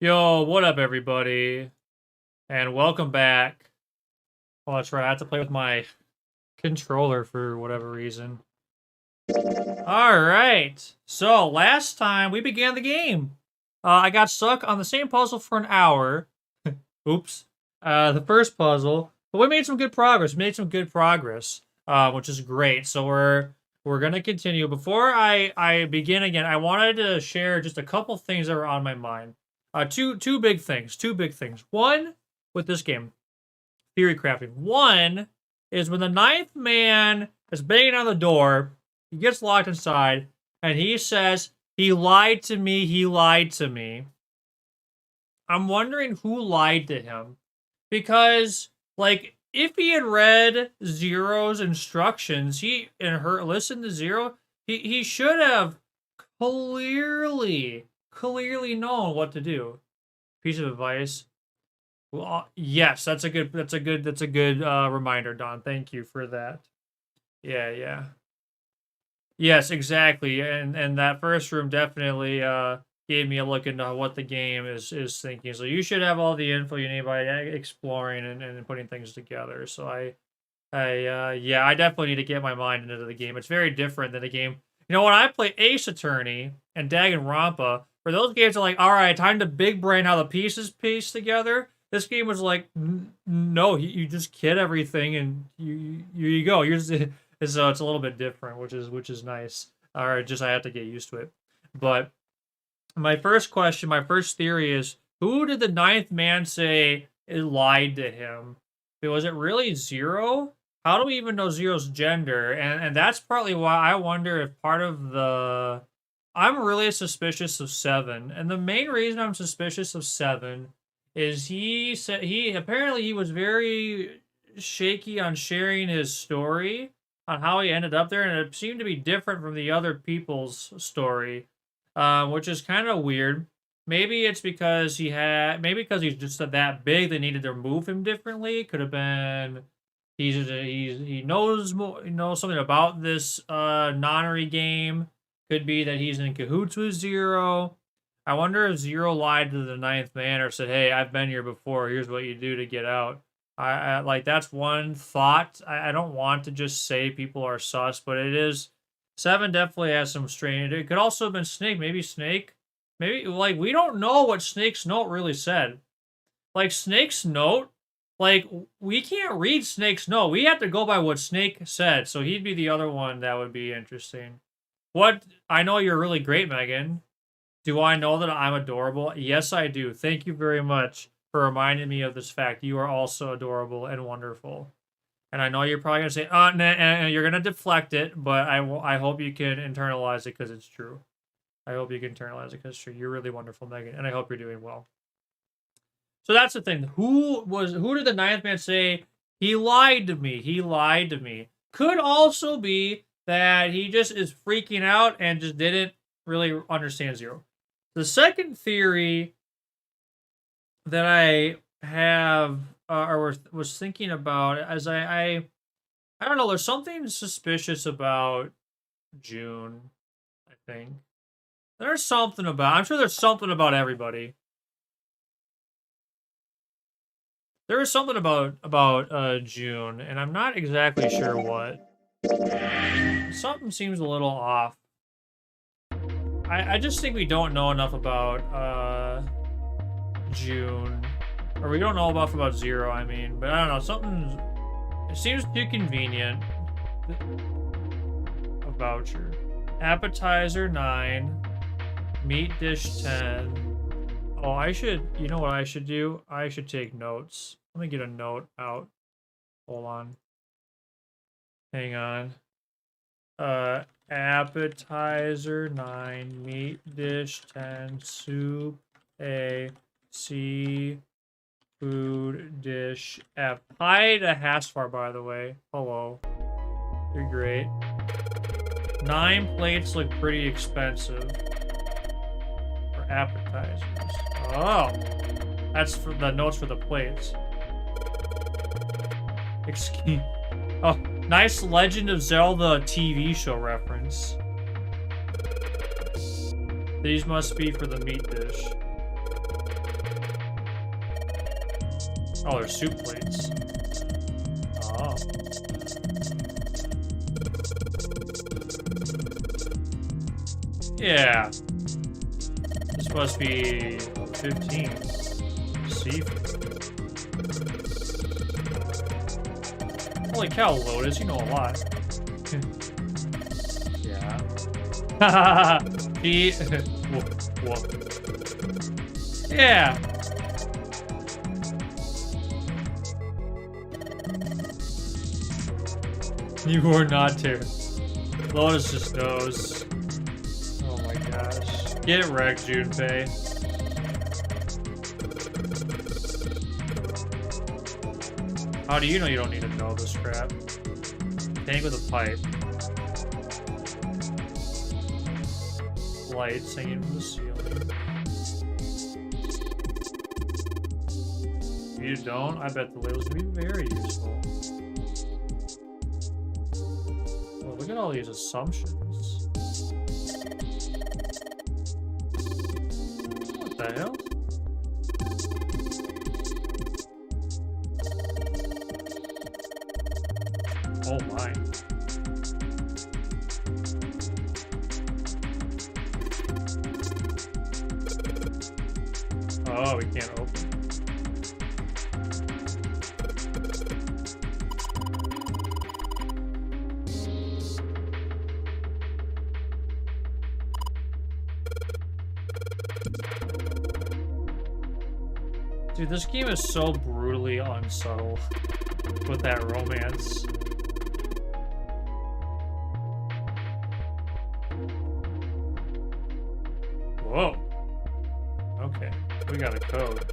Yo, what up, everybody? And welcome back. Oh, that's right. I have to play with my controller for whatever reason. All right. So last time we began the game. I got stuck on the same puzzle for an hour. Oops. The first puzzle, but we made some good progress. Which is great. So we're gonna continue. Before I begin again, I wanted to share just a couple things that were on my mind. Two big things. Two big things. One with this game, theory crafting. One is when the ninth man is banging on the door, he gets locked inside, and he says, "He lied to me. He lied to me." I'm wondering who lied to him. Because, like, if he had read Zero's instructions, listened to Zero, he should have clearly known what to do. Piece of advice. Well, yes, that's a good reminder, Don. Thank you for that. Yeah. Yes, exactly. And that first room definitely gave me a look into what the game is thinking. So you should have all the info you need by exploring and putting things together. So yeah, I definitely need to get my mind into the game. It's very different than the game. You know, when I play Ace Attorney and Danganronpa, for those games are like, all right, time to big brain how the pieces piece together. This game was like, no, you just kid everything and you go. You're just, so it's a little bit different, which is nice. All right, just I have to get used to it. But my first question, my first theory is, who did the ninth man say it lied to him? Was it really Zero? How do we even know Zero's gender? And that's partly why I wonder if part of the I'm really suspicious of Seven. And the main reason I'm suspicious of Seven is he said he was very shaky on sharing his story on how he ended up there, and it seemed to be different from the other people's story, which is kind of weird. Maybe it's because maybe because he's just that big, they needed to move him differently. Could have been he knows more, something about this nonary game. Could be that he's in cahoots with Zero. I wonder if Zero lied to the ninth man or said, "Hey, I've been here before. Here's what you do to get out." I like that's one thought. I don't want to just say people are sus, but it is. Seven definitely has some strain. It could also have been Snake. Maybe Snake. Maybe like we don't know what Snake's note really said. Like Snake's note, like we can't read Snake's note. We have to go by what Snake said. So he'd be the other one that would be interesting. What I know you're really great, Megan. Do I know that I'm adorable? Yes, I do. Thank you very much for reminding me of this fact. You are also adorable and wonderful. And I know you're probably gonna say, nah, you're gonna deflect it, but I hope you can internalize it because it's true. I hope you can internalize it because it's true. You're really wonderful, Megan, and I hope you're doing well. So that's the thing. Who did the ninth man say he lied to me? He lied to me. Could also be that he just is freaking out and just didn't really understand Zero. The second theory that I have or was thinking about as I don't know, there's something suspicious about June, I think. There's something about I'm sure there's something about everybody. There is something about June, and I'm not exactly sure what. Something seems a little off. I just think we don't know enough about June, or we don't know enough about Zero. I mean, but I don't know. Something it seems too convenient. A voucher, appetizer 9, meat dish 10. Oh, I should. You know what I should do? I should take notes. Let me get a note out. Hold on. Hang on. Appetizer 9, meat dish 10, soup A, seafood dish F. Hi to Hasfar, by the way. Hello. You're great. 9 plates look pretty expensive for appetizers. Oh, that's for the notes for the plates. Excuse. Oh, nice Legend of Zelda TV show reference. These must be for the meat dish. Oh, they're soup plates. Oh. Yeah. This must be 15. Seafood. Holy cow, Lotus, you know a lot. Yeah. He. Whoa. Yeah. You are not too. Lotus just knows. Oh my gosh. Get wrecked, Junpei. How do you know you don't need to know this crap? Tank with a pipe. Lights hanging from the ceiling. If you don't, I bet the labels would be very useful. Oh, look at all these assumptions. What the hell? Oh my. Oh, we can't open. Dude, this game is so brutally unsubtle with that romance. Whoa. Okay, we got a code.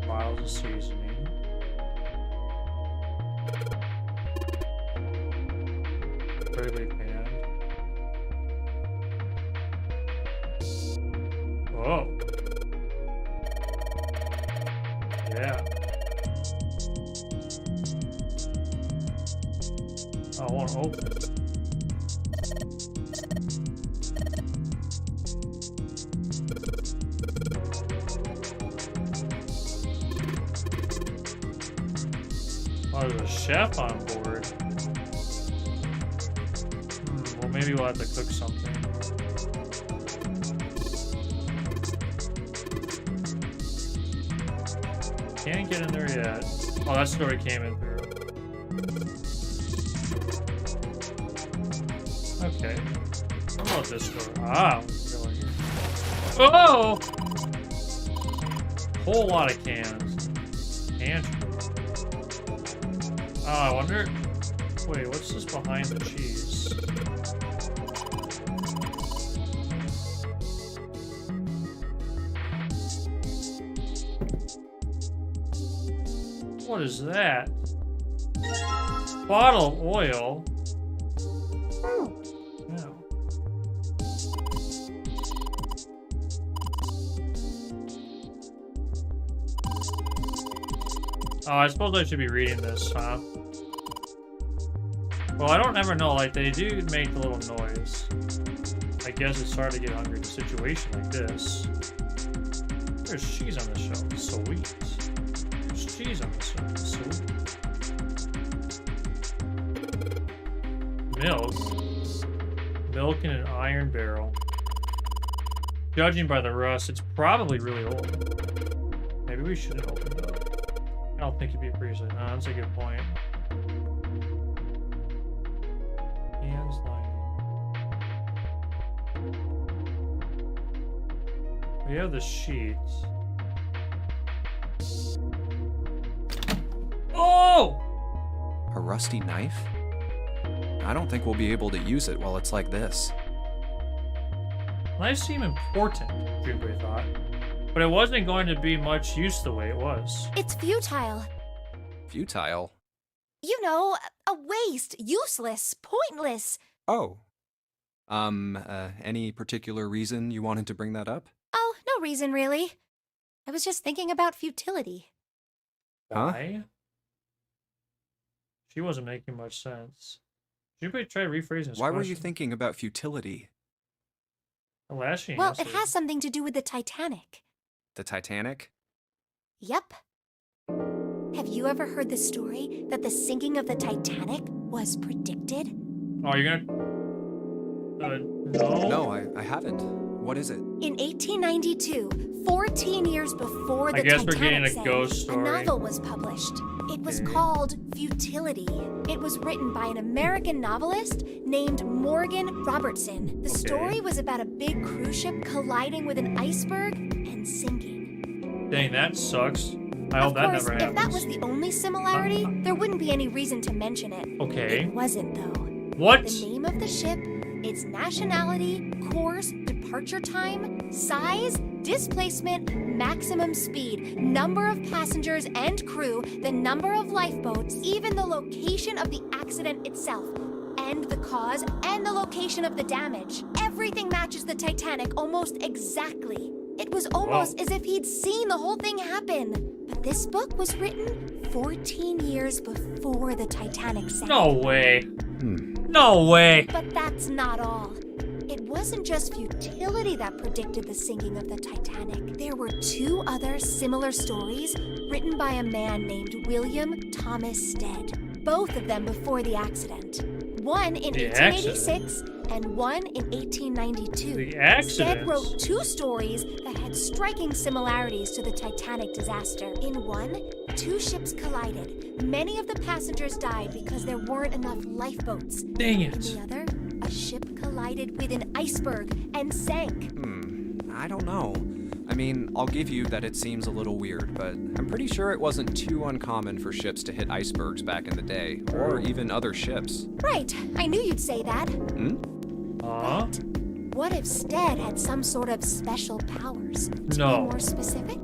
Bottles of seasoning. Burley pan. Whoa. Yeah. I won't open. Oh, there's a chef on board. Well, maybe we'll have to cook something. Can't get in there yet. Oh, that story came in through. Okay. What about this door? Ah, what's going here? Oh! Whole lot of cans. Pantry. Oh, I wonder. Wait, what's this behind the cheese? What is that? Bottle of oil. Yeah. Oh, I suppose I should be reading this, huh? Well, I don't ever know. Like, they do make a little noise. I guess it's hard to get hungry in a situation like this. There's cheese on the shelf. Sweet. There's cheese on the shelf. Sweet. Milk. Milk in an iron barrel. Judging by the rust, it's probably really old. Maybe we shouldn't open it up. I don't think it'd be freezing. No, that's a good point. Hands lining. We have the sheets. Oh! A rusty knife? I don't think we'll be able to use it while it's like this. Knives seem important, Junpei thought. But it wasn't going to be much use the way it was. It's futile. Futile? You know, a waste, useless, pointless. Oh. Any particular reason you wanted to bring that up? Oh, no reason really. I was just thinking about futility. Huh? Why? She wasn't making much sense. Should we try rephrasing this Why were you question? thinking about futility? Alas, she Well, it answered. has something to do with the Titanic. The Titanic? Yep. Have you ever heard the story that the sinking of the Titanic was predicted? Oh, you're gonna. No. No, I haven't. What is it? In 1892, 14 years before the I guess we're getting Titanic a sank, ghost a story. novel was published. It was Okay. called Futility. It was written by an American novelist named Morgan Robertson. The story was about a big cruise ship colliding with an iceberg and sinking. Dang, that sucks. I hope Of that course, never if happens. that was the only similarity, there wouldn't be any reason to mention it. Okay. It wasn't, though. What? The name of the ship, its nationality, course, departure time, size, displacement, maximum speed, number of passengers and crew, the number of lifeboats, even the location of the accident itself, and the cause and the location of the damage. Everything matches the Titanic almost exactly. It was almost as if he'd seen the whole thing happen. But this book was written 14 years before the Titanic sank. No way. Hmm. No way. But that's not all. It wasn't just futility that predicted the sinking of the Titanic. There were two other similar stories written by a man named William Thomas Stead, both of them before the accident. One in The 1886 and one in 1892. The Stead accident. wrote two stories that had striking similarities to the Titanic disaster. In one, two ships collided. Many of the passengers died because there weren't enough lifeboats. Dang In it. the other, a ship collided with an iceberg and sank. I don't know. I mean, I'll give you that it seems a little weird, but I'm pretty sure it wasn't too uncommon for ships to hit icebergs back in the day, or even other ships. Right, I knew you'd say that. Huh? What if Stead had some sort of special powers? To No. be more specific,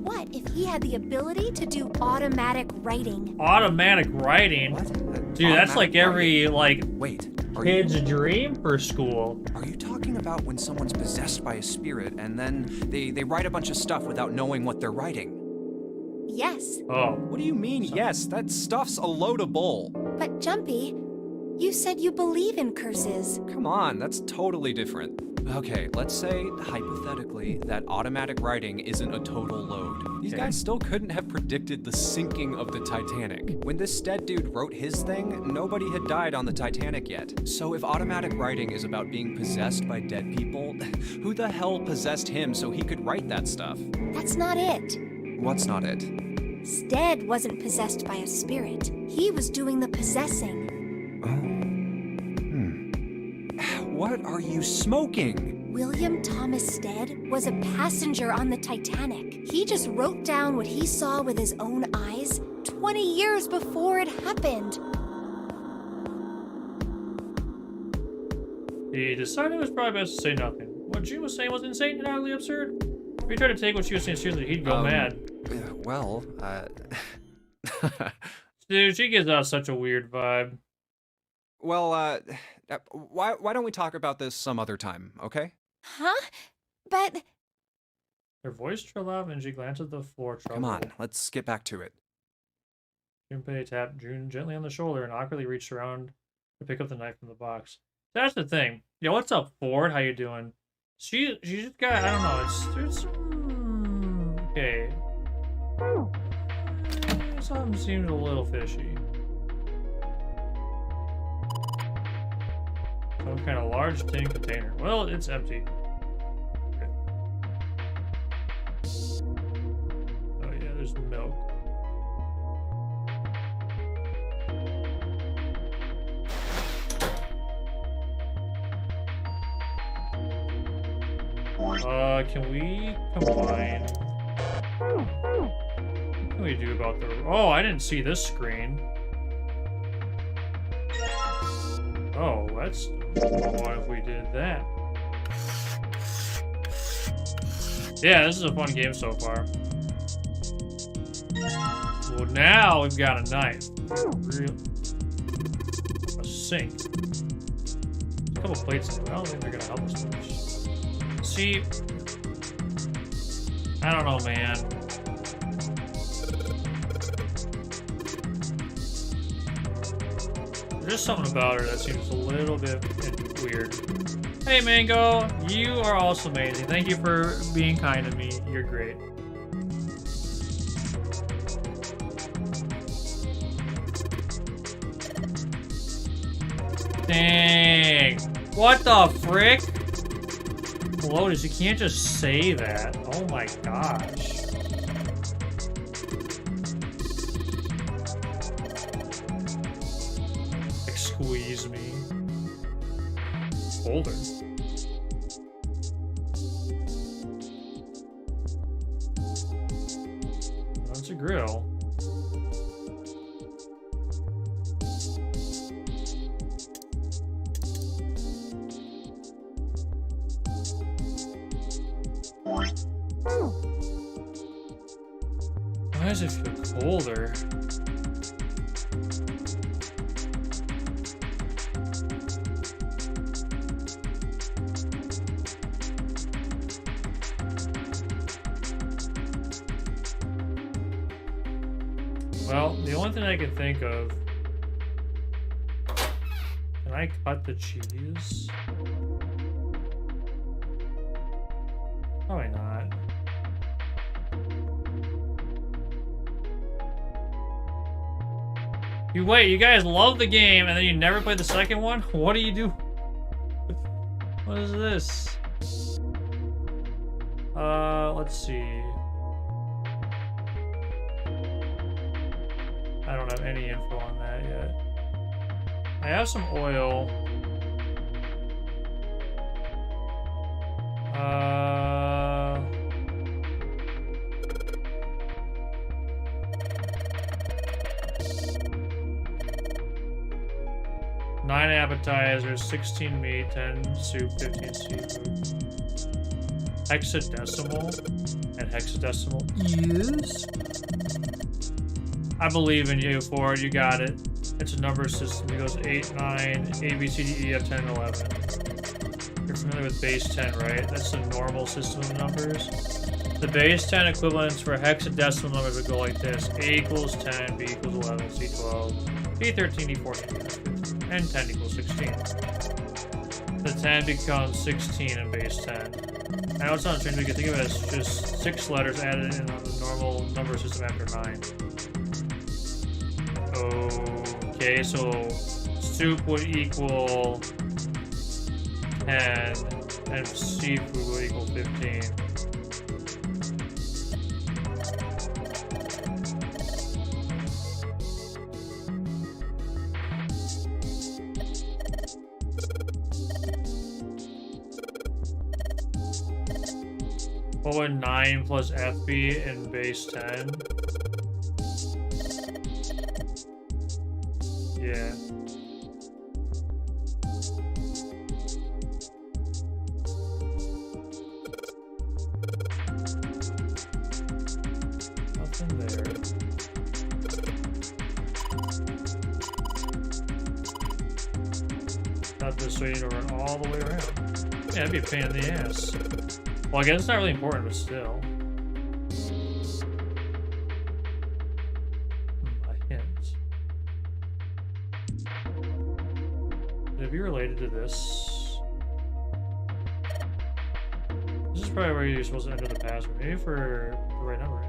what if he had the ability to do automatic writing? Automatic writing. Dude, that's like every like Wait, are kid's you, dream for school. are you talking about when someone's possessed by a spirit and then they write a bunch of stuff without knowing what they're writing? Yes, Oh. What do you mean, yes? That stuff's a load of bull. but Jumpy, you said you believe in curses. Come on, that's totally different. Okay, let's say, hypothetically, that automatic writing isn't a total load. These Okay. guys still couldn't have predicted the sinking of the Titanic. When this Stead dude wrote his thing, nobody had died on the Titanic yet. So if automatic writing is about being possessed by dead people, who the hell possessed him so he could write that stuff? That's not it. What's not it? Stead wasn't possessed by a spirit. He was doing the possessing. What are you smoking? William Thomas Stead was a passenger on the Titanic. He just wrote down what he saw with his own eyes 20 years before it happened. He decided it was probably best to say nothing. What June was saying was insane and utterly absurd. If he tried to take what she was saying seriously, he'd go mad. Well, Dude, she gives out such a weird vibe. well, why don't we talk about this some other time, okay? Huh? But Her voice trailed off and she glanced at the floor. Come on, let's get back to it. Junpei tapped June gently on the shoulder and awkwardly reached around to pick up the knife from the box. That's the thing. Yo, what's up, Ford? How you doing? She just got, I don't know, it's okay. Something seems a little fishy. Some kind of large tin container. Well, it's empty. Okay. Oh yeah, there's milk. Can we combine? What can we do about the... Oh, I didn't see this screen. Oh, that's... What if we did that? Yeah, this is a fun game so far. Well, now we've got a knife. A sink. A couple plates in there. I don't think they're gonna help us much. See, I don't know, man. There's something about her that seems a little bit weird. Hey, Mango, you are also amazing. Thank you for being kind to me. You're great. Dang. What the frick? Lotus, you can't just say that. Oh my gosh. Squeeze me. Holder. That's a grill. Why does it feel colder? Well, the only thing I can think of... Can I cut the cheese? Probably not. You wait, you guys love the game and then you never play the second one? What do you do? What is this? Let's see. I don't have any info on that yet. I have some oil. 9 appetizers, 16 meat, 10 soup, 15 seafood. Hexadecimal and hexadecimal. Yes. I believe in you, Ford. You got it. It's a number system. It goes 8, 9, A, B, C, D, E, F, 10, 11. You're familiar with base 10, right? That's the normal system of numbers. The base 10 equivalents for hexadecimal numbers would go like this. A equals 10, B equals 11, C 12, B 13, E 14, and 10 equals 16. The 10 becomes 16 in base 10. I know it's not strange, but you can think of it as just 6 letters added in the normal number system after 9. Okay, so soup would equal 10, and seafood would equal 15. What would 9 plus F be in base 10? Yeah. Nothing there. Not this way to run all the way around. Yeah, it'd be a pain in the ass. Well, I guess it's not really important, but still. A hint. Would it be related to this? This is probably where you're supposed to enter the password. Maybe for the right number in.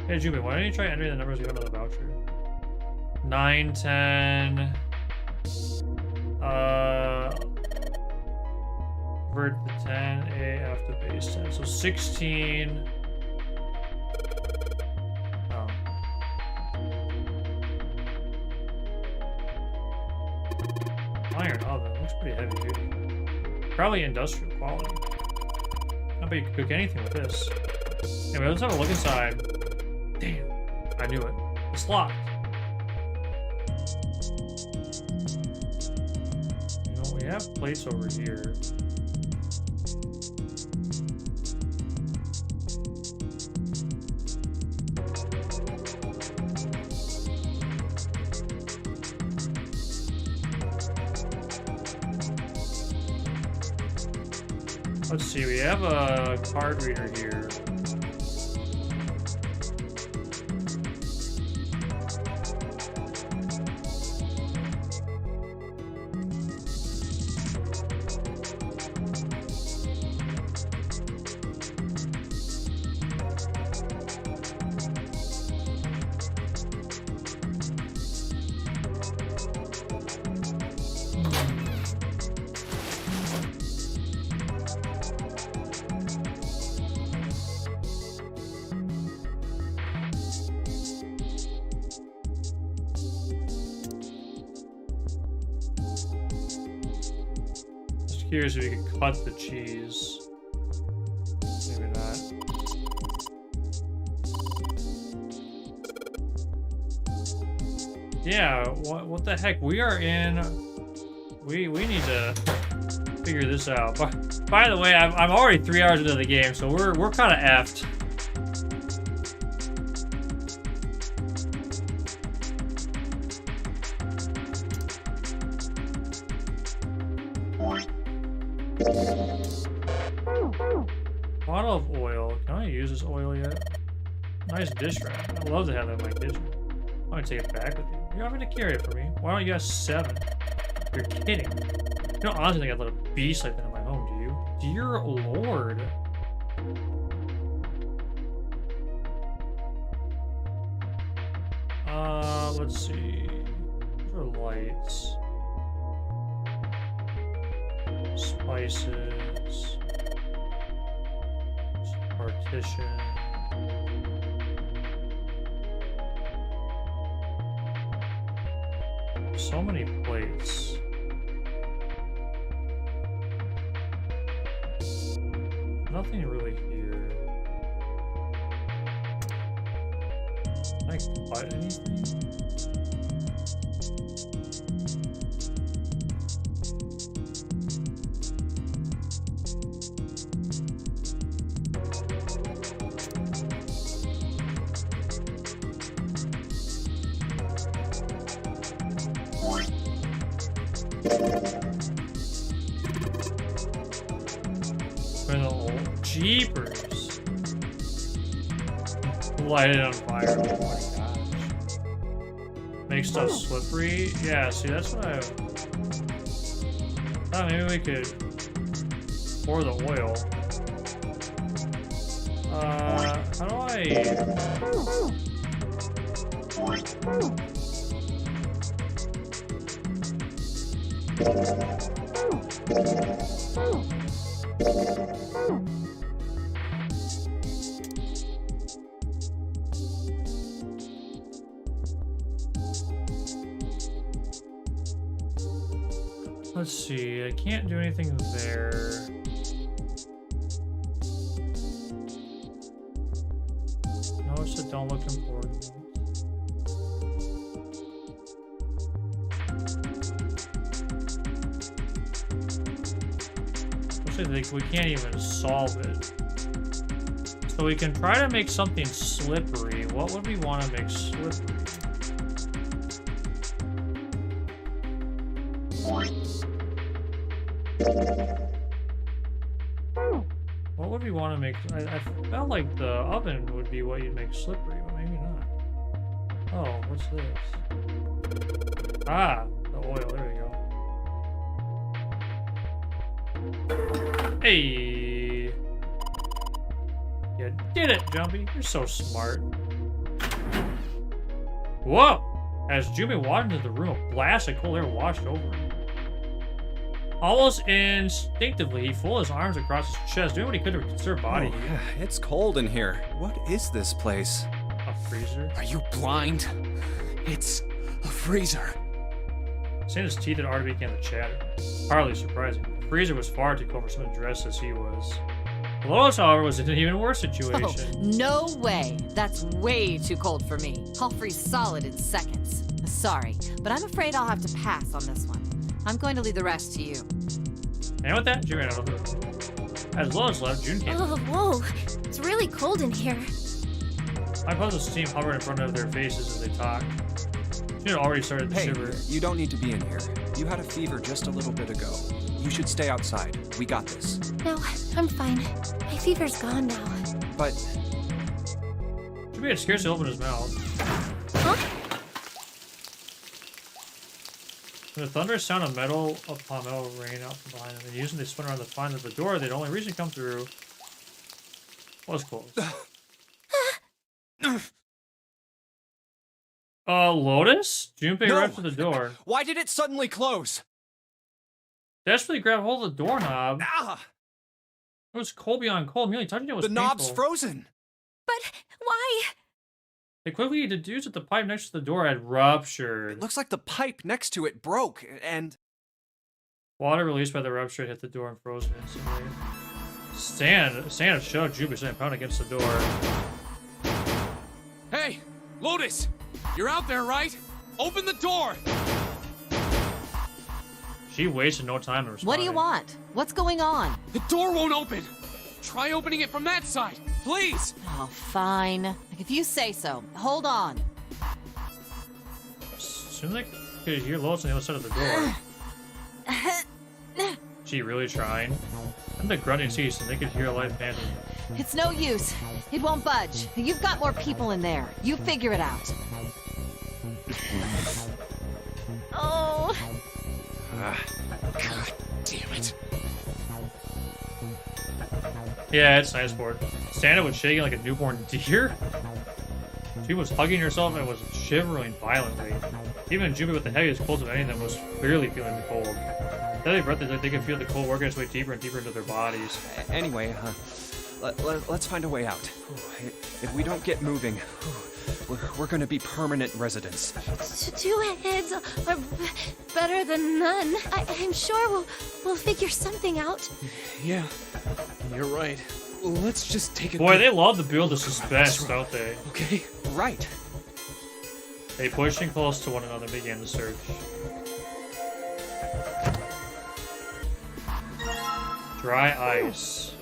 Hey, Jumi, why don't you try entering the numbers you got on the voucher? 9, 10... Convert the 10 AF to base 10. So 16. Oh. Iron oven. Looks pretty heavy duty. Probably industrial quality. I bet you could cook anything with this. Anyway, let's have a look inside. Damn. I knew it. It's locked. You know, we have plates over here. Let's see, we have a card reader here. curious if you could cut the cheese. Maybe not. Yeah, what the heck? We are in... We need to figure this out. By the way, I'm already 3 hours into the game, so we're kind of effed. Bottle of oil. Can I use this oil yet? Nice dish rack. I'd love to have that in my kitchen. I'm gonna take it back with you. You're having to carry it for me. Why don't you have 7? You're kidding. You don't honestly think I'd let a beast like that in my home, do you? Dear Lord. Let's see. What are lights? Spices. Partition. So many plates. Nothing really here. Can I cut anything? Jeepers. Light it on fire. Oh my gosh. Make stuff slippery. Yeah, see, that's what I thought maybe we could pour the oil. How do Let's see, I can't do anything there. Notice that don't look important. Looks like we can't even solve it. So we can try to make something slippery. What would we want to make slippery? What would we want to make? I felt like the oven would be what you'd make slippery, but maybe not. Oh, what's this? Ah, the oil. There we go. Hey! You did it, Jumpy. You're so smart. Whoa! As Jumi walked into the room, a blast of cold air washed over him. Almost instinctively, he folded his arms across his chest, doing what he could to conserve body heat. Yeah, it's cold in here. What is this place? A freezer? Are you blind? It's a freezer. Seeing his teeth had already began to chatter. Hardly surprising. The freezer was far too cold for someone dressed as he was. Lois, however, was in an even worse situation. Oh, no way. That's way too cold for me. I'll freeze solid in seconds. Sorry, but I'm afraid I'll have to pass on this one. I'm going to leave the rest to you. And with that, June ran out of the room. As Lois left, June came. Oh, whoa. It's really cold in here. My puzzle steam hovered in front of their faces as they talked. June had already started to Hey, shiver. you don't need to be in here. You had a fever just a little bit ago. You should stay outside. We got this. No, I'm fine. My fever's gone now. But June had scarcely opened his mouth. Huh? The thunderous sound of metal upon metal rain out from behind them, and using they spun around to find that the door they'd only recently come through was closed. Lotus? Junpei No! ran to the door. why did it suddenly close? Desperately grabbed hold of the doorknob. Ah! It was cold beyond cold. Merely touching it was The knob's painful. frozen. But why? They quickly deduced that the pipe next to the door had ruptured. It looks like the pipe next to it broke, and Water released by the rupture hit the door and frozen instantly. Santa shoved Junpei and pounded against the door. Hey, Lotus! You're out there, right? Open the door! She wasted no time to respond. What do you want? What's going on? The door won't open! Try opening it from that side, please! Oh, fine. If you say so. Hold on. Soon they could hear Lotus on the other side of the door. She really trying? And the grunting ceased, and they could hear a light panting. It's no use. It won't budge. You've got more people in there. You figure it out. Oh. God damn it. Yeah, it's nice for it. Santa was shaking like a newborn deer. She was hugging herself and was shivering violently. Even Junpei, with the heaviest cold of any of them, was clearly feeling the cold. Steady breath, they could feel the cold working its way deeper and deeper into their bodies. Anyway, let's find a way out. If we don't get moving, we're gonna be permanent residents. Two heads are better than none. I'm sure we'll figure something out. Yeah, you're right. Let's just take a Boy, good- they love to build the suspense, don't they? Okay? Right. They pushed in close to one another and began to search. Dry ice.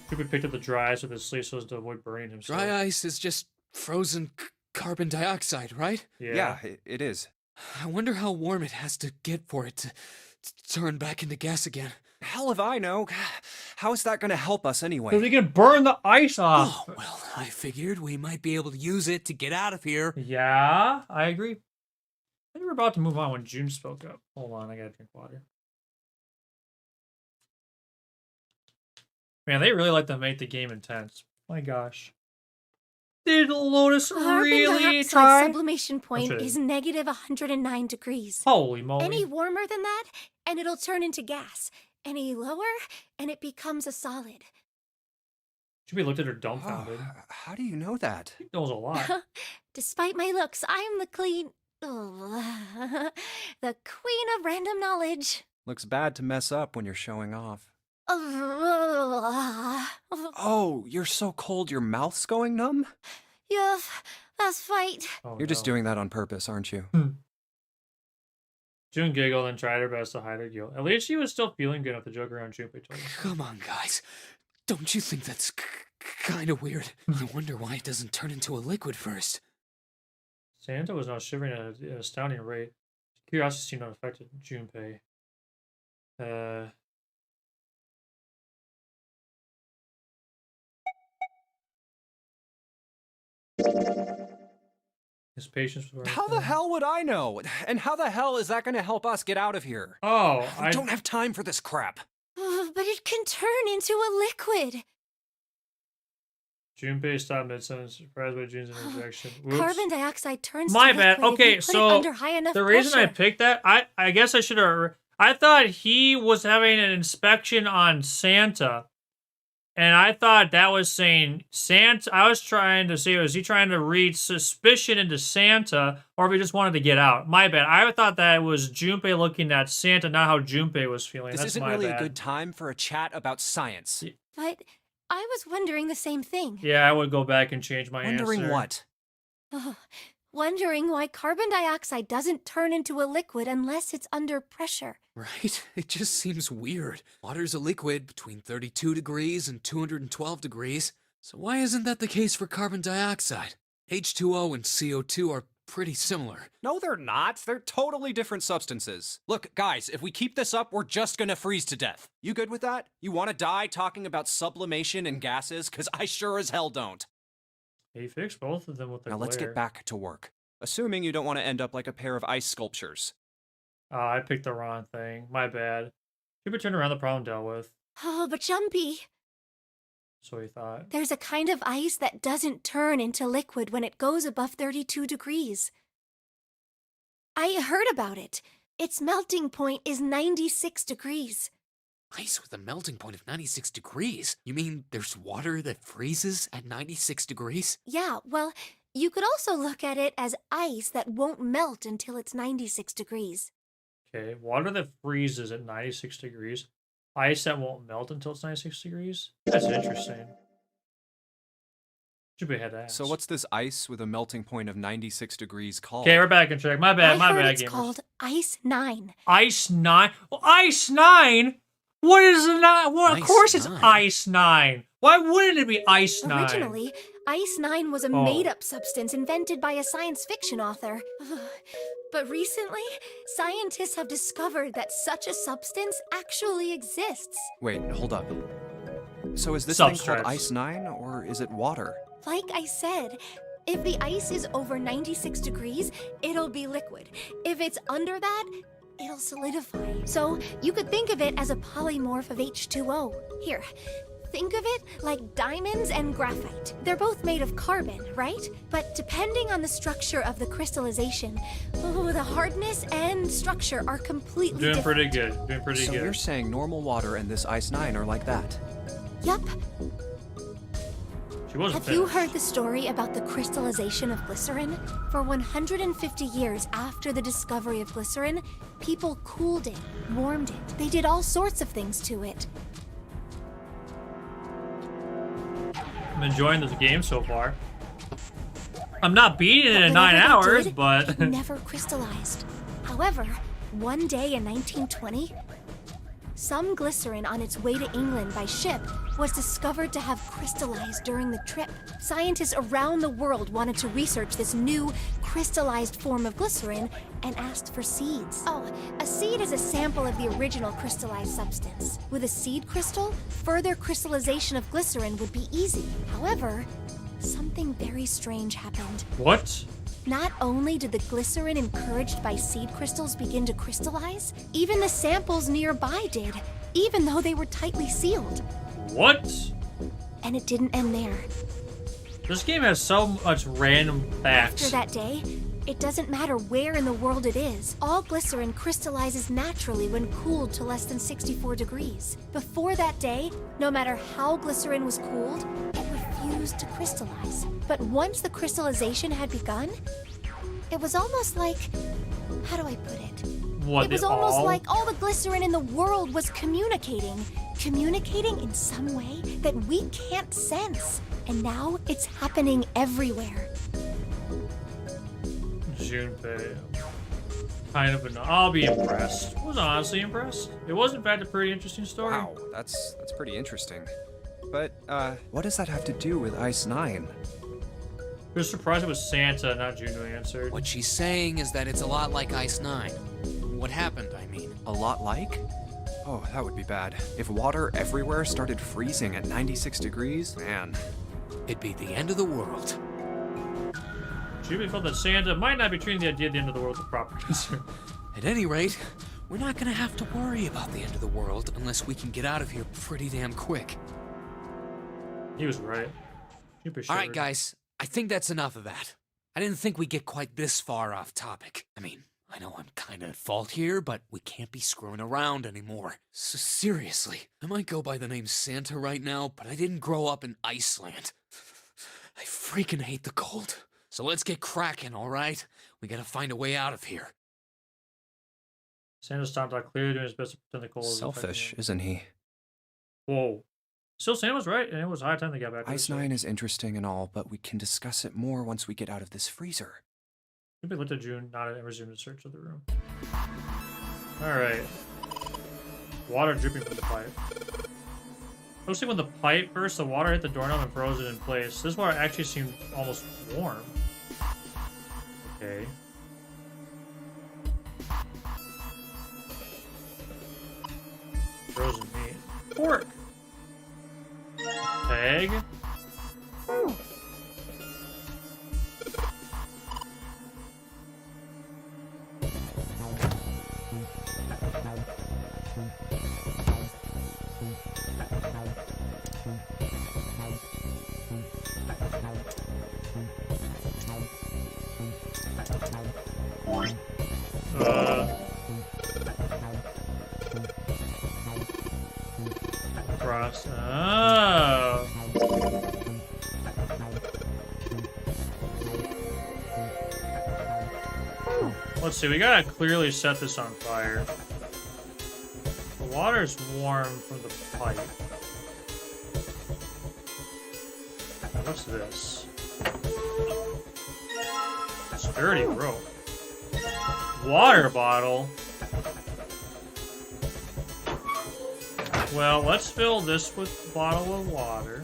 Cupid picked up the dry ice with his sleeve so as to avoid burning himself. Dry ice is just frozen carbon dioxide, right? Yeah. It is. I wonder how warm it has to get for it to turn back into gas again. Hell if I know. How is that gonna help us Because anyway? they can burn the ice off. Oh, well, I figured we might be able to use it to get out of here. Yeah, I agree. I think we're about to move on when June spoke up. Hold on, I gotta drink water. Man, they really like to make the game intense. My gosh. Did Lotus Carbon really dioxide try? sublimation point right. is negative 109 degrees. Holy moly. Any warmer than that, and it'll turn into gas. Any lower, and it becomes a solid. Should be looked at her dumbfounded. How do you know that? He knows a lot. Despite my looks, I'm the clean... the queen of random knowledge. Looks bad to mess up when you're showing off. Yeah, Oh, you're so cold your mouth's going numb? that's right. Oh, You're just no. doing that on purpose, aren't you? June giggled and tried her best to hide her guilt. At least she was still feeling good enough to joke around Junpei told her. Come on, guys. Don't you think that's kind of weird? I wonder why it doesn't turn into a liquid first. Santa was now shivering at an astounding rate. Curiosity seemed unaffected Junpei. His patience was... How the hell would I know? And how the hell is that gonna help us get out of here? Oh, I I don't have time for this crap. But it can turn into a liquid. Junpei stopped mid-sentence, surprised by June's interjection. Whoops. Carbon dioxide turns My to bad. liquid if Okay, you put so it under high enough the reason I pressure. picked that, I guess I should have... I thought he was having an inspection on Santa. And I thought that was saying Santa... I was trying to see, was he trying to read suspicion into Santa, or if he just wanted to get out? My bad. I thought that was Junpei looking at Santa, not how Junpei was feeling. This That's isn't my really bad. a good time for a chat about science. But I was wondering the same thing. Yeah, I would go back and change my Wondering answer. what? Wondering why carbon dioxide doesn't turn into a liquid unless it's under pressure. Right? It just seems weird. Water's a liquid between 32 degrees and 212 degrees. So why isn't that the case for carbon dioxide? H2O and CO2 are pretty similar. No, they're not. They're totally different substances. Look, guys, if we keep this up, we're just gonna freeze to death. You good with that? You wanna die talking about sublimation and gases? Cause I sure as hell don't. He fixed both of them with the Now let's glare. get back to work. Assuming you don't want to end up like a pair of ice sculptures. I picked the wrong thing. My bad. People turned around, the problem dealt with. Oh, but Jumpy, So he thought. there's a kind of ice that doesn't turn into liquid when it goes above 32 degrees. I heard about it. Its melting point is 96 degrees. Ice with a melting point of 96 degrees? You mean there's water that freezes at 96 degrees? Yeah, well, you could also look at it as ice that won't melt until it's 96 degrees. Okay, water that freezes at 96 degrees. Ice that won't melt until it's 96 degrees. That's interesting. Should be had to ask. So what's this ice with a melting point of 96 degrees called? Okay, we're back in track. My bad, I heard gamers. it's called Ice 9. Ice 9? Well, Ice 9? What is a 9? Well, of Ice course it's 9? Ice 9. Why wouldn't it be Ice 9? Originally, Ice 9 was a Oh. made-up substance invented by a science fiction author. But recently, scientists have discovered that such a substance actually exists. Wait, hold up. So is this thing Substrate. called Ice 9, or is it water? Like I said, if the ice is over 96 degrees, it'll be liquid. If it's under that, it'll solidify. So you could think of it as a polymorph of H2O. Here, think of it like diamonds and graphite. They're both made of carbon, right? But depending on the structure of the crystallization, the hardness and structure are completely Doing different. pretty good. Doing pretty So good. you're saying normal water and this Ice 9 are like that? Yup. She wasn't Have you finished. heard the story about the crystallization of glycerin? For 150 years after the discovery of glycerin, people cooled it, warmed it. They did all sorts of things to it. I'm enjoying this game so far. I'm not beating it in But 9 whatever they hours, did, but it never crystallized. However, one day in 1920, some glycerin on its way to England by ship was discovered to have crystallized during the trip. Scientists around the world wanted to research this new crystallized form of glycerin and asked for seeds. Oh, a seed is a sample of the original crystallized substance. With a seed crystal, further crystallization of glycerin would be easy. However, something very strange happened. what? Not only did the glycerin encouraged by seed crystals begin to crystallize, even the samples nearby did, even though they were tightly sealed. What? And it didn't end there. This game has so much random facts. After that day, it doesn't matter where in the world it is, all glycerin crystallizes naturally when cooled to less than 64 degrees. Before that day, no matter how glycerin was cooled, it refused to crystallize. But once the crystallization had begun, it was almost like, how do I put it? What, It was they almost all- like all the glycerin in the world was communicating in some way that we can't sense. And now it's happening everywhere. Junpei. Kind of I'll be impressed. I was honestly impressed. It was in fact a pretty interesting story. Wow, that's pretty interesting. But, what does that have to do with Ice 9? I was surprised it was Santa, not Juno answered. What she's saying is that it's a lot like Ice 9. What happened, I mean. A lot like? Oh, that would be bad. If water everywhere started freezing at 96 degrees, man. It'd be the end of the world. Junpei felt that Santa might not be treating the idea of the end of the world with proper concern. At any rate, we're not gonna have to worry about the end of the world unless we can get out of here pretty damn quick. He was right. Junpei All right, shivered. guys, I think that's enough of that. I didn't think we'd get quite this far off topic. I mean, I know I'm kinda at fault here, but we can't be screwing around anymore. So seriously, I might go by the name Santa right now, but I didn't grow up in Iceland. I freaking hate the cold. So let's get cracking, alright? We gotta find a way out of here. Santa stomped out, clearly doing his best to pretend the cold was affecting Selfish, him. isn't he? Whoa. Still, Santa was right, and it was high time to get back to Ice this. 9 is interesting and all, but we can discuss it more once we get out of this freezer. Junpei looked at June, nodded, and resumed his search of the room. Alright. Water dripping from the pipe. Looks like when the pipe burst, the water hit the doorknob and froze it in place. This water actually seemed almost warm. Okay. Frozen meat. Pork! Egg? Frost. Oh. Let's see, we gotta clearly set this on fire. The water's warm from the pipe. What's this? Sturdy rope. Water bottle. Well, let's fill this with a bottle of water.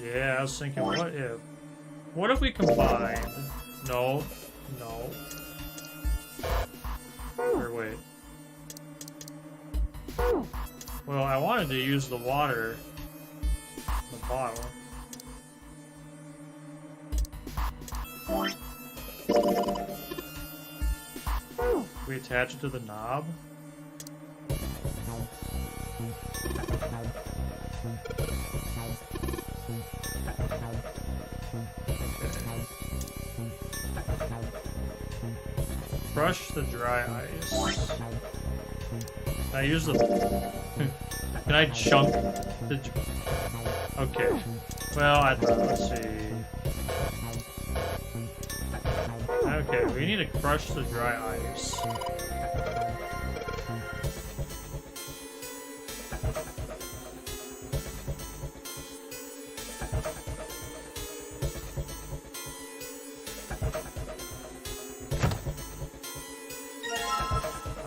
Yeah, I was thinking, what if we combined? No, no. Or wait. Well, I wanted to use the water in the bottle. We attach it to the knob. Crush the dry ice. Can I use the... Can I chunk the... Okay. Well, let's see. Okay, we need to crush the dry ice.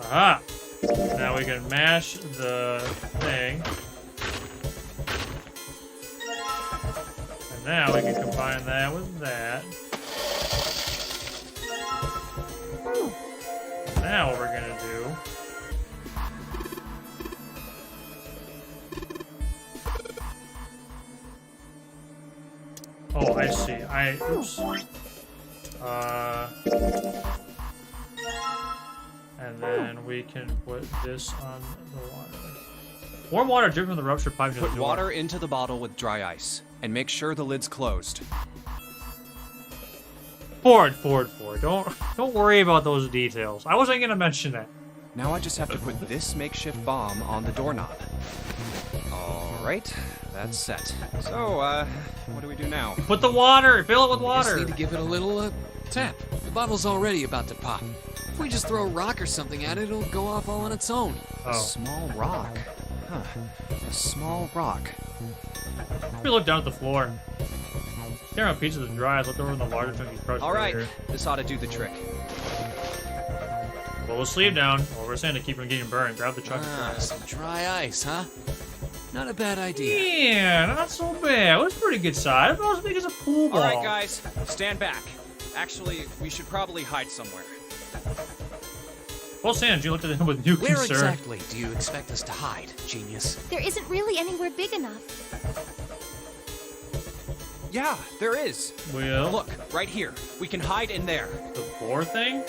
Aha! Now we can mash the thing. And now we can combine that with that. And now what we're gonna do... Oh, I see. Oops. And then we can put this on the water. Warm water dripping from the ruptured pipe. Put water into the bottle with dry ice, and make sure the lid's closed. Forward. Don't worry about those details. I wasn't gonna mention that. Now I just have to put this makeshift bomb on the doorknob. Alright, that's set. So, what do we do now? Put the water. Fill it with Just water. need to give it a little tap. The bottle's already about to pop. If we just throw a rock or something at it, it'll go off all on its own. A small rock. Huh. A small rock. We look down at the floor. Tear out pieces of dry ice left over in the larger chunky crushed Alright, later. this ought to do the trick. Pull the sleeve down, or we're saying to keep from getting burned. Grab the chunk of dry ice. Some dry ice, huh? Not a bad idea. Yeah, not so bad. It was pretty good size. It was as big as a pool ball. Alright, guys, stand back. Actually, we should probably hide somewhere. Well, Sanj, you looked at him with new Where concern. exactly do you expect us to hide, genius? There isn't really anywhere big enough. Yeah, there is. Well, Look, right here. We can hide in there. the boar thing?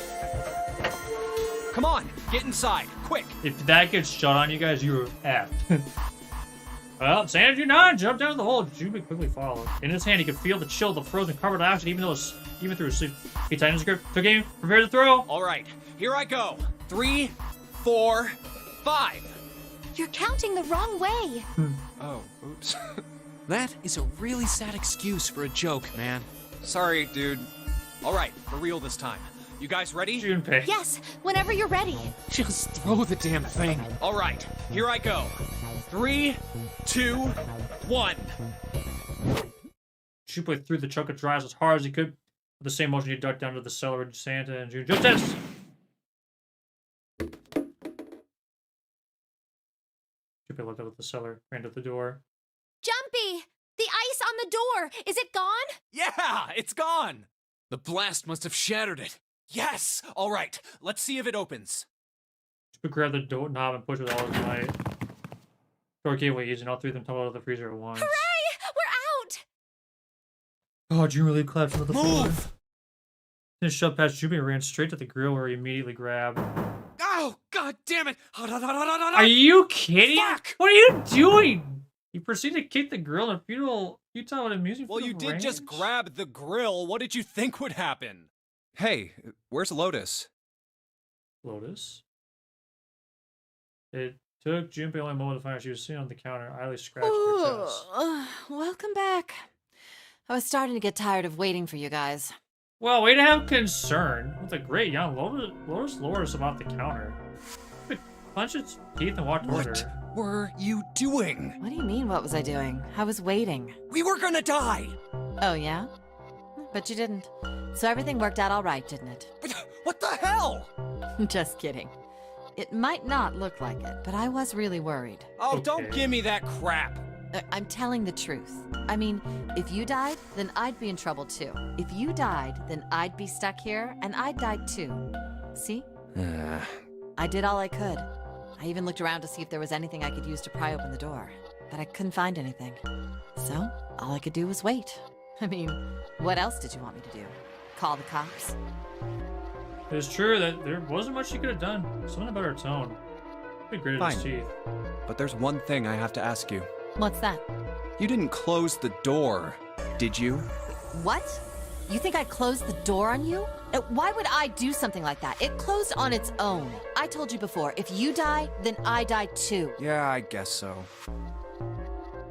Come on, get inside, quick. If that gets shut on you guys, you're effed. Well, Sanj, you not jump down the hole. Jubi quickly followed. In his hand, he could feel the chill of the frozen carbon dioxide, even through his sleep. He tightened his grip, took aim, prepared to throw. Alright, here I go. 3, 4, 5. You're counting the wrong way. Oh, oops. That is a really sad excuse for a joke, man. Sorry, dude. Alright, for real this time. You guys ready? Junpei. Yes, whenever you're ready. Just throw the damn thing. Alright, here I go. 3, 2, 1. Junpei threw the chunk of dry ice as hard as he could. With the same motion, he ducked down to the cellar with Santa and June. Justice! Junpei looked up at the cellar, ran to the door. Jumpy! The ice on the door! Is it gone? Yeah, it's gone. The blast must have shattered it. Yes. Alright, let's see if it opens. Junpei grabbed the door knob and pushed with all his might. Door gave way, using all three of them tumbled out of the freezer at once. Hooray! We're out! Oh, June relieved collapsed onto the floor. Move! Then shoved past Junpei and ran straight to the grill where he immediately grabbed. Oh, god damn it! Are you kidding? Fuck! What are you doing? He proceeded to kick the grill in a futile and amusing Well, fit you of did just rage. grab the grill. What did you think would happen? Hey, where's Lotus? Lotus. It Took Junpei only a moment to find out she was sitting on the counter, idly scratched her chest. Welcome back. I was starting to get tired of waiting for you guys. Well, way to have concern. With a great young Lotus lures about the counter. Punched its teeth and walked toward What her. were you doing? What do you mean, what was I doing? I was waiting. We were gonna die! Oh, yeah? But you didn't. So everything worked out all right, didn't it? What the hell? Just kidding. It might not look like it, but I was really worried. Oh, don't Okay. give me that crap. I'm telling the truth. I mean, if you died, then I'd be in trouble too. If you died, then I'd be stuck here, and I'd die too. See? I did all I could. I even looked around to see if there was anything I could use to pry open the door, but I couldn't find anything. So, all I could do was wait. I mean, what else did you want me to do? Call the cops? It's true that there wasn't much she could have done. Something about her tone. He gritted his Fine. teeth. But there's one thing I have to ask you. What's that? You didn't close the door, did you? What? You think I closed the door on you? Why would I do something like that? It closed on its own. I told you before, if you die, then I die too. Yeah, I guess so.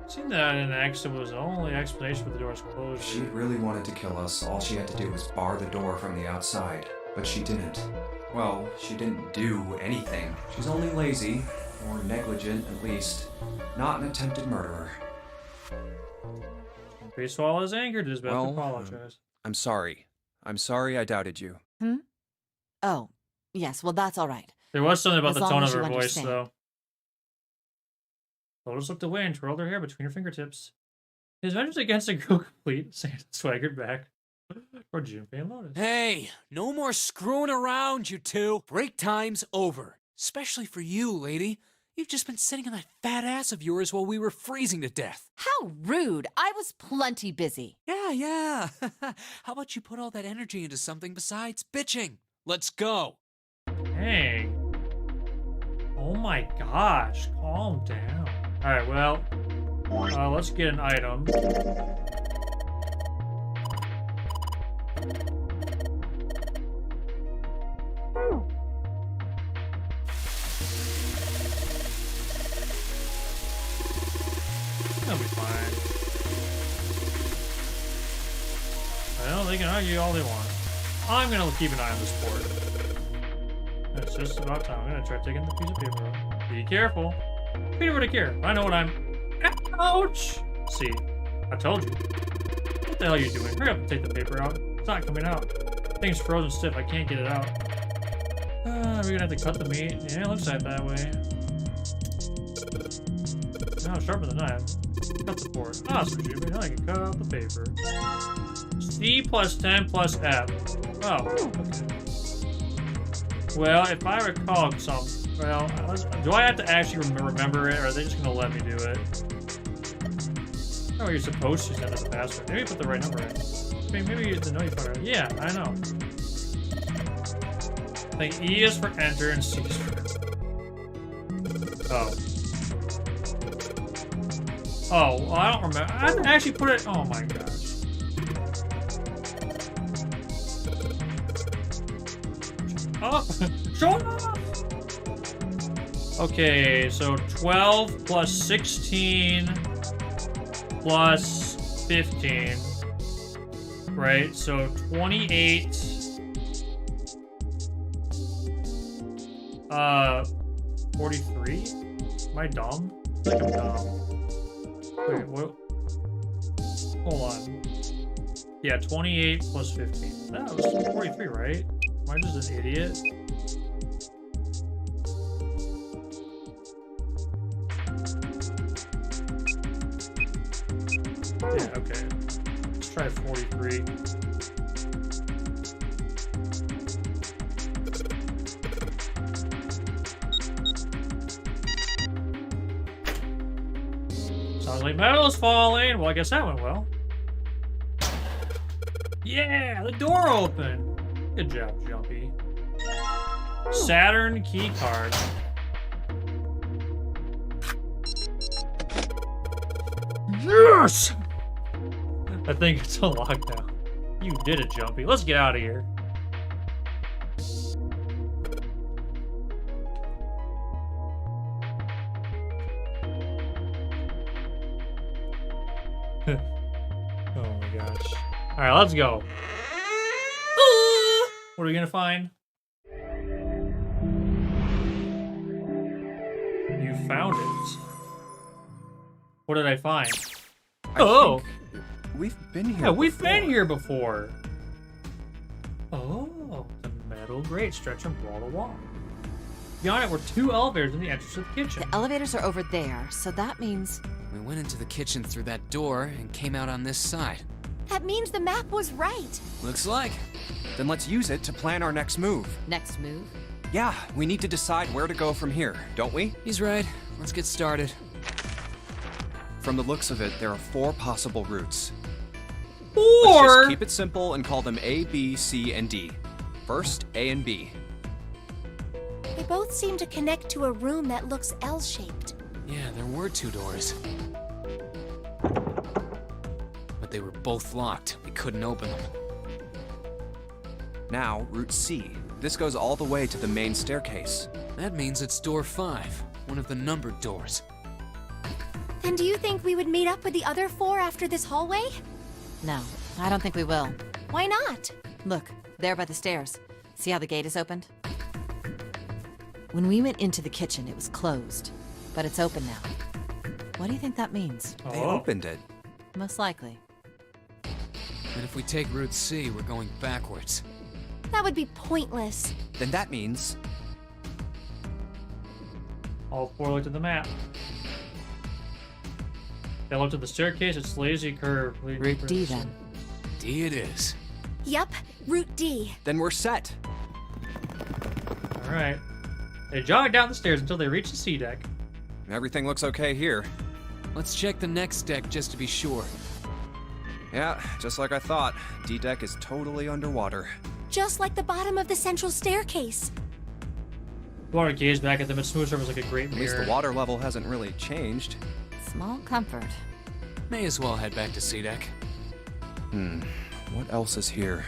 Seemed that an accident was the only explanation for the door's closure. If she really wanted to kill us, all she had to do was bar the door from the outside. But she didn't. Well, she didn't do anything. She's only lazy, or negligent at least, not an attempted murderer. He swallowed his anger, did his best to Well, apologize. I'm sorry. I'm sorry I doubted you. Oh, yes, well, that's all right. There was something about As the long tone as of her you voice, understand. though. Lotus looked away and twirled her hair between her fingertips. His vengeance against the girl complete, Santa swaggered back toward Junpei and Lotus. Hey, no more screwing around, you two. Break time's over. Especially for you, lady. You've just been sitting on that fat ass of yours while we were freezing to death. How rude. I was plenty busy. Yeah. How about you put all that energy into something besides bitching? Let's go. Dang. Oh my gosh, calm down. Alright, well, let's get an item. That'll be fine. Well, they can argue all they want. I'm gonna keep an eye on this board. It's just about time. I'm gonna try taking the piece of paper out. Be careful. Peter would have cared. I know what I'm. Ouch! See, I told you. What the hell are you doing? Hurry up and take the paper out. It's not coming out. Thing's frozen stiff. I can't get it out. We're gonna have to cut the meat. Yeah, it looks like that way. Now sharpen the knife. Cut the board. Awesome, Jupiter. Now I can cut out the paper. C plus 10 plus F. Oh, okay. Well, if I recall do I have to actually remember it, or are they just gonna let me do it? Oh, you're supposed to send us the password. Maybe put the right number in. Maybe use the notifier. Yeah, I know. I think E is for enter and C is for... Oh. Oh, well, I don't remember. I have to actually put it... Oh my gosh. Oh, shut up! Okay, so 12 plus 16 plus 15. Right, so 28. 43? Am I dumb? I think I'm dumb. Wait, what? Hold on. Yeah, 28 plus 15. That was 43, right? Am I just an idiot? Yeah, okay. Let's try 43. Sounds like metal is falling. Well, I guess that went well. Yeah, the door opened. Good job, Jumpy. Saturn key card. Yes! I think it's unlocked now. You did it, Jumpy. Let's get out of here. Oh my gosh. Alright, let's go. What are we gonna find? You found it. What did I find? Oh! We've been here. Yeah, we've been before. here before. Oh, the metal grate stretching wall to wall. Beyond it were 2 elevators in the entrance to the kitchen. The elevators are over there, so that means We went into the kitchen through that door and came out on this side. That means the map was right. Looks like. Then let's use it to plan our next move. next move. Yeah, we need to decide where to go from here, don't we? He's right. Let's get started. From the looks of it, there are 4 possible routes. Let's Or just keep it simple and call them A, B, C, and D. First, A and B. They both seem to connect to a room that looks L-shaped. Yeah, there were 2 doors. But they were both locked. We couldn't open them. Now, Route C. This goes all the way to the main staircase. That means it's door 5, one of the numbered doors. Then do you think we would meet up with the other 4 after this hallway? No, I don't think we will. Why not? Look, there by the stairs. See how the gate is opened? When we went into the kitchen, it was closed, but it's open now. What do you think that means? They Oh. opened it. Most likely. And if we take Route C, we're going backwards. That would be pointless. Then that means all 4 looked at the map. They looked at the staircase, its lazy curve. Route D then. D it is. Yup, Route D. then we're set. Alright. They jogged down the stairs until they reached the C deck. Everything looks okay here. Let's check the next deck just to be sure. Yeah, just like I thought. D deck is totally underwater. Just like the bottom of the central staircase. Water gazed back at them, its smooth surface like a great At least mirror. the water level hasn't really changed. Small comfort. May as well head back to C deck. What else is here?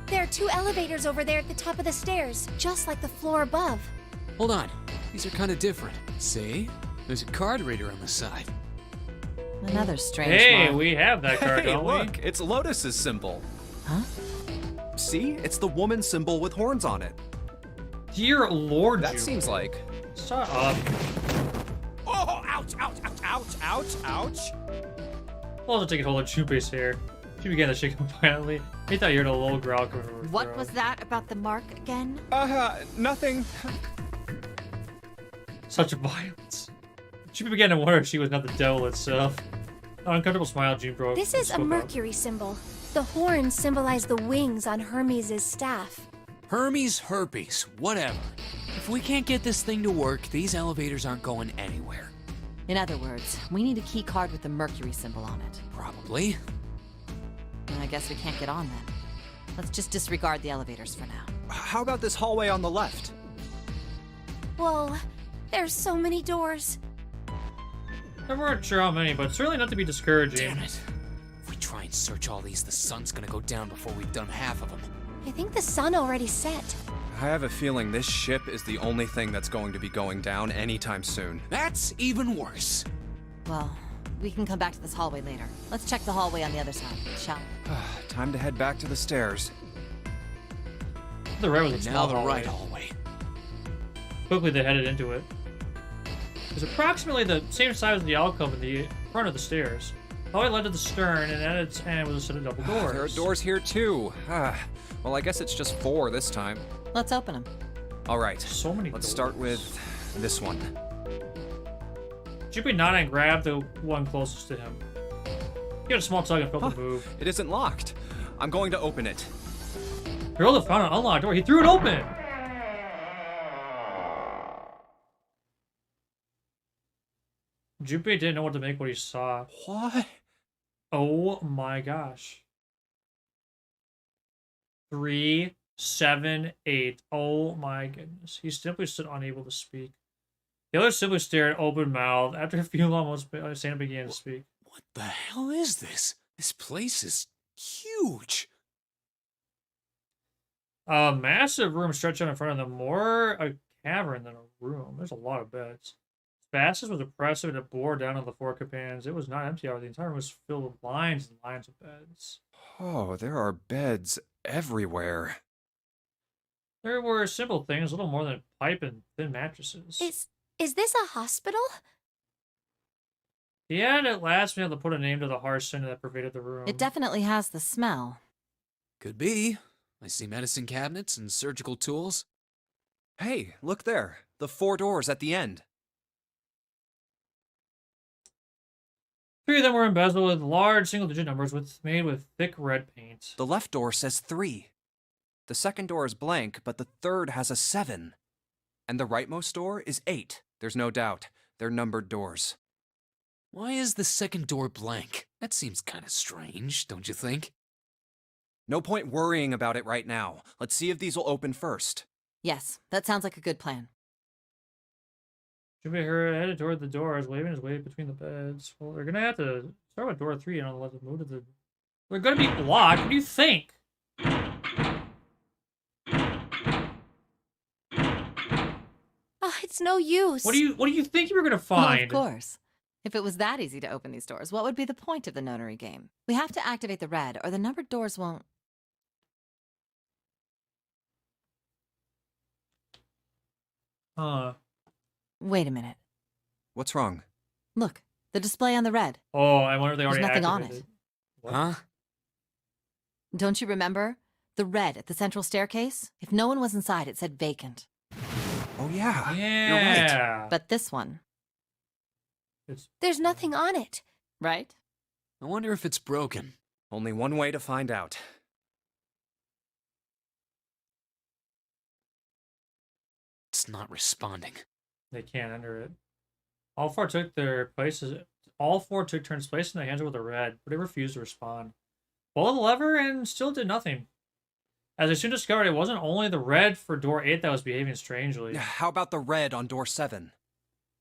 There are 2 elevators over there at the top of the stairs, just like the floor above. Hold on. These are kind of different. See? There's a card reader on the side. Another strange Hey, mark. we have that card, Hey, don't look! It's Lotus's symbol. Huh? See? It's the woman symbol with horns on it. we? Dear Lord, That Jupiter. seems like... Shut up. Oh, ouch, ouch, ouch, ouch, ouch, ouch. I'll also take a hold of Junpei's hair. She began to shake him violently. He thought you heard a low growl coming from her What throat. was that about the mark again? Nothing. Such violence. Junpei began to wonder if she was not the devil itself. An uncomfortable smile, Junpei. This is a spoke up. Mercury symbol. The horns symbolize the wings on Hermes' staff. Hermes, herpes, whatever. If we can't get this thing to work, these elevators aren't going anywhere. In other words, we need a key card with the Mercury symbol on it. Probably. I guess we can't get on then. Let's just disregard the elevators for now. How about this hallway on the left? Whoa, there's so many doors. I weren't sure how many, but certainly not to be discouraging. Damn it. If we try and search all these, the sun's gonna go down before we've done half of them. I think the sun already set. I have a feeling this ship is the only thing that's going to be going down anytime soon. That's even worse. Well, we can come back to this hallway later. Let's check the hallway on the other side, shall we? Time to head back to the stairs. The right was a And small now the hallway. right hallway. Quickly, they headed into it. It was approximately the same size as the alcove in the front of the stairs. The hallway led to the stern, and at its end was a set of double doors. There are doors here too. Well, I guess it's just 4 this time. Let's open them. All right. So many Let's doors. start with this one. Junpei nodded and grabbed the one closest to him. He had a small tug and felt the move. It isn't locked. I'm going to open it. Girl found an unlocked door. He threw it open. Junpei didn't know what to make what he saw. What? Oh my gosh. 3, 7, 8. Oh my goodness. He simply stood unable to speak. The other simply stared open mouthed. After a few moments, Santa began to speak. What the hell is this? This place is huge. A massive room stretched out in front of them. More a cavern than a room. There's a lot of beds. fastest was impressive and it bore down on the 4 companions. It was not empty hour. The entire room was filled with lines and lines of beds. Oh, there are beds everywhere. There were simple things, little more than a pipe and thin mattresses. Is this a hospital? He had at last been able to put a name to the harsh scent that pervaded the room. It definitely has the smell. Could be. I see medicine cabinets and surgical tools. Hey, look there. The 4 doors at the end. 3 of them were embezzled with large single-digit numbers made with thick red paint. The left door says 3. The second door is blank, but the third has a 7. And the rightmost door is 8. There's no doubt. They're numbered doors. Why is the second door blank? That seems kind of strange, don't you think? No point worrying about it right now. Let's see if these will open first. Yes, that sounds like a good plan. Jimmy headed toward the doors, waving his way between the beds. Well, they're gonna have to start with door 3 and on the left move to the. They're gonna be blocked. What do you think? Oh, it's no use. What do you think you were gonna Well, find? of course. If it was that easy to open these doors, what would be the point of the notary game? We have to activate the red, or the numbered doors won't. Wait a minute. What's wrong? Look, the display on the red. Oh, I wonder if they There's already nothing on activated. it. What? Huh? Don't you remember? The red at the central staircase? If no one was inside, it said vacant. Oh, yeah. Yeah. But this one, It's There's nothing on it. right? I wonder if it's broken. Only one way to find out. It's not responding. They can't enter it. All 4 took their places. All 4 took turns placing their hands with the red, but they refused to respond. Pulled the lever and still did nothing. As I soon discovered, it wasn't only the red for door 8 that was behaving strangely. How about the red on door 7?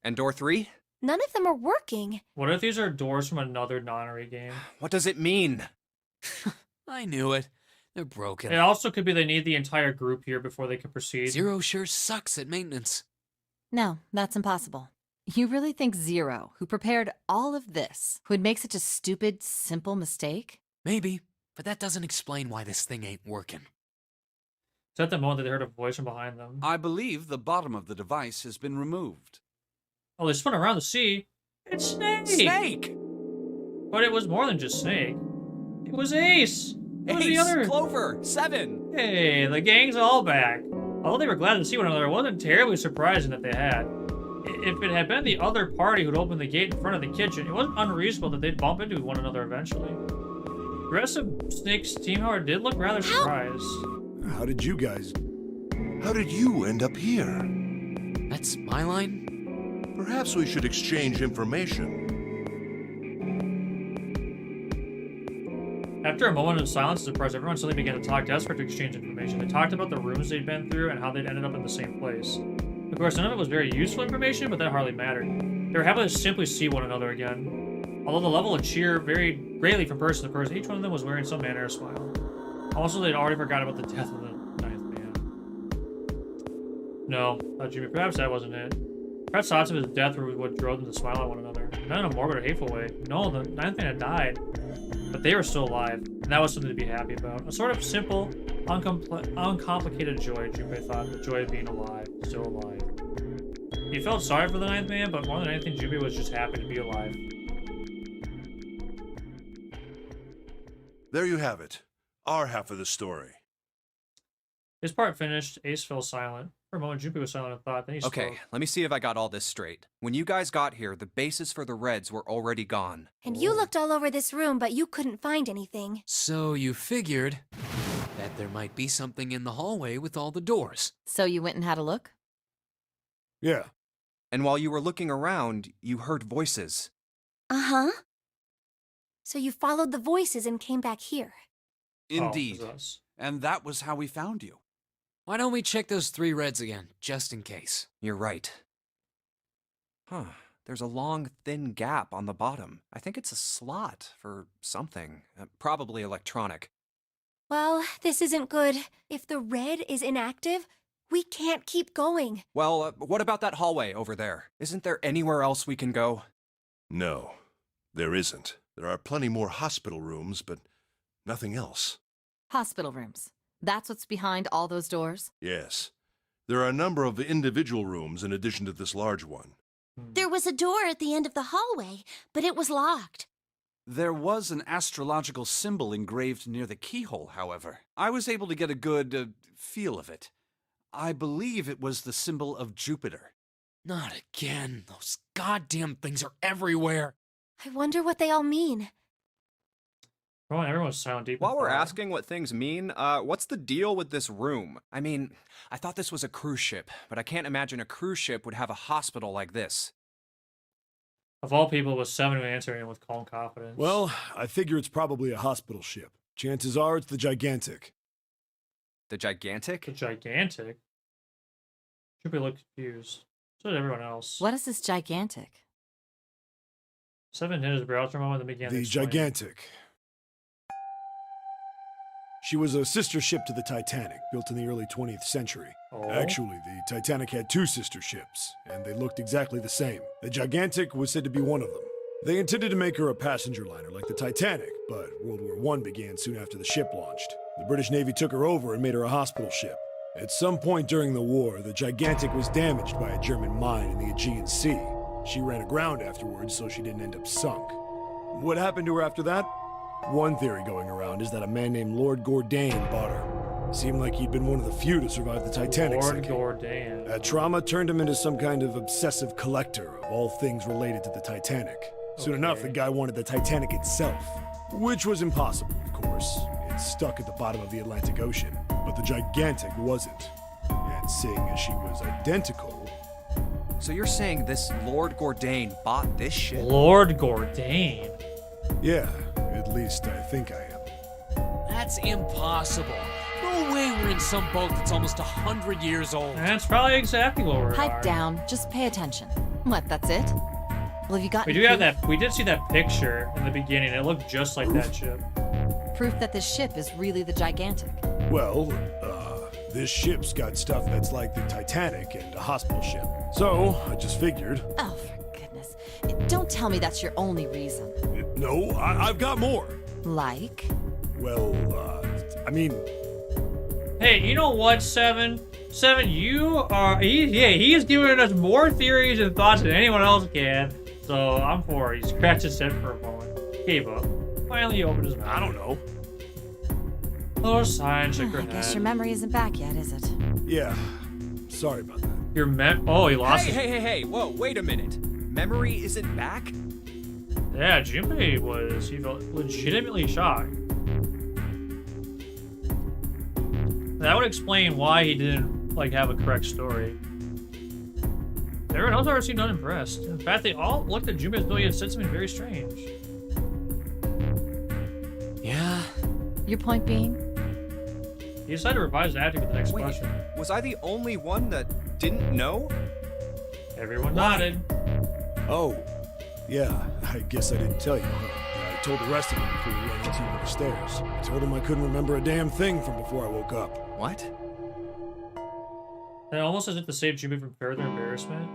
And door 3? None of them are working. What if these are doors from another nonary game? What does it mean? I knew it. They're broken. It also could be they need the entire group here before they can proceed. Zero sure sucks at maintenance. No, that's impossible. You really think Zero, who prepared all of this, would make such a stupid, simple mistake? Maybe, but that doesn't explain why this thing ain't working. It's at the moment that they heard a voice from behind them. I believe the bottom of the device has been removed. Oh, they spun around to see. It's Snake! Snake! But it was more than just Snake. It was Ace! It was the Ace, other... Clover, 7! Hey, the gang's all back. Although they were glad to see one another, it wasn't terribly surprising that they had. If it had been the other party who'd opened the gate in front of the kitchen, it wasn't unreasonable that they'd bump into one another eventually. The rest of Snake's team, however, did look rather surprised. How did you end up here? That's my line? Perhaps we should exchange information. After a moment of silence and surprise, everyone suddenly began to talk, desperate to exchange information. They talked about the rooms they'd been through and how they'd ended up in the same place. Of course, none of it was very useful information, but that hardly mattered. They were happy to simply see one another again. Although the level of cheer varied greatly from person to person, each one of them was wearing some manner of smile. Also, they'd already forgot about the death of the 9th man. No, thought Jimmy, perhaps that wasn't it. Perhaps thoughts of his death were what drove them to smile at one another. Not in a morbid or hateful way. No, the 9th man had died. But they were still alive, and that was something to be happy about. A sort of simple, uncomplicated joy, Junpei thought. The joy of being alive, still alive. He felt sorry for the 9th man, but more than anything, Junpei was just happy to be alive. There you have it. Our half of the story. His part finished, Ace fell silent. For a moment, Junpei was silent in thought, then he spoke. Okay, let me see if I got all this straight. When you guys got here, the bases for the Reds were already gone. And you looked all over this room, but you couldn't find anything. So you figured that there might be something in the hallway with all the doors. So you went and had a look? Yeah. And while you were looking around, you heard voices. Uh-huh. So you followed the voices and came back here. Indeed. Oh, it was us. And that was how we found you. Why don't we check those 3 reds again, just in case? You're right. Huh. There's a long, thin gap on the bottom. I think it's a slot for something. Probably electronic. Well, this isn't good. If the red is inactive, We can't keep going. Well, what about that hallway over there? Isn't there anywhere else we can go? No, there isn't. There are plenty more hospital rooms, but nothing else. Hospital rooms. That's what's behind all those doors? Yes. There are a number of individual rooms in addition to this large one. There was a door at the end of the hallway, but it was locked. There was an astrological symbol engraved near the keyhole, however. I was able to get a good feel of it. I believe it was the symbol of Jupiter. Not again. Those goddamn things are everywhere. I wonder what they all mean. Come on, everyone's silent deep. in While we're thought. asking what things mean, what's the deal with this room? I mean, I thought this was a cruise ship, but I can't imagine a cruise ship would have a hospital like this. Of all people, it was Seven who answered it with calm confidence. Well, I figure it's probably a hospital ship. Chances are it's the Gigantic. The Gigantic? the gigantic. Should be look confused. So did everyone else. What is this gigantic? Seven hit his brows for a moment and began to The explain. Gigantic. She was a sister ship to the Titanic, built in the early 20th century. Oh. Actually, the Titanic had two sister ships, and they looked exactly the same. The Gigantic was said to be one of them. They intended to make her a passenger liner like the Titanic, but World War I began soon after the ship launched. The British Navy took her over and made her a hospital ship. At some point during the war, the Gigantic was damaged by a German mine in the Aegean Sea. She ran aground afterwards, so she didn't end up sunk. What happened to her after that? One theory going around is that a man named Lord Gordain bought her. Seemed like he'd been one of the few to survive the Titanic Lord sinking. Gordan. That trauma turned him into some kind of obsessive collector of all things related to the Titanic. Soon enough, the Okay. guy wanted the Titanic itself, which was impossible, of course. It's stuck at the bottom of the Atlantic Ocean, but the Gigantic wasn't. And seeing as she was identical, So you're saying this Lord Gordain bought this ship? Lord Gordan. yeah, at least I think I am. That's impossible. No way we're in some boat that's almost 100 years old. That's probably exactly what we're Pipe down. Just pay attention. What, that's it? Well, have you got We do have that. We did see that picture in the beginning. It looked just like that ship. proof that this ship is really the gigantic? Well, this ship's got stuff that's like the Titanic and a hospital ship. So, I just figured. Oh, for goodness. Don't tell me that's your only reason. No, I've got more. Like? Well, I mean, Hey, you know what, Seven? Seven, you are. He is giving us more theories and thoughts than anyone else can. So I'm for it. He scratched his head for a moment. Gave up. Finally, he opened his mouth. I don't know. Little sigh and shook her I guess head. your memory isn't back yet, is it? Yeah, sorry about that. Your Oh, he lost Hey, his. hey, whoa, wait a minute. Memory isn't back? Yeah, Junpei was. He felt legitimately shocked. That would explain why he didn't have a correct story. Everyone else already seemed unimpressed. In fact, they all looked at Junpei's ability and said something very strange. Yeah. Your point being? He decided to revise the acting for the next Wait, question. was I the only one that didn't know? Everyone nodded. Oh, yeah, I guess I didn't tell you. I told the rest of them before we ran into you on the stairs. I told them I couldn't remember a damn thing from before I woke up. What? And almost as if to save Junpei from further embarrassment.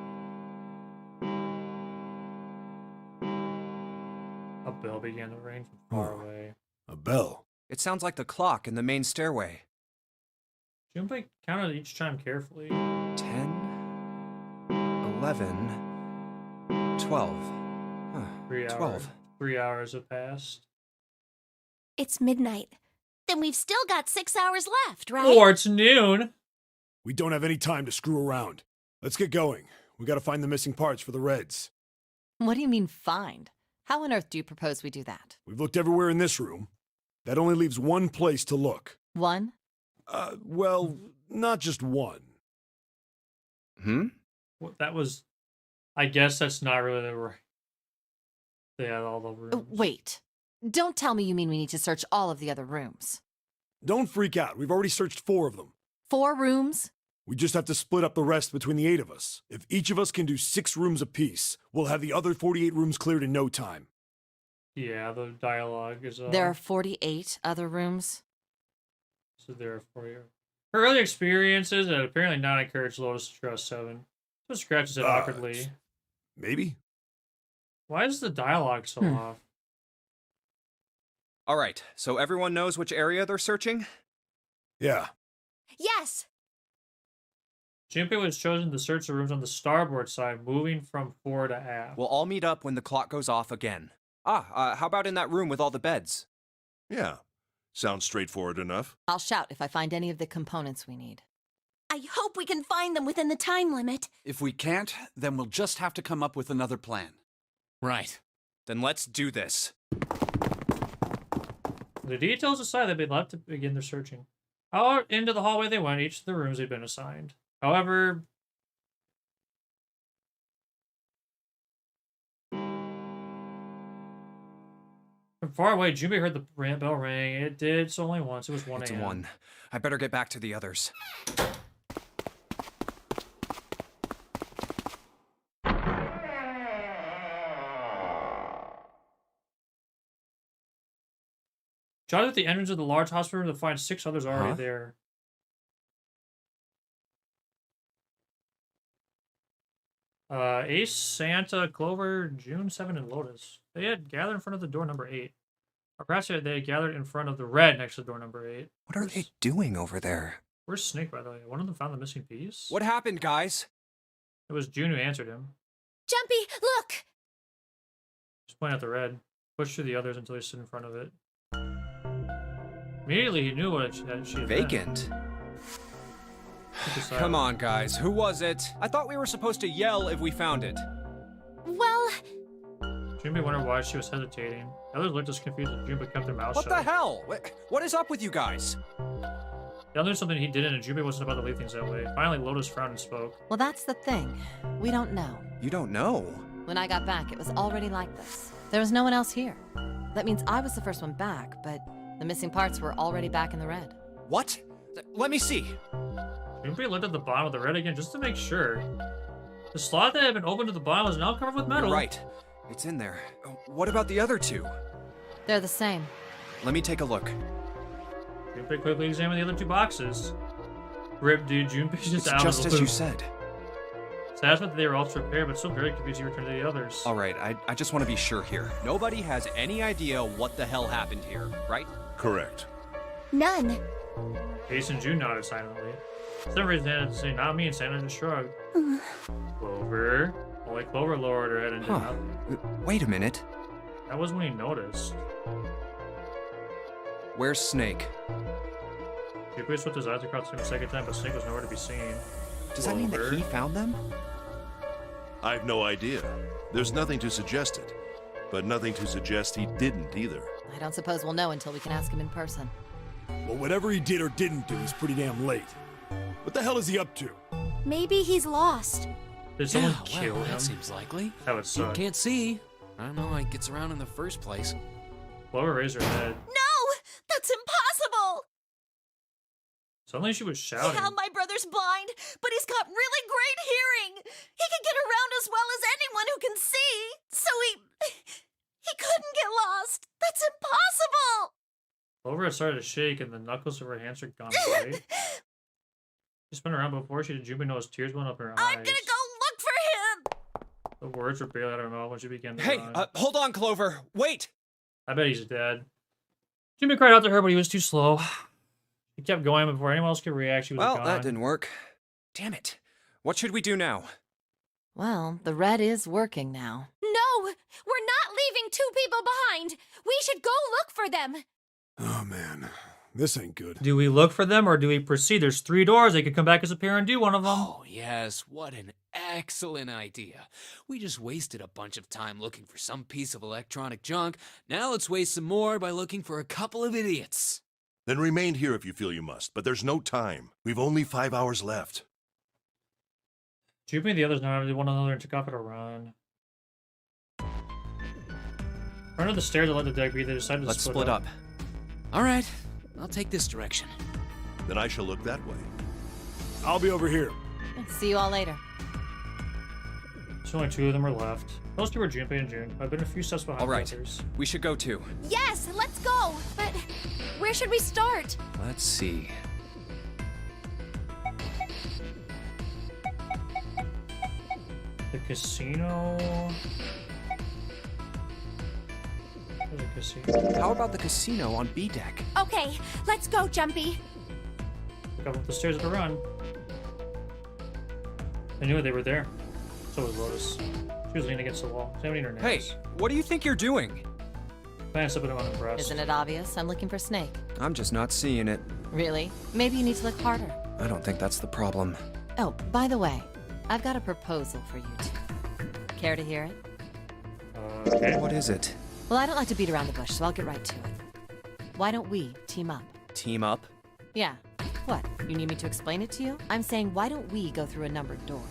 A bell began to ring from far Huh. away. A bell. It sounds like the clock in the main stairway. Junpei counted each chime carefully. 10, 11, 12. Huh, 3 hours. 12. 3 hours have passed. It's midnight. Then we've still got 6 hours left, right? Or it's noon. We don't have any time to screw around. Let's get going. We gotta find the missing parts for the Reds. What do you mean, find? How on earth do you propose we do that? We've looked everywhere in this room. That only leaves one place to look. One? Well, not just one. That was. I guess that's not really the right. They had all the rooms. Wait. Don't tell me you mean we need to search all of the other rooms. Don't freak out. We've already searched 4 of them. 4 rooms? We just have to split up the rest between the 8 of us. If each of us can do 6 rooms apiece, we'll have the other 48 rooms cleared in no time. Yeah, the dialogue is. There are 48 other rooms? So there are 40. Her early experiences had apparently not encouraged Lotus to trust Seven. So scratches it awkwardly. Maybe? Why is the dialogue so off? All right, so everyone knows which area they're searching? Yeah. Yes. Junpei was chosen to search the rooms on the starboard side, moving from fore to aft. We'll all meet up when the clock goes off again. How about in that room with all the beds? Yeah. Sounds straightforward enough. I'll shout if I find any of the components we need. I hope we can find them within the time limit. If we can't, then we'll just have to come up with another plan. Right. Then let's do this. The details aside, they'd be left to begin their searching. Out into the hallway they went, each of the rooms they'd been assigned. However, from far away, Junpei heard the bell ring. It did so only once. It was 1 It's a.m. 1. I better get back to the others. Shot at the entrance of the large hospital room to find 6 others already Huh? there. Ace, Santa, Clover, June 7, and Lotus. They had gathered in front of the door number 8. Or perhaps they had gathered in front of the red next to door number 8. What are they doing over there? Where's Snake, by the way? One of them found the missing piece? What happened, guys? It was June who answered him. Jumpy, look! Just pointing at the red. Pushed through the others until he stood in front of it. Immediately he knew what she had been. Vacant. He decided- Come on, guys. Who was it? I thought we were supposed to yell if we found it. Well, Junpei wondered why she was hesitating. The others looked as confused as Junpei kept their mouths What shut. the hell? What is up with you guys? They all knew something he didn't, and Junpei wasn't about to leave things that way. Finally, Lotus frowned and spoke. Well, that's the thing. We don't know. You don't know. When I got back, it was already like this. There was no one else here. That means I was the first one back, but the missing parts were already back in the red. What? Let me see. Junpei looked at the bottom of the red again just to make sure. The slot that had been opened to the bottom was now covered with metal. You're right. It's in there. What about the other 2? They're the same. Let me take a look. Junpei quickly examined the other 2 boxes. Rip, dude, Junpei's just It's out just of the as you loop. said. Sad that they were all prepared, but still very confused he returned to the others. All right, I just want to be sure here. Nobody has any idea what the hell happened here, right? Correct. none. Ace and June nodded silently. For some reason, Santa didn't say, not me, and Santa just shrugged. Clover. Only Clover lowered her head and did Huh. nothing. Wait a minute. That was when he noticed. Where's Snake? Junpei swept his eyes across the room a second time, but Snake was nowhere to be seen. Does that mean that Clover. he found them? I've no idea. There's nothing to suggest it. But nothing to suggest he didn't either. I don't suppose we'll know until we can ask him in person. Well, whatever he did or didn't do is pretty damn late. What the hell is he up to? Maybe he's lost. Did someone Yeah, kill well, him? that seems likely. That would You suck. can't see. I don't know how he gets around in the first place. Clover raised her head. No! That's impossible! Suddenly she was shouting. Yeah, my brother's blind, but he's got really great hearing. He can get around as well as anyone who can see. So he couldn't get lost. That's impossible. Clover had started to shake, and the knuckles of her hands had gone white. She spun around before she did. Junpei noticed tears went up in her eyes. I'm gonna go look for him. The words were barely out of her mouth when she began to Hey, run. hold on, Clover. Wait! I bet he's dead. Junpei cried out to her, but he was too slow. He kept going before anyone else could react. She was Well, gone. that didn't work. Damn it. What should we do now? Well, the red is working now. No, we're not leaving 2 people behind. We should go look for them. Oh, man. This ain't good. Do we look for them or do we proceed? There's 3 doors. They could come back as a pair and do one of them. Oh, yes, what an excellent idea. We just wasted a bunch of time looking for some piece of electronic junk. Now let's waste some more by looking for a couple of idiots. Then remain here if you feel you must, but there's no time. We've only 5 hours left. Junpei and the others nodded to one another and took off at a run. Running up the stairs that led to deck B, they decided to Let's split up. All right, I'll take this direction. Then I shall look that way. I'll be over here. See you all later. So only 2 of them were left. Those 2 were Junpei and June. I've been a few steps behind All the right, others. we should go too. Yes, let's go. But where should we start? Let's see. The casino. There's a casino. How about the casino on B deck? Okay, let's go, Jumpy. Look up the stairs at the run. I knew they were there. So was Lotus. She was leaning against the wall. She haven't eaten her Hey, nails. what do you think you're doing? Glanced up at him unimpressed. Isn't it obvious? I'm looking for Snake. I'm just not seeing it. Really? Maybe you need to look harder. I don't think that's the problem. Oh, by the way, I've got a proposal for you two. Care to hear it? Okay. What is it? Well, I don't like to beat around the bush, so I'll get right to it. Why don't we team up? Team up? Yeah. What? You need me to explain it to you? I'm saying, why don't we go through a numbered door?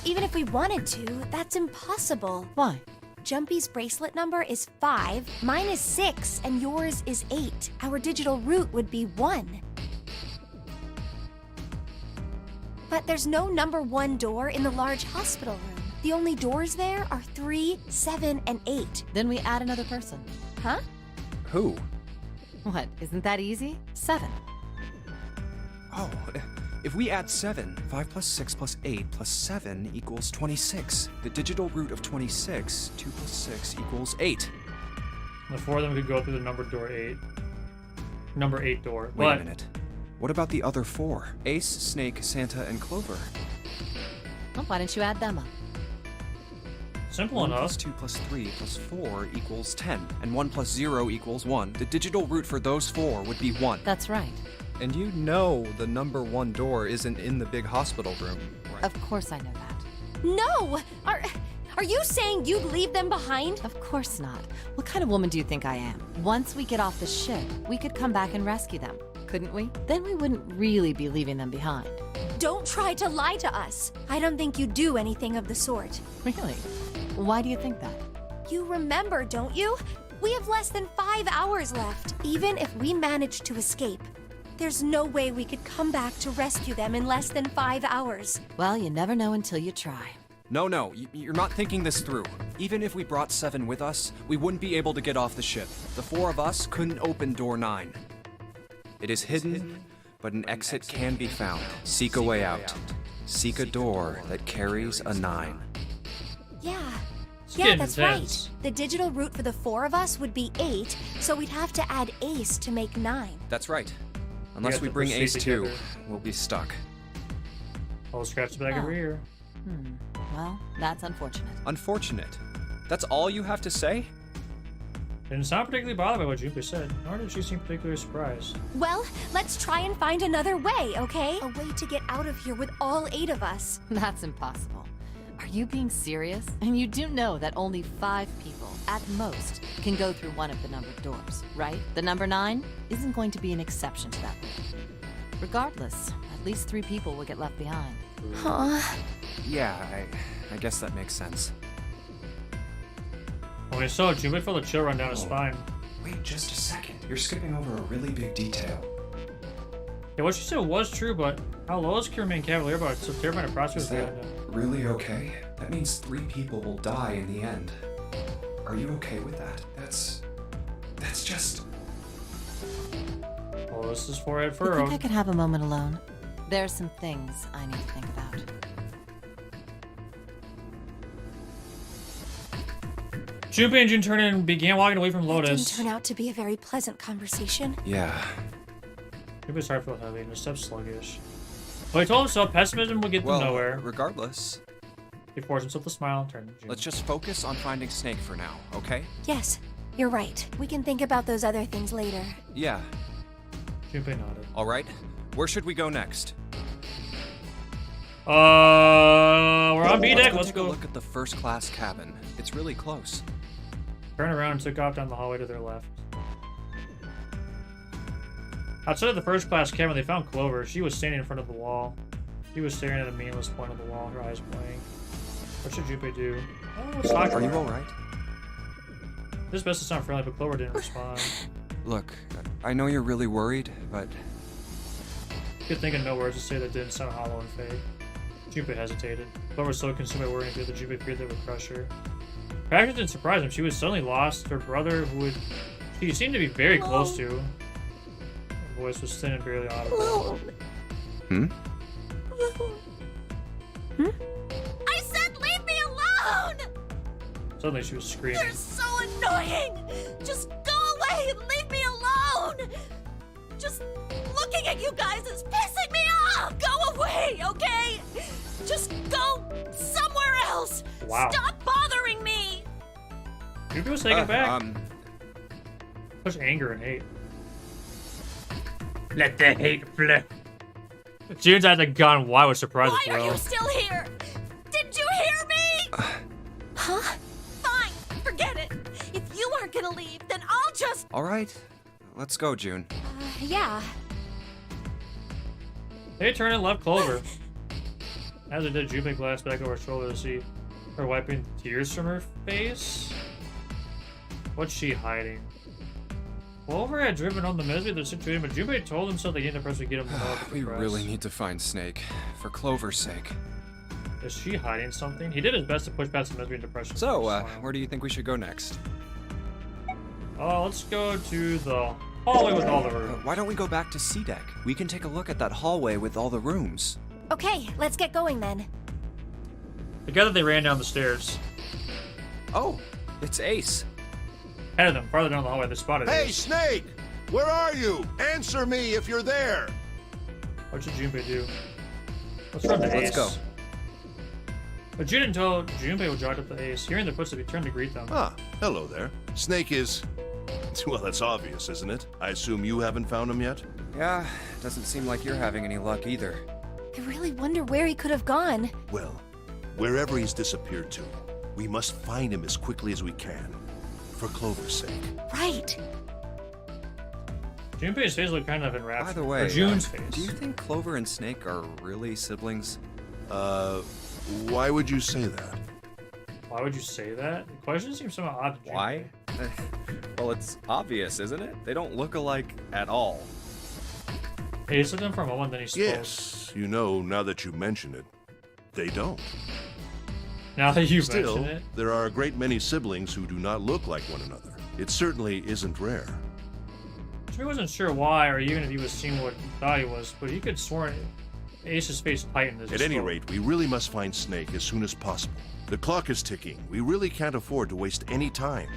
Even if we wanted to, that's impossible. Why? Jumpy's bracelet number is 5, mine is 6, and yours is 8. Our digital route would be 1. But there's no number 1 door in the large hospital room. The only doors there are 3, 7, and 8. Then we add another person. Huh? Who? What? Isn't that easy? 7. Oh, if we add 7, 5 plus 6 plus 8 plus 7 equals 26. The digital root of 26, 2 plus 6 equals 8. The 4 of them could go through the numbered door 8. Number 8 door. Wait but a minute. What about the other 4? Ace, Snake, Santa, and Clover. Well, why don't you add them up? simple 1 enough. plus 2 plus 3 plus 4 equals 10. And 1 plus 0 equals 1. The digital root for those 4 would be 1. That's right. And you know the number 1 door isn't in the big hospital room, right? Of course I know that. No! Are you saying you'd leave them behind? Of course not. What kind of woman do you think I am? Once we get off the ship, we could come back and rescue them, couldn't we? Then we wouldn't really be leaving them behind. Don't try to lie to us. I don't think you do anything of the sort. Really? Why do you think that? You remember, don't you? We have less than 5 hours left. Even if we manage to escape, there's no way we could come back to rescue them in less than 5 hours. Well, you never know until you try. No, you're not thinking this through. Even if we brought 7 with us, we wouldn't be able to get off the ship. The 4 of us couldn't open door 9. It is hidden, but an exit can be found. Seek a way out. Seek a door that carries a 9. Yeah. It's Yeah, getting that's intense. right. The digital route for the 4 of us would be 8, so we'd have to add Ace to make 9. That's right. Unless have we to bring proceed Ace too, together. we'll be stuck. I'll scratch the back of her Oh. ear. Well, that's unfortunate. Unfortunate. That's all you have to say? Didn't sound particularly bothered by what Junpei said, nor did she seem particularly surprised. Well, let's try and find another way, okay? A way to get out of here with all 8 of us. That's impossible. Are you being serious? And you do know that only 5 people, at most, can go through one of the numbered doors, right? The number 9 isn't going to be an exception to that rule. Regardless, at least 3 people will get left behind. Huh? Yeah, I guess that makes sense. When we saw Junpei felt a chill run down his spine. Wait just a second. You're skipping over a really big detail. Yeah, what she said was true, but how Lois can remain cavalier about it so terrifying a prospect Is was that really okay? That means 3 people will die in the end. Are you okay with that? That's just... Lois's forehead You furrowed. think I could have a moment alone? There's some things I need to think about. Junpei and Jun turned and began walking away from Didn't Lotus. turn out to be a very pleasant conversation. Yeah. Junpei's heart felt heavy and his steps sluggish. But he told himself pessimism would get Well, them nowhere. regardless, He forced himself to smile and turned to Jun. let's just focus on finding Snake for now, okay? Yes, you're right. We can think about those other things later. Yeah. Junpei nodded. All right. Where should we go next? We're on B deck. Let's take a go. look at the first class cabin. It's really close. Turned around and took off down the hallway to their left. Outside of the first class cabin, they found Clover. She was standing in front of the wall. She was staring at a meaningless point on the wall, her eyes blank. What should Junpei do? Oh, let's talk to Are you her. all right? This best to sound friendly, but Clover didn't respond. Look, I know you're really worried, but Could think of no words to say that didn't sound hollow and fake. Junpei hesitated. Clover was so consumed by worrying that Junpei feared they would crush her. Her actions didn't surprise him. She was suddenly lost. Her brother, who she seemed to be very close to. Her voice was thin and barely audible. Hmm? I said leave me Suddenly she was screaming. You're so annoying! Just go away and leave me alone! Just looking at you guys is pissing me off! Go away, okay? Just go somewhere else! Wow. Stop bothering me! Junpei was taken back. Push anger and hate. Let the hate flip. June's had the gun. Why was surprised, Why bro? are you still here? Did you hear me? Huh? Fine, forget it. If you aren't gonna leave, then I'll just... All right, let's go, June. Yeah. They turned and left Clover. As it did, Junpei glanced back over her shoulder to see her wiping tears from her face. What's she hiding? Clover had driven home the misery of the situation, but Junpei told himself that he had the pressure to get him help. We really need to find Snake, for Clover's sake. Is she hiding something? He did his best to push past the misery and depression. So, where do you think we should go next? Let's go to the hallway with all the rooms. Why don't we go back to C-Deck? We can take a look at that hallway with all the rooms. Okay, let's get going then. Together they ran down the stairs. Oh, it's Ace. Ahead of them, farther down the hallway, they spotted Hey, Ace. Snake! Where are you? Answer me if you're there! What should Junpei do? Let's run to Ace. Let's go. But June told Junpei would jog up to Ace. Hearing their footsteps, he turned to greet them. Ah, hello there. Snake is... Well, that's obvious, isn't it? I assume you haven't found him yet? Yeah, doesn't seem like you're having any luck either. I really wonder where he could have gone. Well, wherever he's disappeared to, we must find him as quickly as we can. For Clover's sake. Right. Junpei's face looked kind of enraptured. By the way, Or June's do face. you think Clover and Snake are really siblings? Why would you say that? Why would you say that? The question seems somewhat odd to Junpei. Why? Well, it's obvious, isn't it? They don't look alike at all. He looked at them for a moment, then he spoke. Yes, you know, now that you mention it, they don't. Now that you Still, mention it. there are a great many siblings who do not look like one another. It certainly isn't rare. Junpei wasn't sure why, or even if he was seeing what he thought he was, but he could swear Ace's face tightened as he At any spoke. rate, we really must find Snake as soon as possible. The clock is ticking. We really can't afford to waste any time.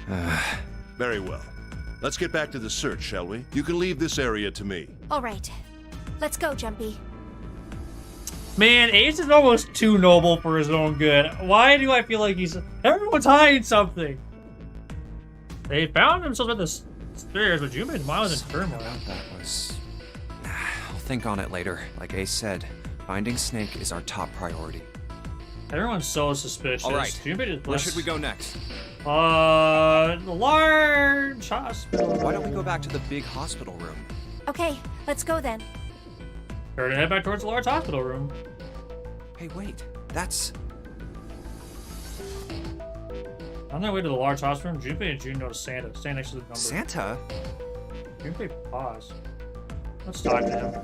Very well. Let's get back to the search, shall we? You can leave this area to me. All right. Let's go, Jumpy. Man, Ace is almost too noble for his own good. Why do I feel like he's... Everyone's hiding something! They found themselves at the stairs, but Junpei's mind was in turmoil. That was... I'll think on it later. Like Ace said, finding Snake is our top priority. Everyone's so suspicious. All right, Junpei just where should we go next? The large hospital. Why don't we go back to the big hospital room? Okay, let's go then. Or to head back towards the large hospital room. Hey, wait. That's... On their way to the large hospital room, Junpei and June noticed Santa standing next to the number. Santa? Junpei paused. Let's talk to him.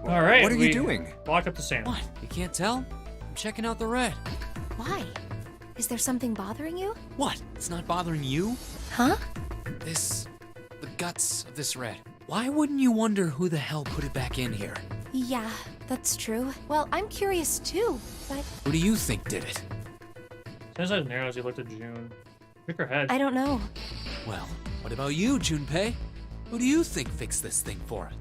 All right. What are we you doing? Walked up to Santa. What? You can't tell? I'm checking out the red. Why? Is there something bothering you? What? It's not bothering you? Huh? The guts of this red. Why wouldn't you wonder who the hell put it back in here? Yeah, that's true. Well, I'm curious too, but Who do you think did it? Santa's eyes narrowed as he looked at June. Shook her head. I don't know. Well, what about you, Junpei? Who do you think fixed this thing for it?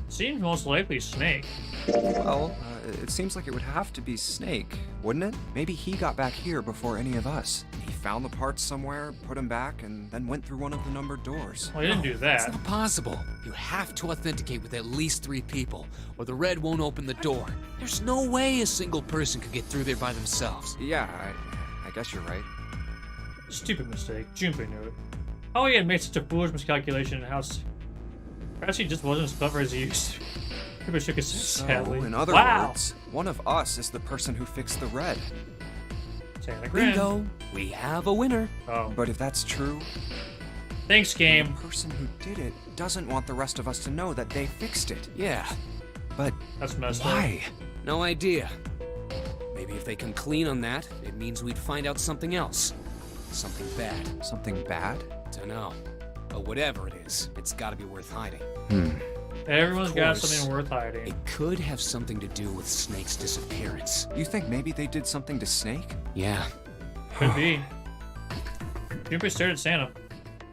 Seems most likely Snake. Well, it seems like it would have to be Snake, wouldn't it? Maybe he got back here before any of us. He found the parts somewhere, put them back, and then went through one of the numbered doors. Well, he didn't do It's that. not possible. You have to authenticate with at least 3 people, or the red won't open the door. There's no way a single person could get through there by themselves. Yeah, I guess you're right. Stupid mistake. Junpei knew it. How he had made such a foolish miscalculation in house. Perhaps he just wasn't as clever as he used to. Junpei shook his head So, sadly. in other Wow. words, one of us is the person who fixed the red. Santa grinned. Bingo! We have a winner. Oh. But if that's true, Thanks, game. the person who did it doesn't want the rest of us to know that they fixed it. Yeah, But That's messed up. why? no idea. Maybe if they come clean on that, it means we'd find out something else. Something bad. Something bad? Dunno. But whatever it is, it's gotta be worth hiding. Everyone's got course. something worth hiding. It could have something to do with Snake's disappearance. You think maybe they did something to Snake? Yeah. Could be. Junpei stared at Santa.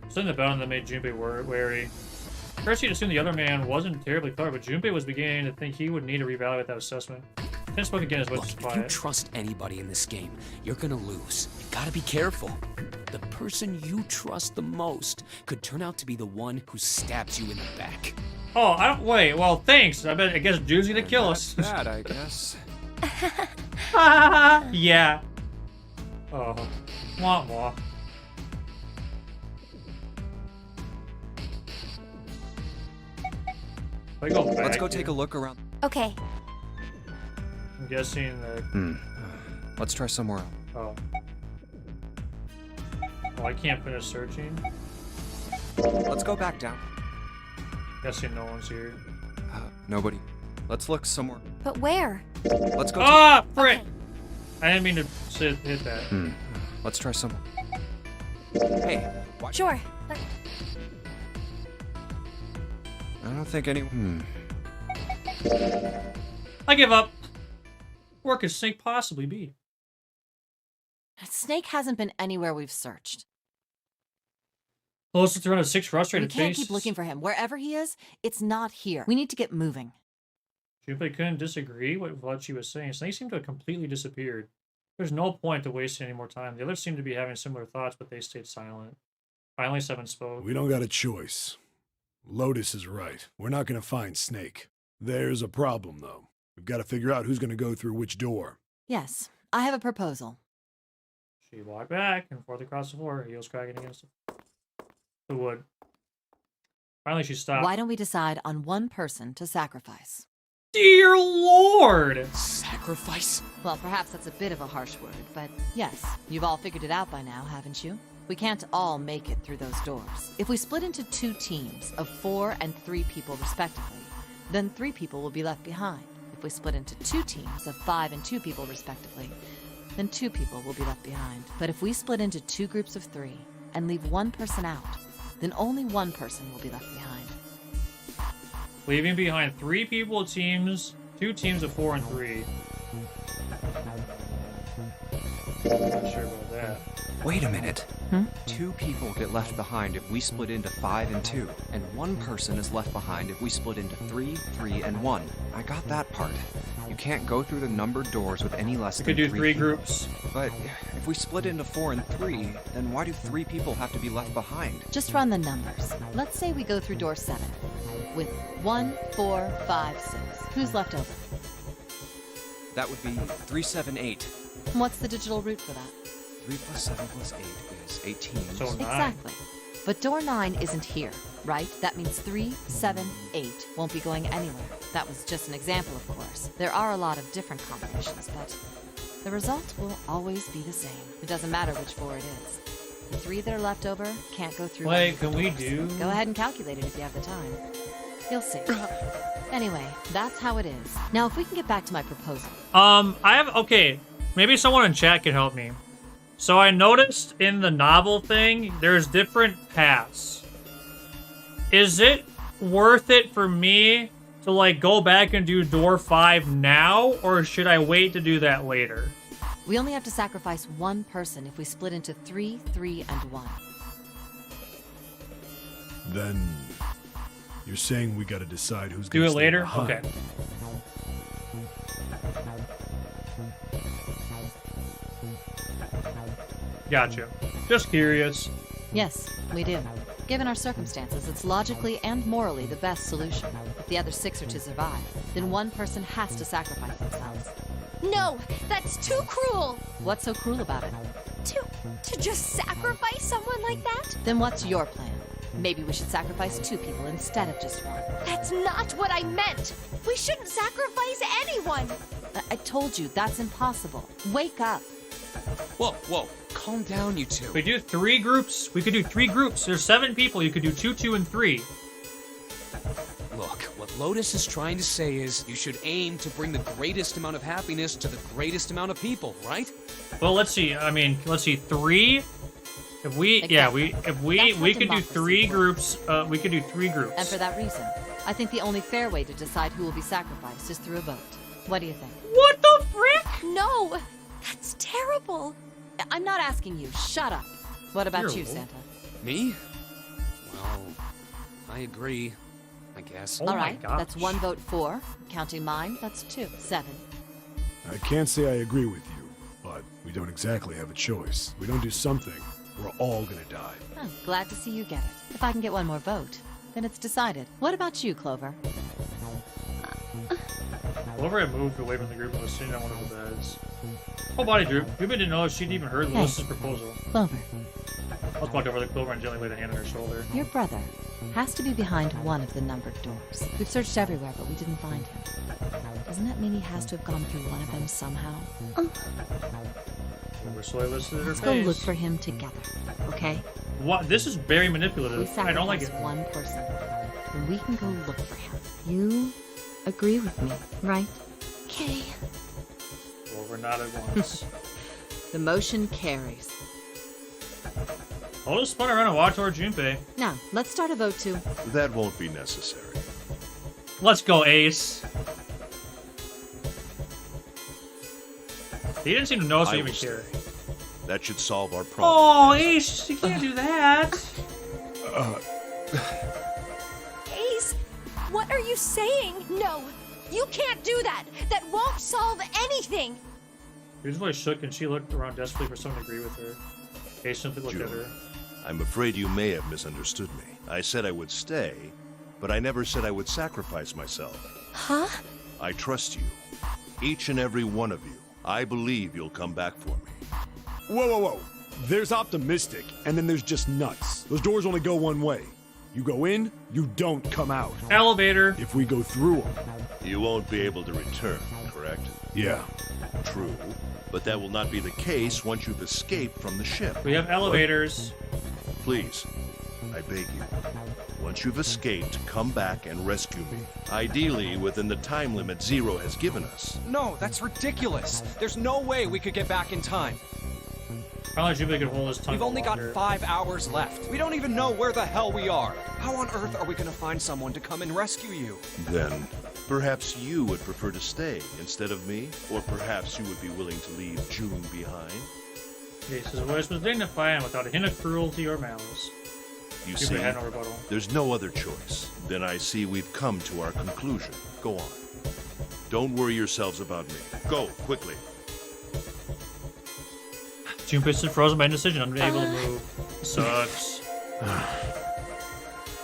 Something about him that made Junpei wary. First, he'd assumed the other man wasn't terribly clever, but Junpei was beginning to think he would need to reevaluate that assessment. Ken spoke again, his voice Look, was if you quiet. trust anybody in this game, you're gonna lose. You gotta be careful. The person you trust the most could turn out to be the one who stabs you in the back. Oh, I don't wait. Well, thanks. I guess Juicy to kill us. That, I guess. Yeah. Oh. Wah wah. I go back Let's go here. take a look around. Okay, I'm guessing that. Let's try somewhere else. Oh. Oh, I can't finish searching. Let's go back down. Guessing no one's here. Nobody. Let's look somewhere. but where? Let's go. Ah, frick! Okay. I didn't mean to hit that. Let's try somewhere. Hey, watch. Sure. I don't think any. I give up. Where could Snake possibly be? Snake hasn't been anywhere we've searched. Closest to around 6 We frustrated can't faces. keep looking for him. Wherever he is, it's not here. We need to get moving. Junpei couldn't disagree with what she was saying. Snake seemed to have completely disappeared. There's no point to wasting any more time. The others seemed to be having similar thoughts, but they stayed silent. Finally, Seven spoke. We don't got a choice. Lotus is right. We're not going to find Snake. There's a problem, though. We've got to figure out who's going to go through which door. Yes, I have a proposal. She walked back and forth across the floor, heels cracking against the wood. Finally, she stopped. Why don't we decide on one person to sacrifice? Dear Lord! Sacrifice? Well, perhaps that's a bit of a harsh word, but yes, you've all figured it out by now, haven't you? We can't all make it through those doors. If we split into 2 teams of 4 and 3 people respectively, then 3 people will be left behind. If we split into 2 teams of 5 and 2 people respectively, then 2 people will be left behind. But if we split into 2 groups of 3 and leave 1 person out, then only 1 person will be left behind. Leaving behind 3 people teams, 2 teams of 4 and 3. Not sure about that. Wait a minute. 2 people get left behind if we split into 5 and 2, and 1 person is left behind if we split into 3, 3, and 1. I got that part. You can't go through the numbered doors with any less We than could do 3 3 people. groups. But if we split into 4 and 3, then why do 3 people have to be left behind? Just run the numbers. Let's say we go through door 7 with 1, 4, 5, 6. Who's left over? That would be 3, 7, 8. What's the digital root for that? 3 plus 7 plus 8 is 18. So 9. Exactly. But door 9 isn't here, right? That means 3, 7, 8 won't be going anywhere. That was just an example, of course. There are a lot of different combinations, but the result will always be the same. It doesn't matter which 4 it is. The 3 that are left over can't go through. any Wait, of the can we doors. do? Go ahead and calculate it if you have the time. You'll see. Anyway, that's how it is. Now, if we can get back to my proposal. Okay, maybe someone in chat can help me. So I noticed in the novel thing, there's different paths. Is it worth it for me to like go back and do door 5 now, or should I wait to do that later? We only have to sacrifice 1 person if we split into 3, 3, and 1. Then you're saying we got to decide who's Do going it to stay later? behind. Okay. Gotcha. Just curious. Yes, we do. Given our circumstances, it's logically and morally the best solution. If the other 6 are to survive, then 1 person has to sacrifice themselves. No, that's too cruel. What's so cruel about it? To just sacrifice someone like that? Then what's your plan? Maybe we should sacrifice 2 people instead of just 1. That's not what I meant. We shouldn't sacrifice anyone. I told you, that's impossible. Wake up. Whoa, whoa. Calm down, you 2. We do 3 groups. We could do 3 groups. There's 7 people. You could do 2, 2, and 3. Look, what Lotus is trying to say is you should aim to bring the greatest amount of happiness to the greatest amount of people, right? Well, let's see. I mean, let's see. 3. If we, Exactly. yeah, we, if we, That's how we could do democracy 3 works. groups. We could do 3 groups. And for that reason, I think the only fair way to decide who will be sacrificed is through a vote. What do you think? What the frick? No, that's terrible. I'm not asking you. Shut up. What about You're you, old. Santa? Me? Well, I agree, I guess. Oh All my right, that's gosh. 1 vote for. Counting mine, that's 2. 7. I can't say I agree with you, but we don't exactly have a choice. We don't do something, we're all gonna die. I'm glad to see you get it. If I can get one more vote, then it's decided. What about you, Clover? Clover had moved away from the group and was sitting on one of the beds. Oh, body droop. Ruben didn't know if she'd even heard Hey. Melissa's proposal. Clover, I was walked over to Clover and gently laid a hand on her shoulder. your brother has to be behind one of the numbered doors. We've searched everywhere, but we didn't find him. Doesn't that mean he has to have gone through one of them somehow? Clover slowly lifted her Let's go face. look for him together, okay? What? This is very We manipulative. I don't like sacrifice it. one person, then we can go look for him. You agree with me, right? Okay. Clover nodded once. The motion carries. I'll just spun around and walk toward Junpei. Now, let's start a vote to... That won't be necessary. Let's go, Ace. He didn't seem to notice or I even will care. stay. That should solve our Oh, problem. Ace, you can't do that. Ace, what are you saying? No, you can't do that. That won't solve anything. His voice shook and she looked around desperately for someone to agree with her. Ace simply looked at June, her. I'm afraid you may have misunderstood me. I said I would stay, but I never said I would sacrifice myself. Huh? I trust you. Each and every one of you. I believe you'll come back for me. Whoa, whoa, whoa. There's optimistic, and then there's just nuts. Those doors only go one way. You go in, you don't come out. Elevator. If we go through them, You won't be able to return, correct? yeah. True. But that will not be the case once you've escaped from the ship. We have elevators. Please, I beg you. Once you've escaped, come back and rescue me. Ideally, within the time limit Zero has given us. No, that's ridiculous. There's no way we could get back in time. Probably Junpei could hold his tongue We've only got longer. 5 hours left. We don't even know where the hell we are. How on earth are we gonna find someone to come and rescue you? Then, perhaps you would prefer to stay instead of me? Or perhaps you would be willing to leave June behind? Ace's voice was dignified and without a hint of cruelty or malice. You Junpei see, had no rebuttal. there's no other choice. Then I see we've come to our conclusion. Go on. Don't worry yourselves about me. Go, quickly. Junpei stood frozen by indecision, unable to move. Sucks.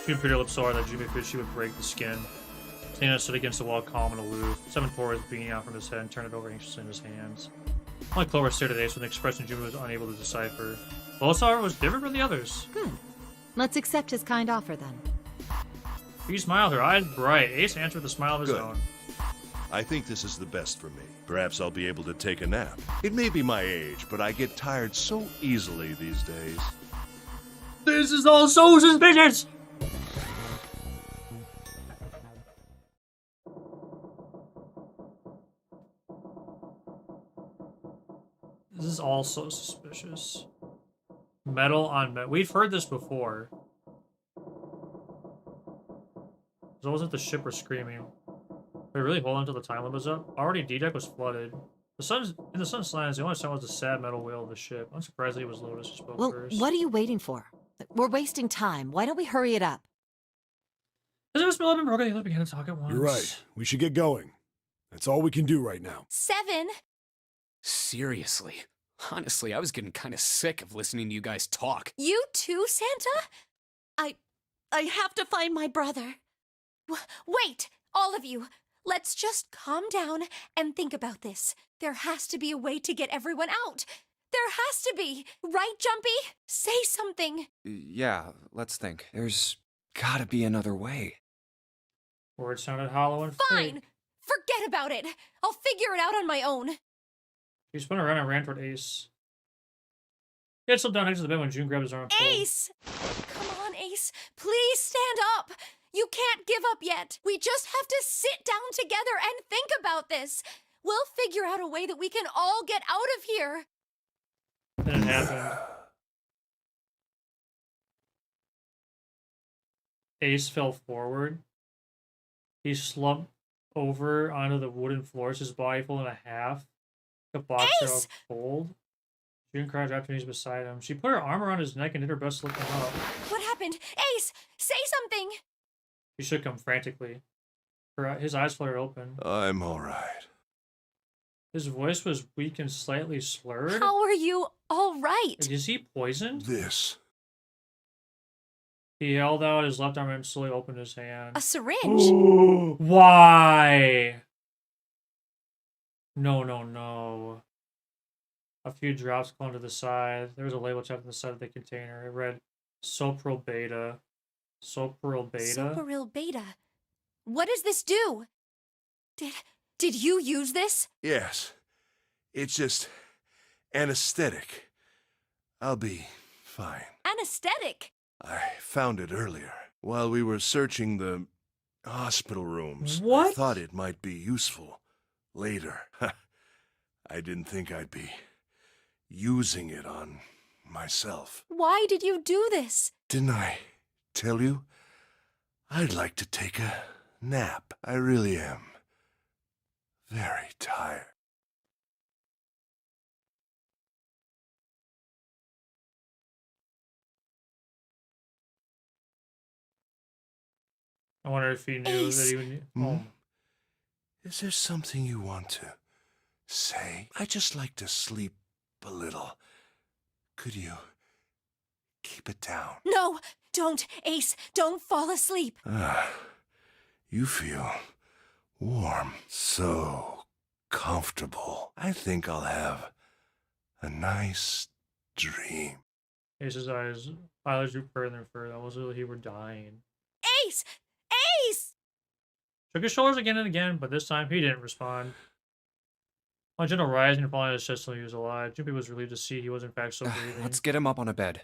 Junpei bit her lips so hard that Junpei feared she would break the skin. Santa stood against the wall, calm and aloof. 7 poured beating out from his head and turned it over anxiously in his hands. Only Clover stared at Ace with an expression Junpei was unable to decipher. Lois, however, was different from the others. Good. Let's accept his kind offer, then. She smiled, her eyes bright. Ace answered with a smile of his Good. own. I think this is the best for me. Perhaps I'll be able to take a nap. It may be my age, but I get tired so easily these days. This is all so suspicious! This is all so suspicious. Metal on metal. We've heard this before. It's almost like the ship was screaming. They really hold on till the time limit was up. Already D-Deck was flooded. The sun's in the sun's lands. The only sound was the sad metal wail of the ship. Unsurprisingly, it was Lotus who spoke Well, first. what are you waiting for? We're wasting time. Why don't we hurry it up? Does it smell like broken? They began to talk at once. You're right. We should get going. That's all we can do right now. 7. Seriously. Honestly, I was getting kind of sick of listening to you guys talk. You too, Santa? I have to find my brother. Wait, all of you. Let's just calm down and think about this. There has to be a way to get everyone out. There has to be. Right, Jumpy? Say something. Yeah, let's think. There's gotta be another way. Words sounded hollow and Fine. fake. Forget about it. I'll figure it out on my own. He spun around and ran toward Ace. He had slipped down next to the bed when June grabbed his arm and pulled. Ace! Come on, Ace. Please stand up. You can't give up yet. We just have to sit down together and think about this. We'll figure out a way that we can all get out of here. Then it happened. Ace fell forward. He slumped over onto the wooden floors, his body folded in half. The box Ace! out cold. June cried after he's beside him. She put her arm around his neck and did her best to lift him up. What happened? Ace, say something! She shook him frantically. His eyes fluttered open. I'm all right. His voice was weak and slightly slurred. How are you all right? Is he poisoned? This. He held out his left arm and slowly opened his hand. A syringe? Why? No. A few drops clung to the side. There was a label checked on the side of the container. It read Sopril Beta. Sopril Beta? Sopril Beta. What does this do? Did you use this? Yes. It's just anesthetic. I'll be fine. Anesthetic? I found it earlier while we were searching the hospital rooms. What? I thought it might be useful later. I didn't think I'd be using it on myself. Why did you do this? Didn't I tell you? I'd like to take a nap. I really am very tired. I wonder if he knew that he would. Oh. Is there something you want to say? I just like to sleep a little. Could you keep it down? No, don't, Ace. Don't fall asleep. You feel warm, so comfortable. I think I'll have a nice dream. Ace's eyelids drew further and further. Almost as though he were dying. Ace! Ace! Shook his shoulders again and again, but this time he didn't respond. On gentle rising and falling on his chest until he was alive, Junpei was relieved to see he was in fact still breathing. Let's get him up on a bed.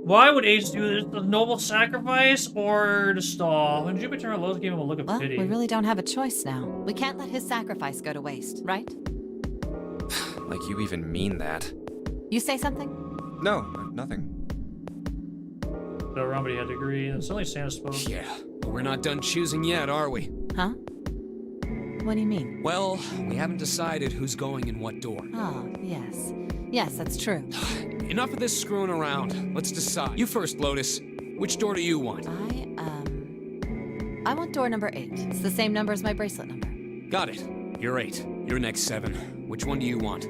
Why would Ace do this? A noble sacrifice or to stall? When Junpei turned low, gave him a look of Well, pity. we really don't have a choice now. We can't let his sacrifice go to waste, right? Like you even mean that. You say something? No, nothing. So Rambody had to agree, and suddenly Santa spoke. Yeah, but we're not done choosing yet, are we? Huh? What do you mean? Well, we haven't decided who's going in what door. Oh, yes. Yes, that's true. Enough of this screwing around. Let's decide. You first, Lotus. Which door do you want? I want door number 8. It's the same number as my bracelet number. Got it. You're 8. You're next 7. Which one do you want?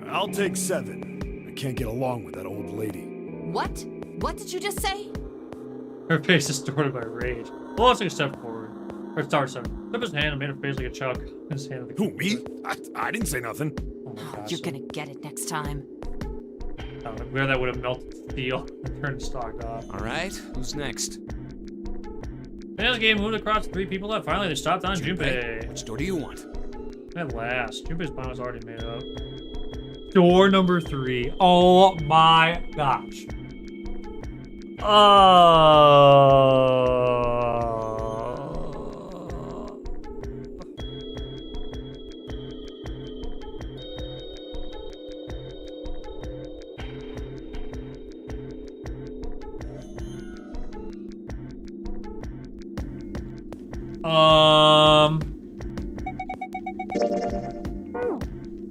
I'll take 7. I can't get along with that old lady. What? What did you just say? Her face distorted by rage. Lotus took a step forward. Or start step. Took his hand and made a face like a child. His hand like a Who, me? I didn't say nothing. Oh my gosh. You're gonna get it next time. Where that would have melted steel and turned stock off. All right. Who's next? Then the game moved across 3 people left. Finally, they stopped on Junpei. Which door do you want? At last, Junpei's mind was already made up. Door number 3. Oh my gosh.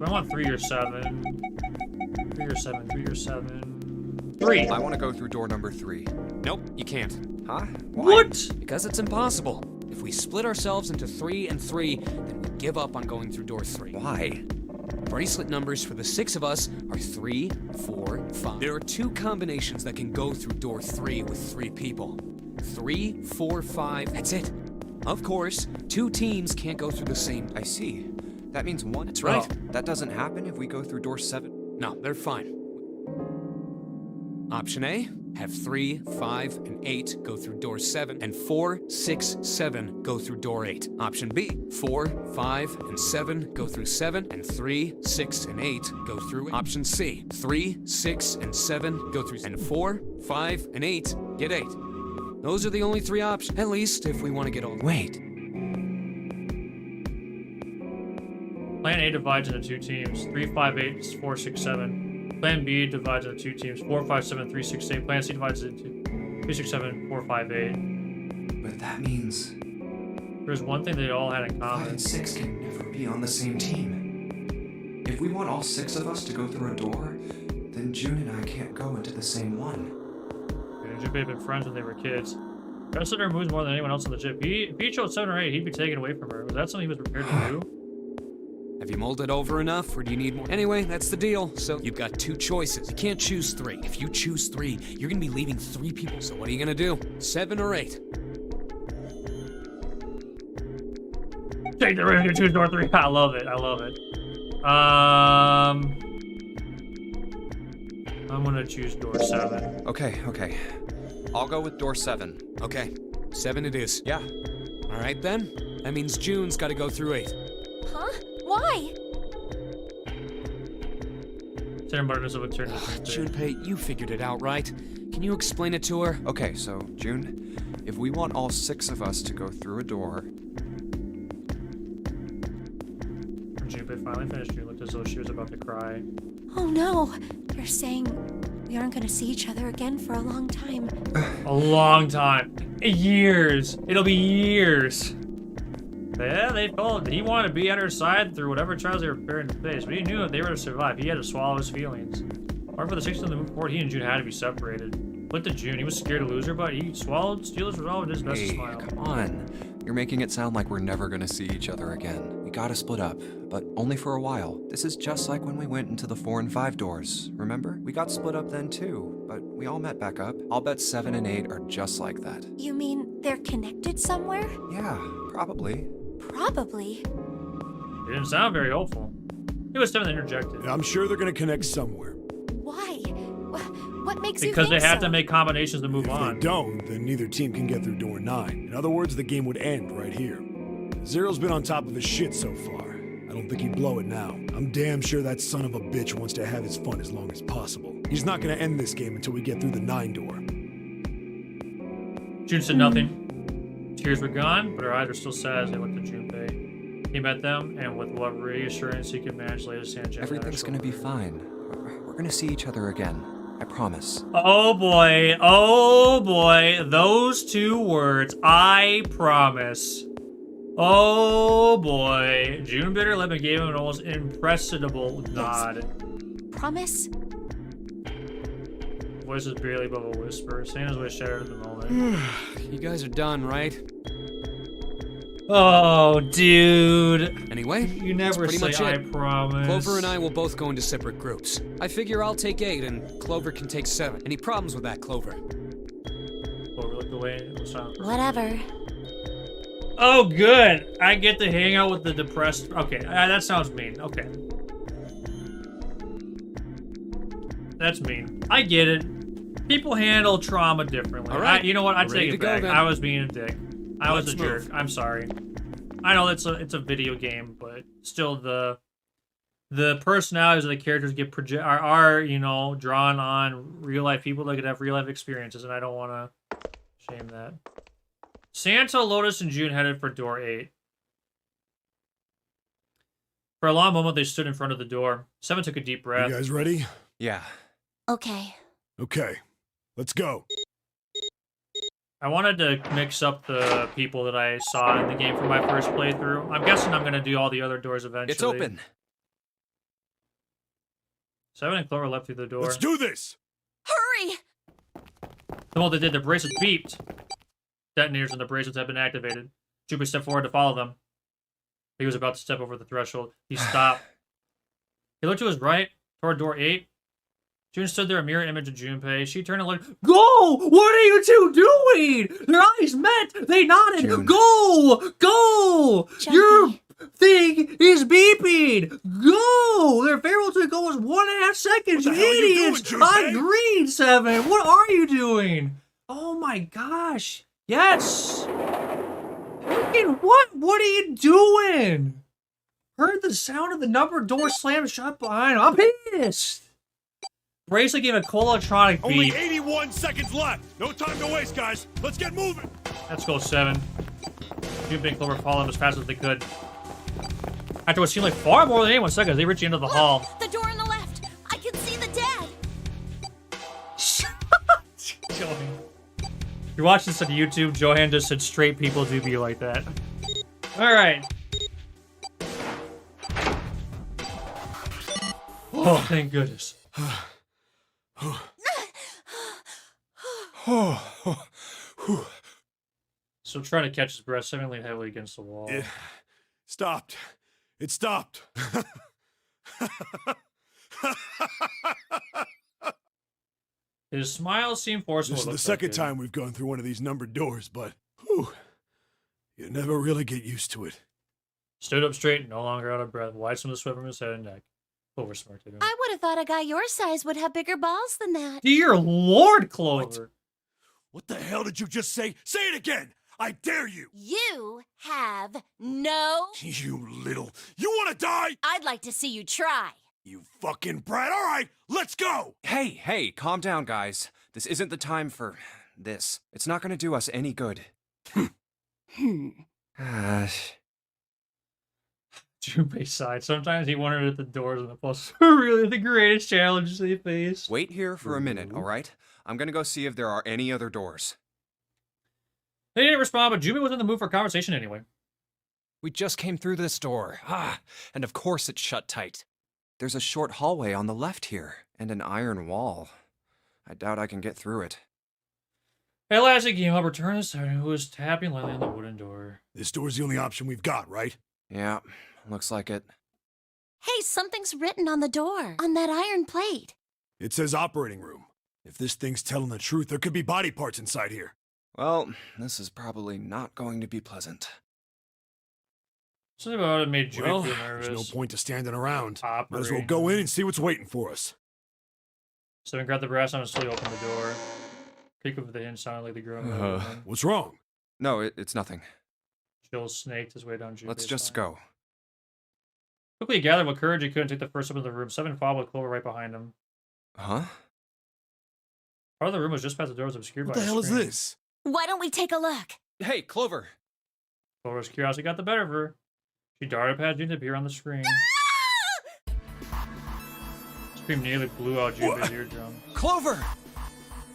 I want 3 or 7. 3 or 7. 3 or 7. 3. I want to go through door number 3. Nope, you can't. Huh? Why? What? Because it's impossible. If we split ourselves into 3 and 3, then we give up on going through door 3. Why? Bracelet numbers for the 6 of us are 3, 4, 5. There are 2 combinations that can go through door 3 with 3 people. 3, 4, 5, that's it. Of course, 2 teams can't go through the same. I see. That means one. That's right. That doesn't happen if we go through door 7. No, they're fine. Option A, have 3, 5, and 8 go through door 7, and 4, 6, 7 go through door 8. Option B, 4, 5, and 7 go through 7, and 3, 6, and 8 go through 8. Option C, 3, 6, and 7 go through, and 4, 5, and 8 get 8. Those are the only 3 options, at least if we want to get all. Wait. Plan A divides into 2 teams. 3, 5, 8, 4, 6, 7. Plan B divides into 2 teams. 4, 5, 7, 3, 6, 8. Plan C divides into 2, 6, 7, 4, 5, 8. But that means There's one thing they all had in 5 common. and 6 can never be on the same team. If we want all 6 of us to go through a door, then June and I can't go into the same one. Junpei had been friends when they were kids. Trusted her moves more than anyone else on the ship. If he showed 7 or 8, he'd be taken away from her. Was that something he was prepared to do? Have you mulled it over enough, or do you need more? Anyway, that's the deal. So you've got 2 choices. You can't choose 3. If you choose 3, you're gonna be leaving 3 people. So what are you gonna do? 7 or 8? Take the risk and choose door 3. I love it. I love it. I'm gonna choose door 7. Okay. I'll go with door 7. Okay, 7 it is. Yeah. All right then. That means June's got to go through 8. Huh? Why? Sarah Martinez will turn to Junpei, you figured it out, right? Can you explain it to her? Okay, so, June, if we want all 6 of us to go through a door, Junpei finally finished. She looked as though she was about to cry. Oh no! You're saying we aren't gonna see each other again for a long time. A long time. Years. It'll be years. Yeah, they told he wanted to be at her side through whatever trials they were preparing to face, but he knew if they were to survive, he had to swallow his feelings. Or for the 6th of the move forward, he and June had to be separated. Looked at June, he was scared to lose her, but he swallowed Steeler's resolve with his best hey, smile. come on. You're making it sound like we're never gonna see each other again. We gotta split up, but only for a while. This is just like when we went into the 4 and 5 doors, remember? We got split up then too, but we all met back up. I'll bet 7 and 8 are just like that. You mean they're connected somewhere? Yeah, probably. Probably. It didn't sound very hopeful. It was Stephen that interjected. I'm sure they're gonna connect somewhere. Why? What makes you Because think they have so? to make combinations to move If on. they don't, then neither team can get through door 9. In other words, the game would end right here. Zero's been on top of his shit so far. I don't think he'd blow it now. I'm damn sure that son of a bitch wants to have his fun as long as possible. He's not gonna end this game until we get through the 9 door. June said nothing. Tears were gone, but her eyes were still sad as they looked at Junpei. He met them, and with what reassurance he could manage, laid his hand gently on her Everything's gonna be shoulder. fine. We're gonna see each other again. I promise. Oh boy, those 2 words, I promise. Oh boy, June bit her lip and gave him an almost impressionable nod. Promise? Voice was barely above a whisper. Santa's voice shattered at the moment. You guys are done, right? Oh, dude. Anyway, You never that's say pretty much I it. promise. Clover and I will both go into separate groups. I figure I'll take 8 and Clover can take 7. Any problems with that, Clover? Clover looked away and was silent. Whatever. Oh, good. I get to hang out with the depressed. Okay, that sounds mean. Okay. That's mean. I get it. People handle trauma differently. All right. You know what? I We're ready take it to go, back. then. I was being a dick. I was a Let's jerk. move. I'm sorry. I know it's a video game, but still the personalities of the characters get are you know, drawn on real life people that could have real life experiences, and I don't want to shame that. Santa, Lotus, and June headed for door 8. For a long moment, they stood in front of the door. 7 took a deep breath. You guys ready? Yeah. Okay. Okay. Let's go. I wanted to mix up the people that I saw in the game for my first playthrough. I'm guessing I'm going to do all the other doors eventually. It's open. 7 and Clover left through the door. Let's do this! Hurry! The moment they did, the bracelets beeped. Detonators and the bracelets had been activated. Junpei stepped forward to follow them. He was about to step over the threshold. He stopped. He looked to his right, toward door 8. June stood there, a mirror image of Junpei. She turned and looked. Go! What are you 2 doing? Their eyes met. They nodded. June. Go! Go! Your Junpei. thing is beeping. Go! Their farewell to go was 1.5 seconds. What the You hell are you idiots! doing, I Junpei? agreed, 7. What are you doing? Oh my gosh! Yes. Freaking what? What are you doing? Heard the sound of the number door slam shut behind him. I'm pissed. Bracelet gave a cold electronic Only beep. 81 seconds left. No time to waste, guys. Let's get moving. Let's go, 7. Junpei and Clover followed him as fast as they could. After what seemed like far more than 81 seconds, they reached the end of the hall. The door on the left. I can see the dead. you're watching this on YouTube, Johan just said straight people do be like that. Alright. Oh, thank goodness. So trying to catch his breath, Seven leaned heavily against the wall. It stopped. It stopped. His smile seemed forceful. This is it the looked second like it. time we've gone through one of these numbered doors, but whew, you never really get used to it. Stood up straight, no longer out of breath, wiped some of the sweat from his head and neck. Clover smirked at him. I would have thought a guy your size would have bigger balls than that. Dear Lord, Clover. What the hell did you just say? Say it again! I dare you! You have no... You little... You want to die? I'd like to see you try. You fucking brat. All right, let's go! Hey, calm down, guys. This isn't the time for this. It's not gonna do us any good. Junpei sighed. Sometimes he wondered if the doors and the plus were really the greatest challenges they faced. Wait here for a minute, alright? I'm gonna go see if there are any other doors. They didn't respond, but Junpei was in the mood for conversation anyway. We just came through this door. And of course it's shut tight. There's a short hallway on the left here, and an iron wall. I doubt I can get through it. At last he came up, returned his head, and who was tapping lightly on the wooden door. This door's the only option we've got, right? Yeah, looks like it. Hey, something's written on the door. On that iron plate. It says operating room. If this thing's telling the truth, there could be body parts inside here. Well, this is probably not going to be pleasant. Something about it made Junpei Well, feel nervous. there's no point to standing around. Might as well Operating. go in and see what's waiting for us. Seven grabbed the brass knuckle and slowly opened the door. Creak of the hinge sounded like the groan of a woman. What's wrong? No, it's nothing. Jill snaked his way down Junpei's Let's just spine. go. Quickly he gathered what courage he could and took the first step into the room. Seven followed with Clover right behind him. Huh? Part of the room was just past the door was obscured What by the a hell is screen. this? Why don't we take a look? Hey, Clover! Clover's curiosity got the better of her. She darted past Junpei to appear on the screen. Scream nearly blew out Junpei's eardrum. Clover!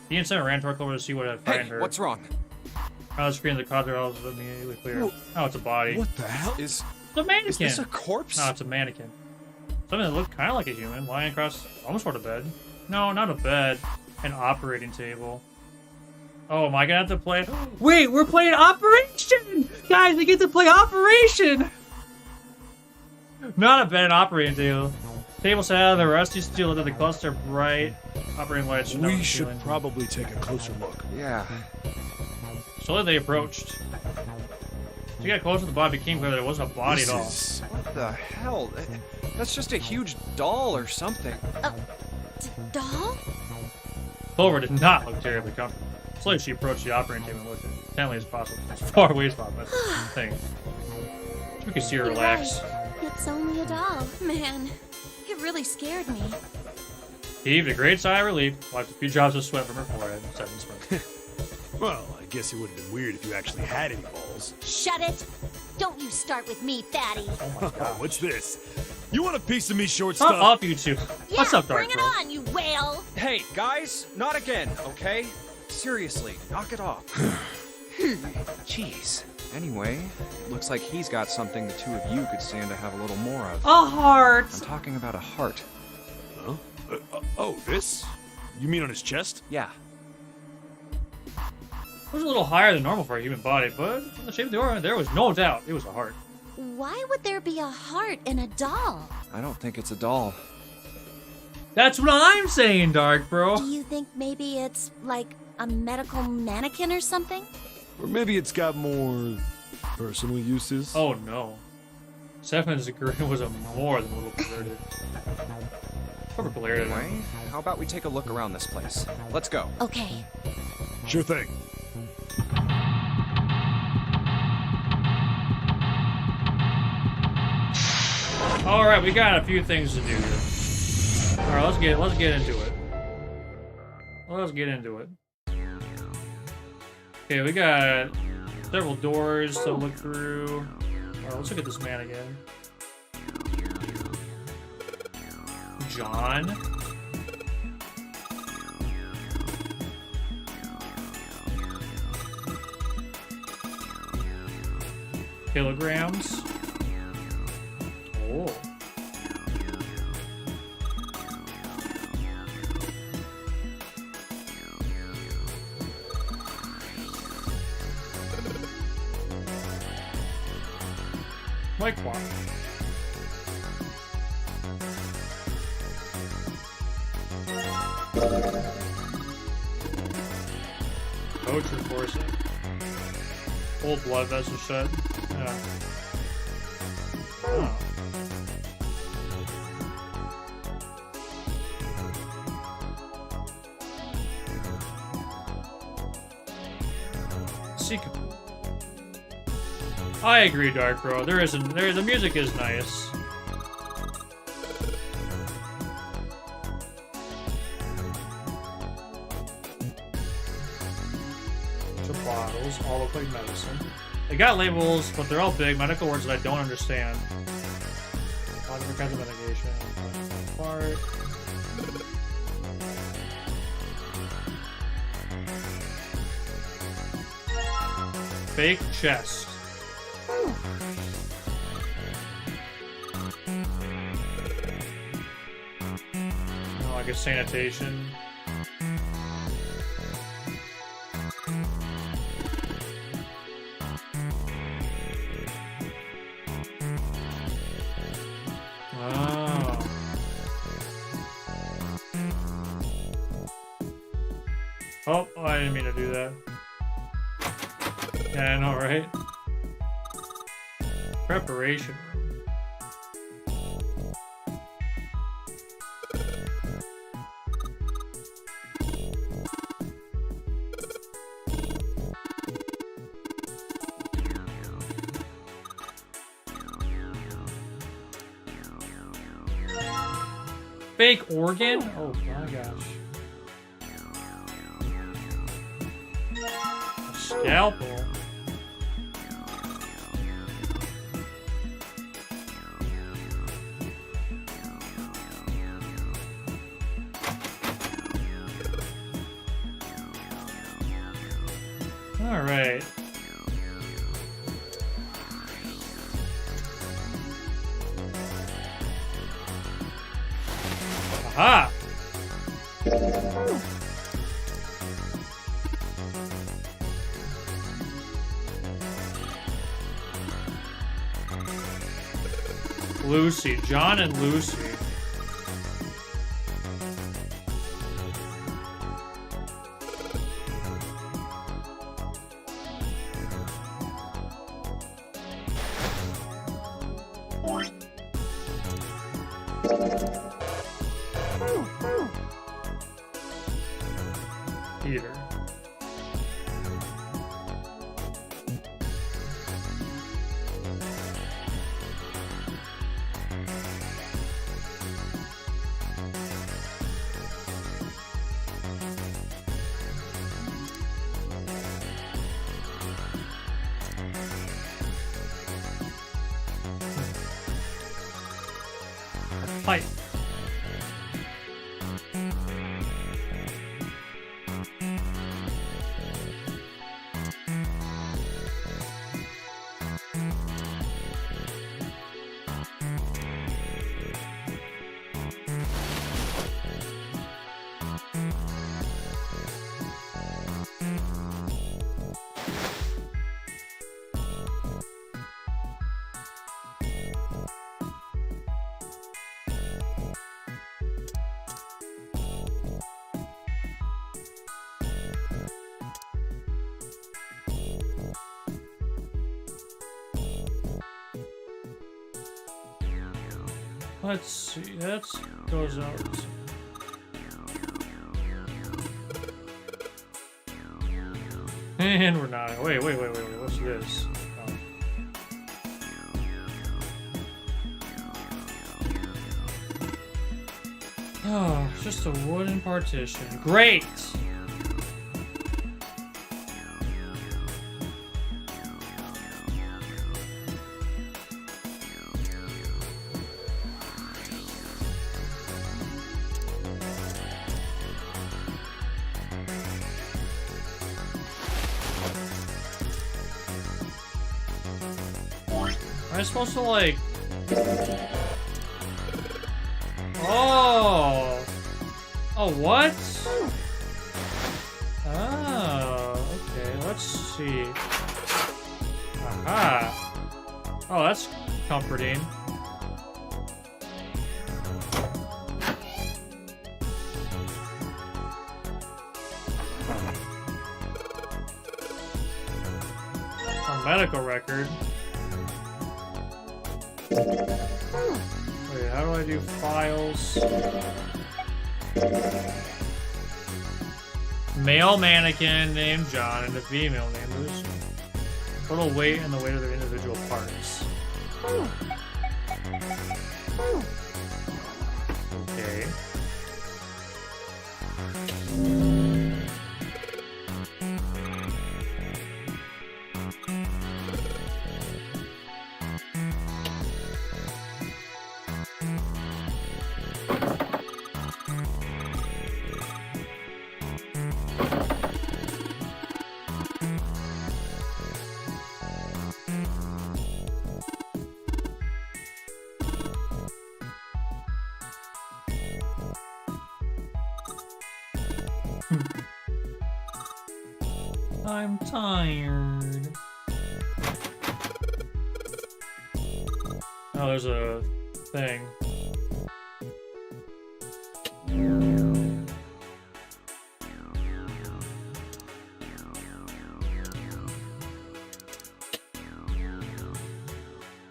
He and Seven ran toward Clover to see what had Hey, frightened her. what's wrong? On the screen, the contour was immediately clear. Wha- Oh, it's a body. What the hell? Is It's a mannequin. this a corpse? No, it's a mannequin. Something that looked kind of like a human, lying across almost sort of bed. No, not a bed. An operating table. Oh, am I gonna have to play? Wait, we're playing Operation! Guys, we get to play Operation! Not a bed, an operating table. Table set out of the rusty steel under the cluster of bright operating lights. shone down We the should ceiling. probably take a closer look. Yeah. Slowly they approached. As you got closer, the body became clear that it wasn't a body at all. What the hell? That's just a huge doll or something. Doll? Clover did not look terribly comfortable. Slowly she approached the operating table and looked as intently as possible, as far away as possible. Thing. We could see her You're relax. right. It's only a doll. Man, it really scared me. He heaved a great sigh of relief, wiped a few drops of sweat from her forehead, and Seven smirked. Well, I guess it would have been weird if you actually had any balls. Shut it! Don't you start with me, fatty. What's this? You want a piece of me, short Stop stuff? off, you two. What's up, Dark bring it Bro? on, you whale! Hey, guys, not again, okay? Seriously, knock it off. Jeez. Anyway, looks like he's got something the two of you could stand to have a little more of. A heart! I'm talking about a heart. Huh? Oh, this? You mean on his chest? Yeah. It was a little higher than normal for a human body, but from the shape of the organ, there was no doubt it was a heart. Why would there be a heart in a doll? I don't think it's a doll. That's what I'm saying, Dark Bro. Do you think maybe it's like a medical mannequin or something? Or maybe it's got more personal uses? Oh no. Seven's grin was a more than a little perverted. Clover glared at him. Anyway, how about we take a look around this place? Let's go. Okay. Sure thing. Alright, we got a few things to do here. Alright, let's get into it. Let's get into it. Okay, we got several doors to look through. Alright, let's look at this man again. John. kilograms. Oh. White Claw. Coach reinforcing. Old blood vessel shed. Yeah. Oh. Secret. I agree, Dark Bro. The music is nice. Bottles all look like medicine. They got labels, but they're all big medical words that I don't understand. A lot of different kinds of medication. Apart. Fake chest. Oh, I guess sanitation. Oh, I didn't mean to do that. Yeah, I know, right? Preparation. Fake organ? Oh my gosh. Scalpel. All right. Aha! Lucy, John and Lucy. Peter. Pipe. Let's see, that goes out. And we're not. Wait, what's this? Oh, it's just a wooden partition. Great! I supposed to like... Oh! Oh, what? Oh, okay, let's see. Aha! Oh, that's comforting. A medical record. Wait, how do I do files? Male mannequin named John and a female named Lucy. Total weight and the weight of their individual parts. Okay. I'm tired. Oh, there's a thing.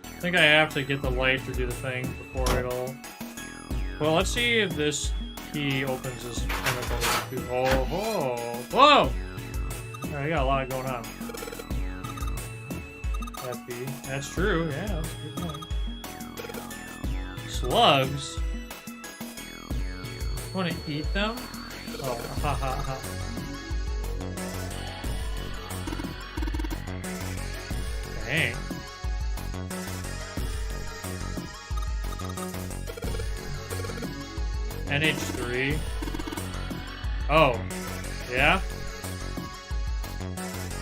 I think I have to get the light to do the thing before it'll... Well, let's see if this key opens this chemical. Oh, whoa! Whoa! Alright, I got a lot going on. That's true, yeah, that's a good point. Slugs? You wanna eat them? Oh, ha ha ha. Dang. NH3. Oh, yeah?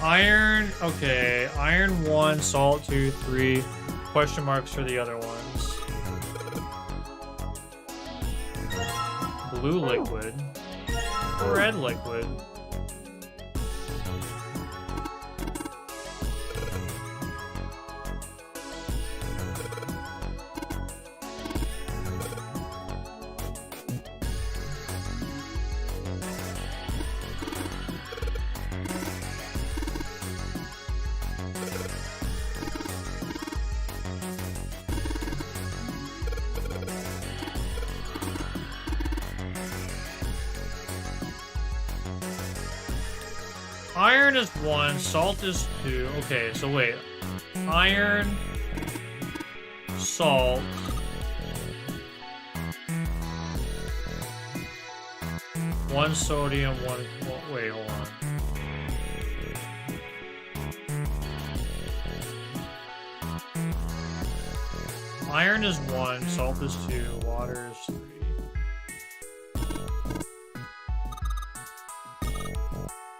Iron, okay. Iron 1, salt 2, 3. Question marks for the other ones. Blue liquid. Red liquid. Iron is 1, salt is 2. Okay, so wait. Iron, salt. One sodium, one... Wait, hold on. Iron is 1, salt is 2, water is 3.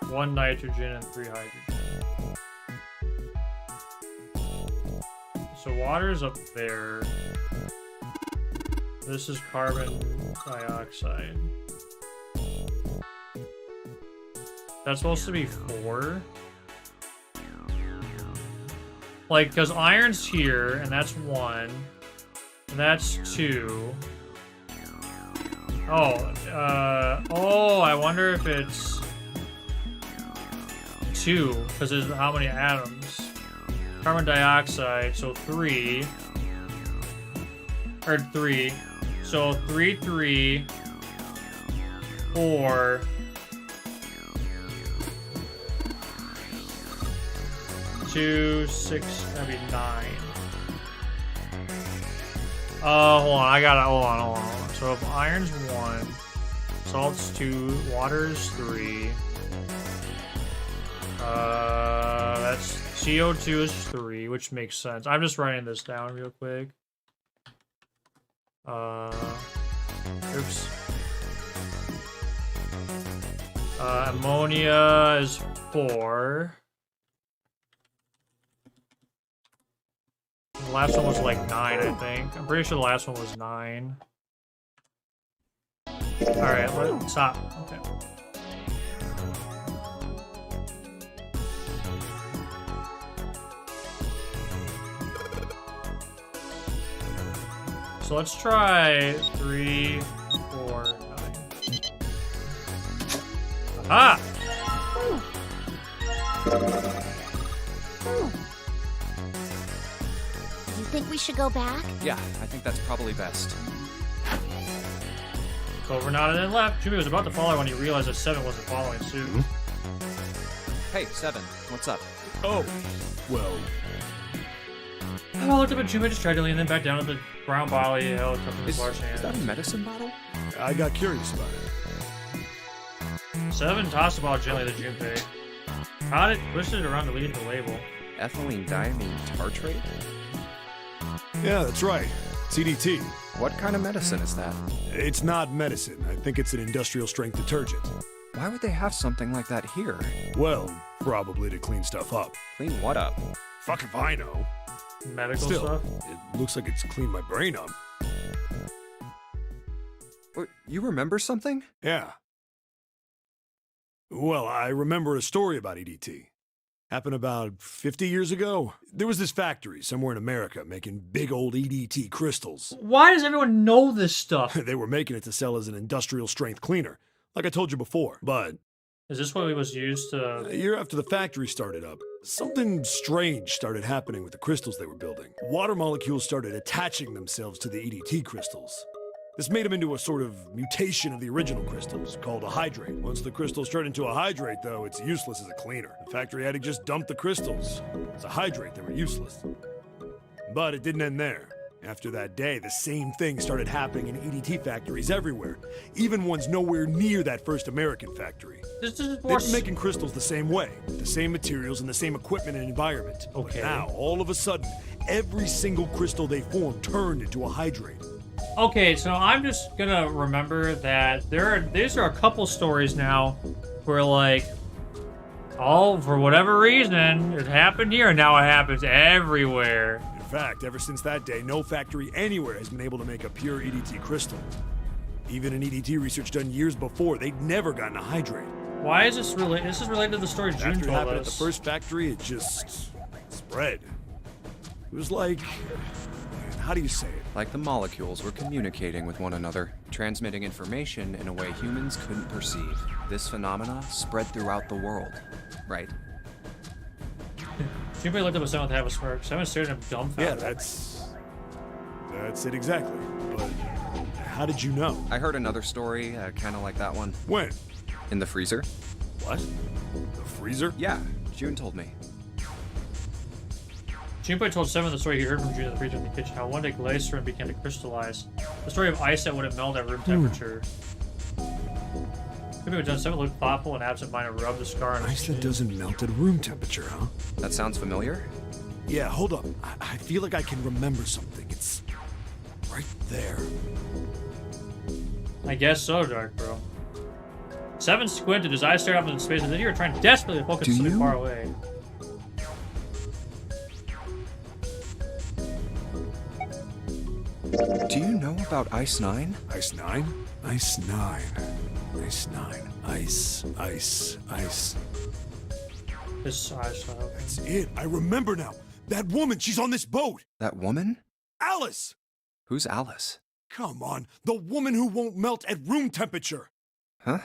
One nitrogen and 3 hydrogen. So water is up there. This is carbon dioxide. That's supposed to be 4. Like, because iron's here, and that's 1. And that's 2. Oh, oh, I wonder if it's 2, because there's how many atoms? Carbon dioxide, so 3. Or 3. So 3, 3, 4. 2, 6, that'd be 9. Hold on, I gotta, hold on. So if iron's 1, salt's 2, water's 3. That's CO2 is 3, which makes sense. I'm just writing this down real quick. Oops. Ammonia is 4. The last one was like 9, I think. I'm pretty sure the last one was 9. Alright, let's stop. Okay. So let's try 3, 4, 9. Ah! You think we should go back? Yeah, I think that's probably best. Over, nodded, and left. Jimmy was about to follow when he realized that 7 wasn't following suit. Hey, 7, what's up? Oh, well, I looked up at Jimmy, just tried to lean them back down to the brown bottle he held from his large hand. Is that a medicine bottle? I got curious about it. 7 tossed the ball gently to Junpei. Caught it, twisted it around to lead to the label. Ethylene diamine tartrate? Yeah, that's right. CDT. What kind of medicine is that? It's not medicine. I think it's an industrial strength detergent. Why would they have something like that here? Well, probably to clean stuff up. Clean what up? Fuck if I know. Medical Still, stuff. it looks like it's cleaned my brain up. You remember something? Yeah. Well, I remember a story about EDT. Happened about 50 years ago. There was this factory somewhere in America making big old EDT crystals. Why does everyone know this stuff? They were making it to sell as an industrial strength cleaner, like I told you before. But Is this what it was used a to... year after the factory started up, something strange started happening with the crystals they were building. Water molecules started attaching themselves to the EDT crystals. This made them into a sort of mutation of the original crystals, called a hydrate. Once the crystals turn into a hydrate, though, it's useless as a cleaner. The factory had to just dump the crystals. As a hydrate, they were useless. But it didn't end there. After that day, the same thing started happening in EDT factories everywhere, even ones nowhere near that first American factory. This is They've more... been making crystals the same way, with the same materials and the same equipment and environment. Okay. But now, all of a sudden, every single crystal they formed turned into a hydrate. Okay, so I'm just gonna remember that these are a couple stories now where, like, all for whatever reason it happened here and now it happens everywhere. In fact, ever since that day, no factory anywhere has been able to make a pure EDT crystal. Even in EDT research done years before, they'd never gotten a hydrate. Why is this related? This is related to the story June After it told happened at the us. first factory, it just spread. It was like, how do you say it? Like the molecules were communicating with one another, transmitting information in a way humans couldn't perceive. This phenomena spread throughout the world, right? Junpei looked up at Simon with half a smirk. Simon stared at him dumbfounded. Yeah, that's it exactly. But how did you know? I heard another story, kind of like that one. When? In the freezer? What? The freezer? Yeah, June told me. Junpei told Simon the story he heard from June in the freezer in the kitchen, how one day glycerin began to crystallize. The story of ice that wouldn't melt at room temperature. Junpei was done. Simon looked thoughtful and absent-minded, rubbed the scar on his Ice that chin. doesn't melt at room temperature, huh? That sounds familiar? Yeah, hold up. I feel like I can remember something. It's right there. I guess so, Dark Bro. Seven squinted, his eyes stared off into space as if he were trying desperately to focus Do something you? far away. Do you know about Ice 9? Ice 9? Ice 9. Ice 9. Ice. Ice. Ice. His eyes shut up. That's it. I remember now. That woman, she's on this boat. That woman? Alice! Who's Alice? Come on. The woman who won't melt at room temperature. Huh?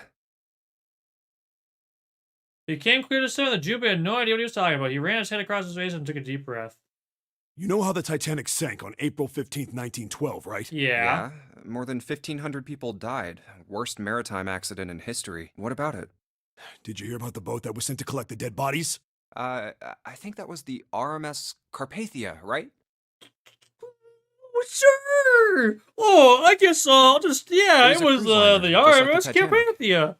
It became clear to Simon that Junpei had no idea what he was talking about. He ran his hand across his face and took a deep breath. You know how the Titanic sank on April 15th, 1912, right? Yeah. More than 1,500 people died. Worst maritime accident in history. What about it? Did you hear about the boat that was sent to collect the dead bodies? I think that was the RMS Carpathia, right? Sure. Oh, I guess I'll just It it was was a cruise liner, the just like the RMS Titanic. Carpathia.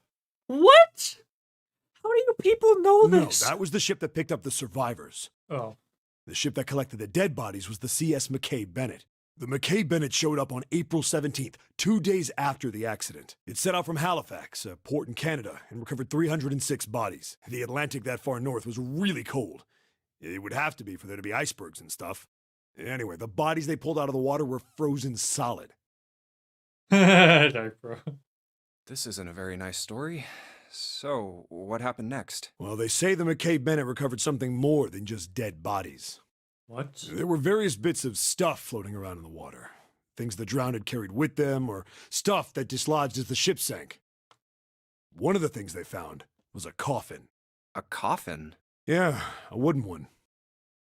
What? How do you people know No, this? that was the ship that picked up the survivors. Oh. The ship that collected the dead bodies was the CS McKay Bennett. The McKay Bennett showed up on April 17th, 2 days after the accident. It set out from Halifax, a port in Canada, and recovered 306 bodies. The Atlantic that far north was really cold. It would have to be for there to be icebergs and stuff. Anyway, the bodies they pulled out of the water were frozen solid. Dark bro. This isn't a very nice story. So, what happened next? Well, they say the McKay Bennett recovered something more than just dead bodies. What? There were various bits of stuff floating around in the water. Things the drowned had carried with them, or stuff that dislodged as the ship sank. One of the things they found was a coffin. A coffin? Yeah, a wooden one.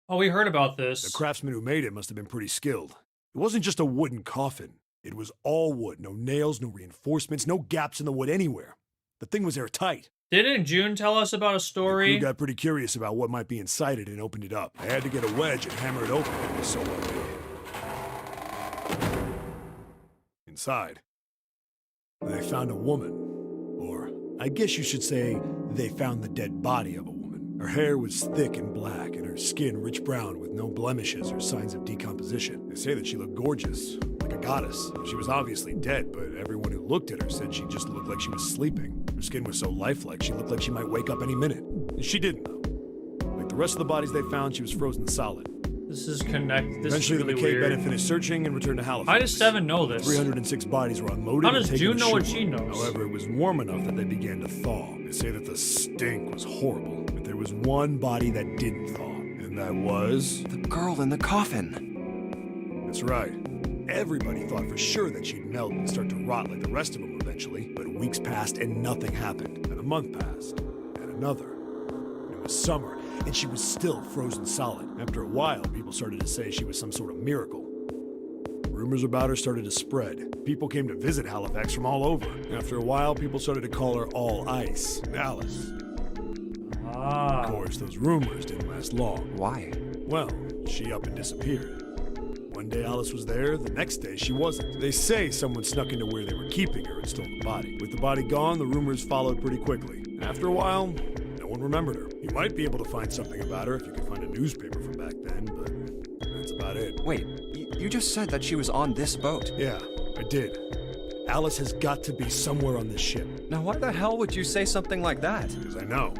Oh, we heard about this. The craftsman who made it must have been pretty skilled. It wasn't just a wooden coffin. It was all wood. No nails, no reinforcements, no gaps in the wood anywhere. The thing was airtight. Didn't June tell us about a The story? crew got pretty curious about what might be inside it and opened it up. I had to get a wedge and hammer it open. It was so well made. Inside, they found a woman. Or, I guess you should say, they found the dead body of a woman. Her hair was thick and black, and her skin rich brown with no blemishes or signs of decomposition. They say that she looked gorgeous, like a goddess. She was obviously dead, but everyone who looked at her said she just looked like she was sleeping. Her skin was so lifelike, she looked like she might wake up any minute. And she didn't, though. Like the rest of the bodies they found, she was frozen solid. This is connected. This Eventually, is really the McKay weird. Bennett finished searching and returned to Halifax. How does Seven know this? 306 bodies were unloaded. How does and taken June know what ashore. she knows? However, it was warm enough that they began to thaw. They say that the stink was horrible, but there was one body that didn't thaw, and that was... The girl in the coffin. That's right. Everybody thought for sure that she'd melt and start to rot like the rest of them eventually, but weeks passed and nothing happened. And a month passed, and another. And it was summer, and she was still frozen solid. After a while, people started to say she was some sort of miracle. Rumors about her started to spread. People came to visit Halifax from all over. After a while, people started to call her All Ice, Alice. Ah. Of course, those rumors didn't last long. Why? Well, she up and disappeared. One day Alice was there, the next day she wasn't. They say someone snuck into where they were keeping her and stole the body. With the body gone, the rumors followed pretty quickly. After a while, no one remembered her. You might be able to find something about her if you could find a newspaper from back then, but that's about it. Wait, you just said that she was on this boat. Yeah, I did. Alice has got to be somewhere on this ship. Now, why the hell would you say something like that? Because I know.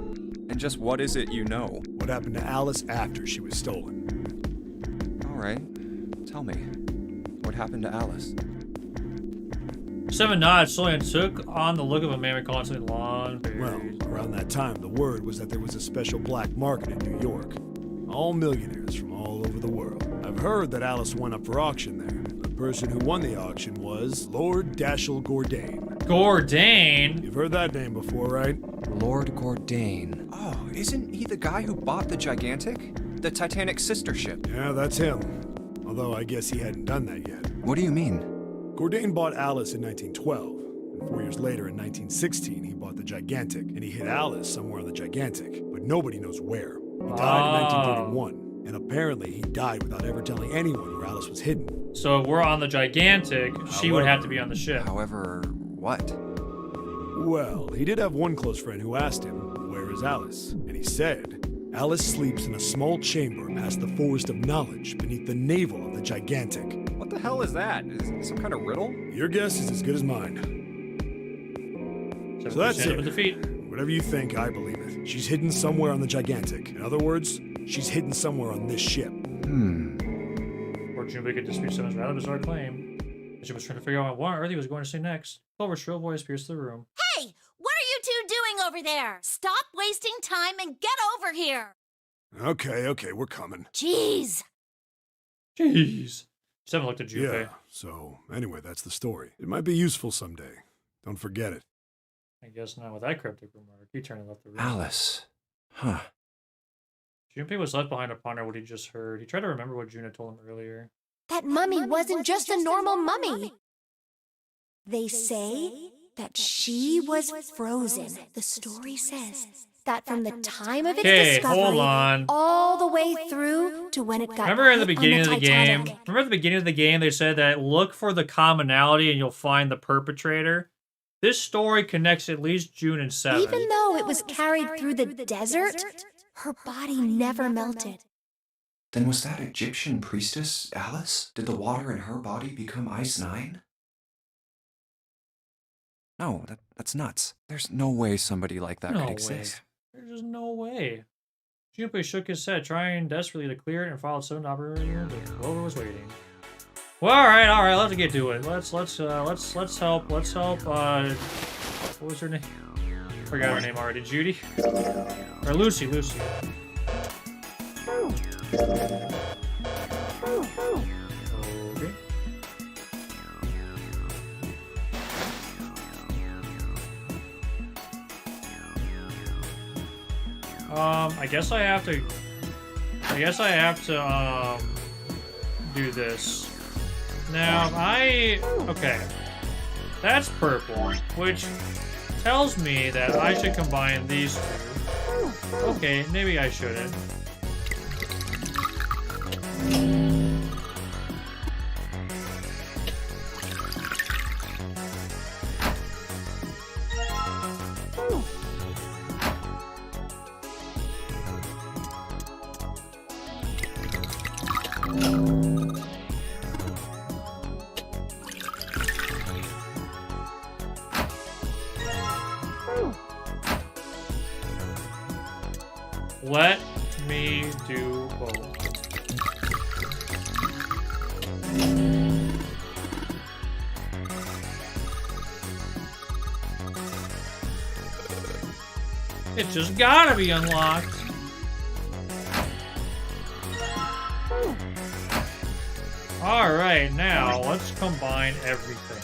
And just what is it you know? What happened to Alice after she was stolen? All right, tell me. What happened to Alice? Seven nods slowly and took on the look of a man we call something long. Well, around that time, the word was that there was a special black market in New York. All millionaires from all over the world. I've heard that Alice went up for auction there. The person who won the auction was Lord Dashiell Gordain. Gordain? You've heard that name before, right? Lord Gordain. Oh, isn't he the guy who bought the Gigantic? The Titanic's sister ship? Yeah, that's him. Although I guess he hadn't done that yet. What do you mean? Gordain bought Alice in 1912. And 4 years later, in 1916, he bought the Gigantic. And he hid Alice somewhere on the Gigantic. But nobody knows where. He died in 1931. And apparently, he died without ever telling anyone where Alice was hidden. So if we're on the Gigantic, she would have to be on the ship. However, what? Well, he did have one close friend who asked him, "Where is Alice?" And he said, "Alice sleeps in a small chamber past the Forest of Knowledge beneath the navel of the Gigantic." What the hell is that? Is it some kind of riddle? Your guess is as good as mine. So that's it. Defeat. Whatever you think, I believe it. She's hidden somewhere on the Gigantic. In other words, she's hidden somewhere on this ship. Fortunately, we could dispute Seven's rather bizarre claim. She was trying to figure out what on earth he was going to say next. Clover's shrill voice pierced the room. Hey, what are you two doing over there? Stop wasting time and get over here. Okay, we're coming. Jeez. Jeez. Seven looked at Junpei. Yeah, so anyway, that's the story. It might be useful someday. Don't forget it. I guess not with that cryptic remark. He turned and left the room. Alice. Huh. Junpei was left behind to ponder what he just heard. He tried to remember what June had told him earlier. That mummy wasn't just a normal mummy. They say that she was frozen. The story says that from the time of its discovery hold on. all the way through to when it got Remember at the hit on beginning of the game? Titanic. Remember at the beginning of the game they said that look for the commonality and you'll find the perpetrator? This story connects at least June and Seven. Even though it was carried through the desert, her body never melted. Then was that Egyptian priestess, Alice? Did the water in her body become Ice 9? No, that's nuts. There's no way somebody like that No could way. exist. There's just no way. Junpei shook his head, trying desperately to clear it and followed sudden operator, but Clover was waiting. Well, all right, let's get to it. Let's help. What was her name? Forgot her name already. Judy? Or Lucy. Okay. I guess I have to do this. Now, okay. That's purple, which tells me that I should combine these two. Okay, maybe I shouldn't. Let me do both. It just gotta be unlocked. Alright, now let's combine everything.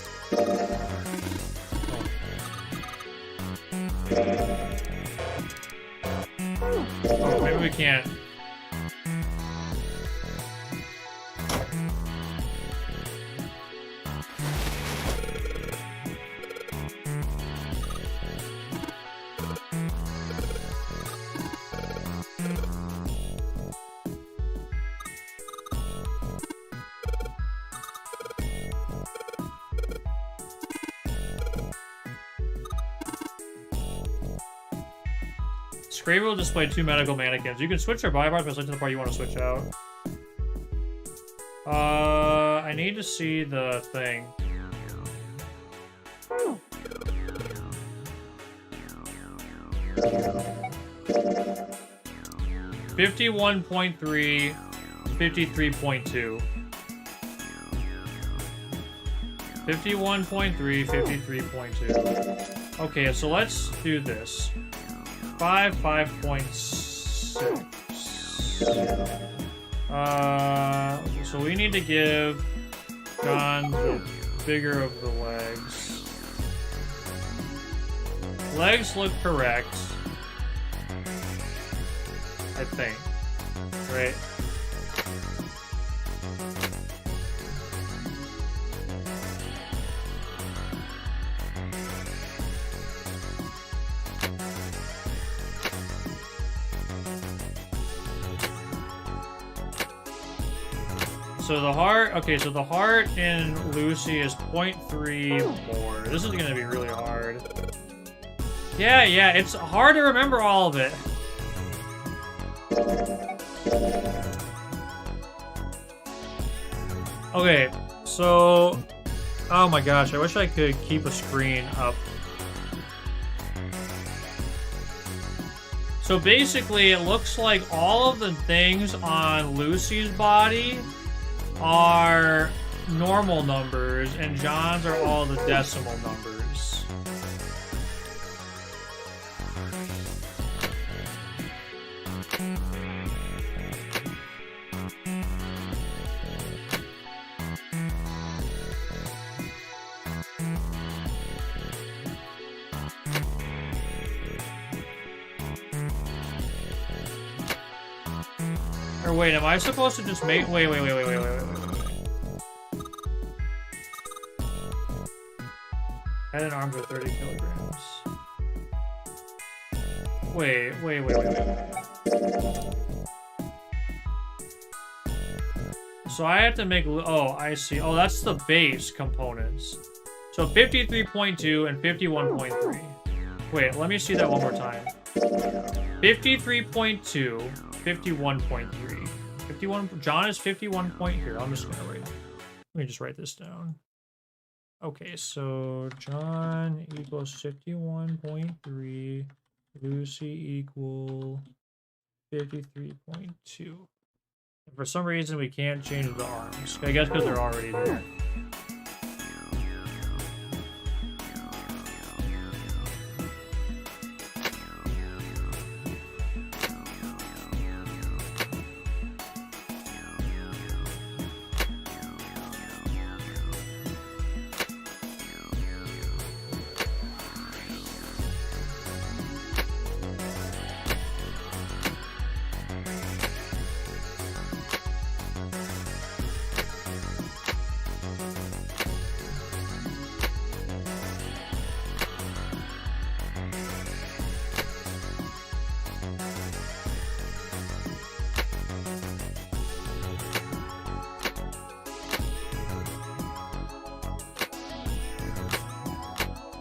Oh, maybe we can't. Scraver will display 2 medical mannequins. You can switch your body parts by selecting the part you want to switch out. I need to see the thing. $51.3, 53.2. 51.3, 53.2. Okay, so let's do this. 5.6. So we need to give John the bigger of the legs. Legs look correct. I think. Right? So the heart, okay, so the heart in Lucy is 0.3 more. This is gonna be really hard. Yeah, it's hard to remember all of it. Okay, so, oh my gosh, I wish I could keep a screen up. So basically, it looks like all of the things on Lucy's body are normal numbers, and John's are all the decimal numbers. Or wait, am I supposed to just make... Wait. Head and arms are 30 kilograms. Wait. So I have to make... Oh, I see. Oh, that's the base components. So 53.2 and 51.3. Wait, let me see that one more time. 53.2, 51.3. 51. John is 51 point here. I'm just gonna write. Let me just write this down. Okay, so John equals 51.3. Lucy equal 53.2. For some reason, we can't change the arms. I guess because they're already there.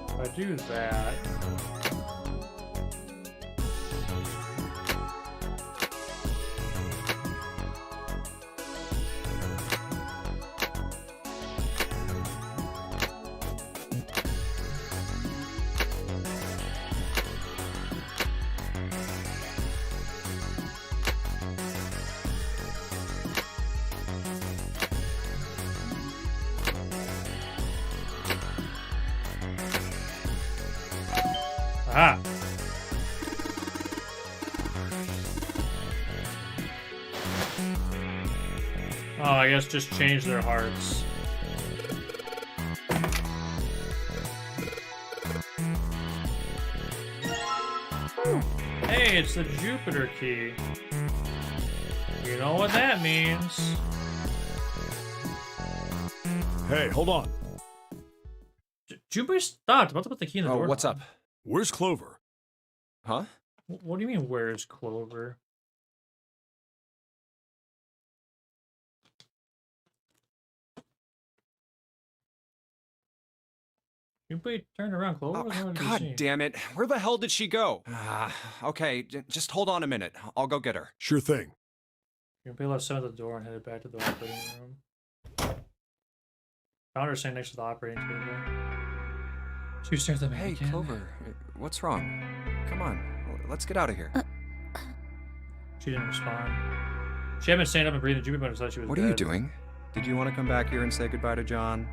If I do that, ah. Oh, I guess just change their hearts. Hey, it's the Jupiter key. You know what that means. Hey, hold on. Jupiter stopped. I'm about to put the key in the door. What's up? Where's Clover? Huh? What do you mean, where's Clover? Jupiter turned around, Clover? Oh, What did you God see? damn it. Where the hell did she go? Okay, just hold on a minute. I'll go get her. Sure thing. Jupiter left some at the door and headed back to the operating room. Found her standing next to the operating table. She stared at them Hey, again. Clover, what's wrong? Come on, let's get out of here. She didn't respond. She had been standing up and breathing. Jupiter thought she was What dead. are you doing? Did you want to come back here and say goodbye to John?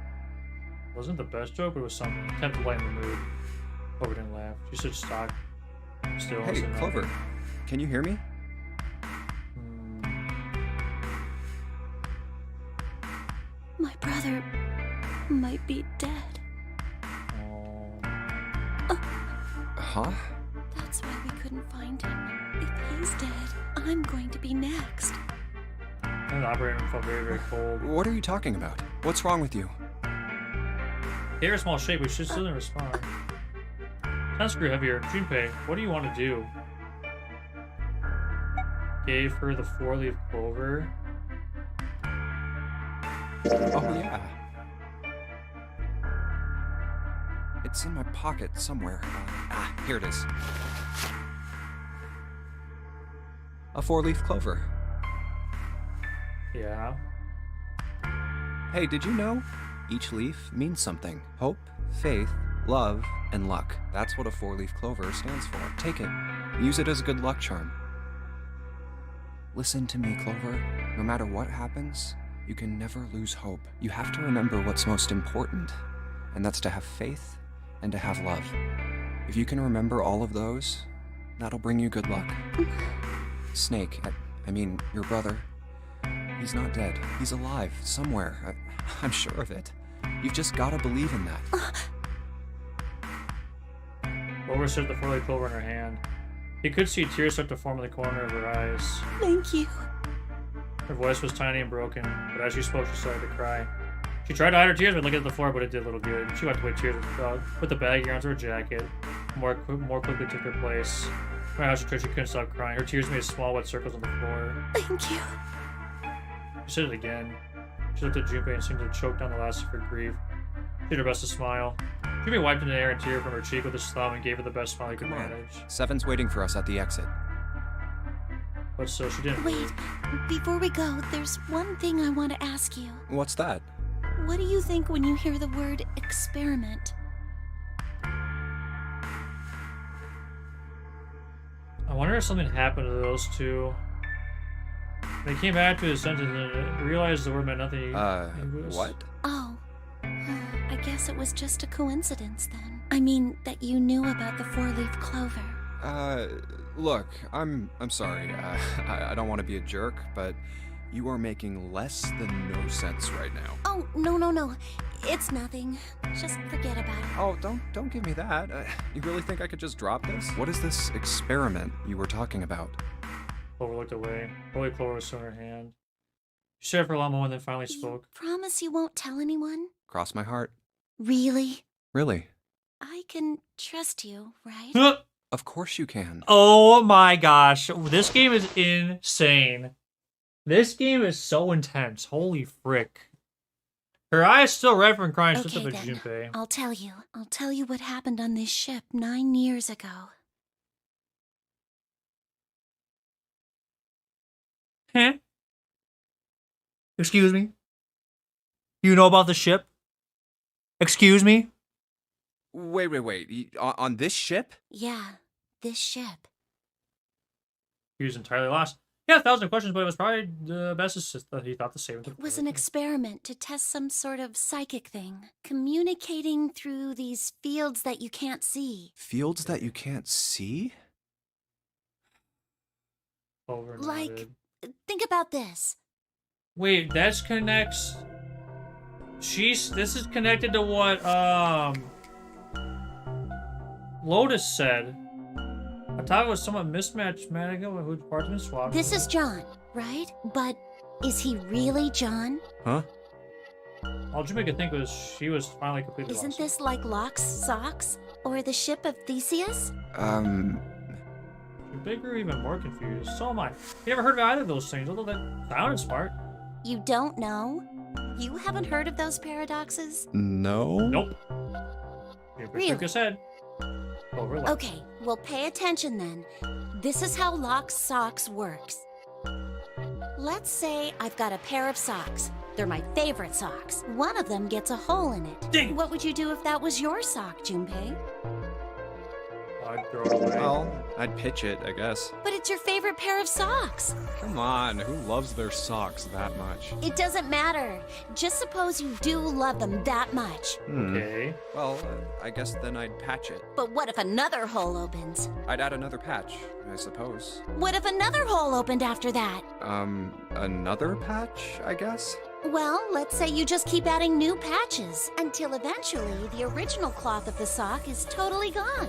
Wasn't the best joke, but it was something. Attempt to lighten the mood. Clover didn't laugh. She stood stock. Still. Hey, said Clover, nothing. can you hear me? My brother might be dead. Huh? That's why we couldn't find him. If he's dead, I'm going to be next. And the operating room felt very, very cold. What are you talking about? What's wrong with you? Gave her a small shake, but she still didn't respond. Sounds screw heavier. Junpei, what do you want to do? Gave her the 4-leaf clover. Oh, yeah. It's in my pocket somewhere. Here it is. A 4-leaf clover. Yeah. Hey, did you know? Each leaf means something. Hope, faith, love, and luck. That's what a 4-leaf clover stands for. Take it. Use it as a good luck charm. Listen to me, Clover. No matter what happens, you can never lose hope. You have to remember what's most important, and that's to have faith and to have love. If you can remember all of those, that'll bring you good luck. Snake, I mean, your brother, he's not dead. He's alive, somewhere. I'm sure of it. You've just gotta believe in that. Clover stood the 4-leaf clover in her hand. He could see tears start to form in the corner of her eyes. Thank you. Her voice was tiny and broken, but as she spoke, she started to cry. She tried to hide her tears by looking at the floor, but it did little good. She wiped away tears with the dog, put the baggie onto her jacket, more quickly took their place. No matter how she tried, she couldn't stop crying. Her tears made small wet circles on the floor. Thank you. She said it again. She looked at Junpei and seemed to choke down the last of her grief. She did her best to smile. Junpei wiped an air and tear from her cheek with his thumb and gave her the best smile he could Come on. manage. Seven's waiting for us at the exit. But so she didn't. Wait, before we go, there's one thing I want to ask you. What's that? What do you think when you hear the word experiment? I wonder if something happened to those two. They came back to his senses and realized the word meant nothing. What? Oh, I guess it was just a coincidence then. I mean, that you knew about the four-leaf clover. Look, I'm sorry. I don't want to be a jerk, but you are making less than no sense right now. Oh, no. It's nothing. Just forget about it. Oh, don't give me that. You really think I could just drop this? What is this experiment you were talking about? Clover looked away. Holy Clover was still in her hand. She stared for a long moment, then finally spoke. Promise you won't tell anyone? Cross my heart. Really? Really? I can trust you, right? Of course you can. Oh my gosh. This game is insane. This game is so intense. Holy frick. Her eyes still red from crying. She Okay, looked up at then. Junpei. I'll tell you. I'll tell you what happened on this ship 9 years ago. Huh? Excuse me? You know about the ship? Excuse me? Wait. On this ship? Yeah, this ship. He was entirely lost. He had 1,000 questions, but it was probably the best assist that he thought to save. It was an experiment to test some sort of psychic thing. Communicating through these fields that you can't see. Fields that you can't see? Over and Like, nodded. think about this. Wait, that's connects. This is connected to what Lotus said. I thought it was somewhat mismatched Madigan with whose parts been swapped. This is John, right? But is he really John? Huh? All Jimmy could think was she was finally completely Isn't lost. this like Locke's socks? Or the ship of Theseus? They grew even more confused. So am I. You never heard of either of those things, although that sounded smart. You don't know? You haven't heard of those paradoxes? No? Nope. Juniper Really? shook his head. Overlap. Okay, well pay attention then. This is how Locke's socks works. Let's say I've got a pair of socks. They're my favorite socks. One of them gets a hole in it. Dang. What would you do if that was your sock, Junpei? I'd throw it away. Well, I'd pitch it, I guess. But it's your favorite pair of socks. Come on, who loves their socks that much? It doesn't matter. Just suppose you do love them that much. Okay. Well, I guess then I'd patch it. But what if another hole opens? I'd add another patch, I suppose. What if another hole opened after that? Another patch, I guess? Well, let's say you just keep adding new patches until eventually the original cloth of the sock is totally gone.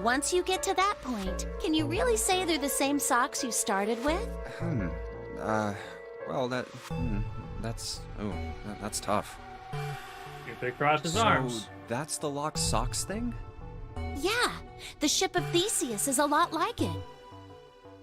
Once you get to that point, can you really say they're the same socks you started with? Well, that's tough. Junpei crossed his So, arms. that's the Locke socks thing? Yeah, the ship of Theseus is a lot like it.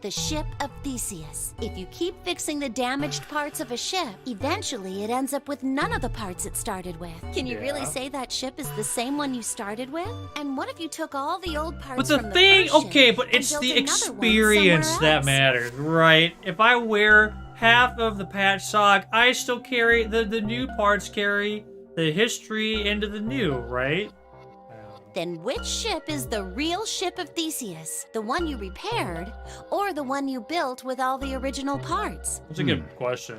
The ship of Theseus. If you keep fixing the damaged parts of a ship, eventually it ends up with none of the parts it started with. Can you really Yeah. say that ship is the same one you started with? And what if you took all the old parts But the from thing, first ship okay, but and it's built the another one experience somewhere that else? matters, right? If I wear half of the patch sock, I still carry the new parts carry the history into the new, right? Then which ship is the real ship of Theseus? The one you repaired, or the one you built with all the original parts? That's a good question.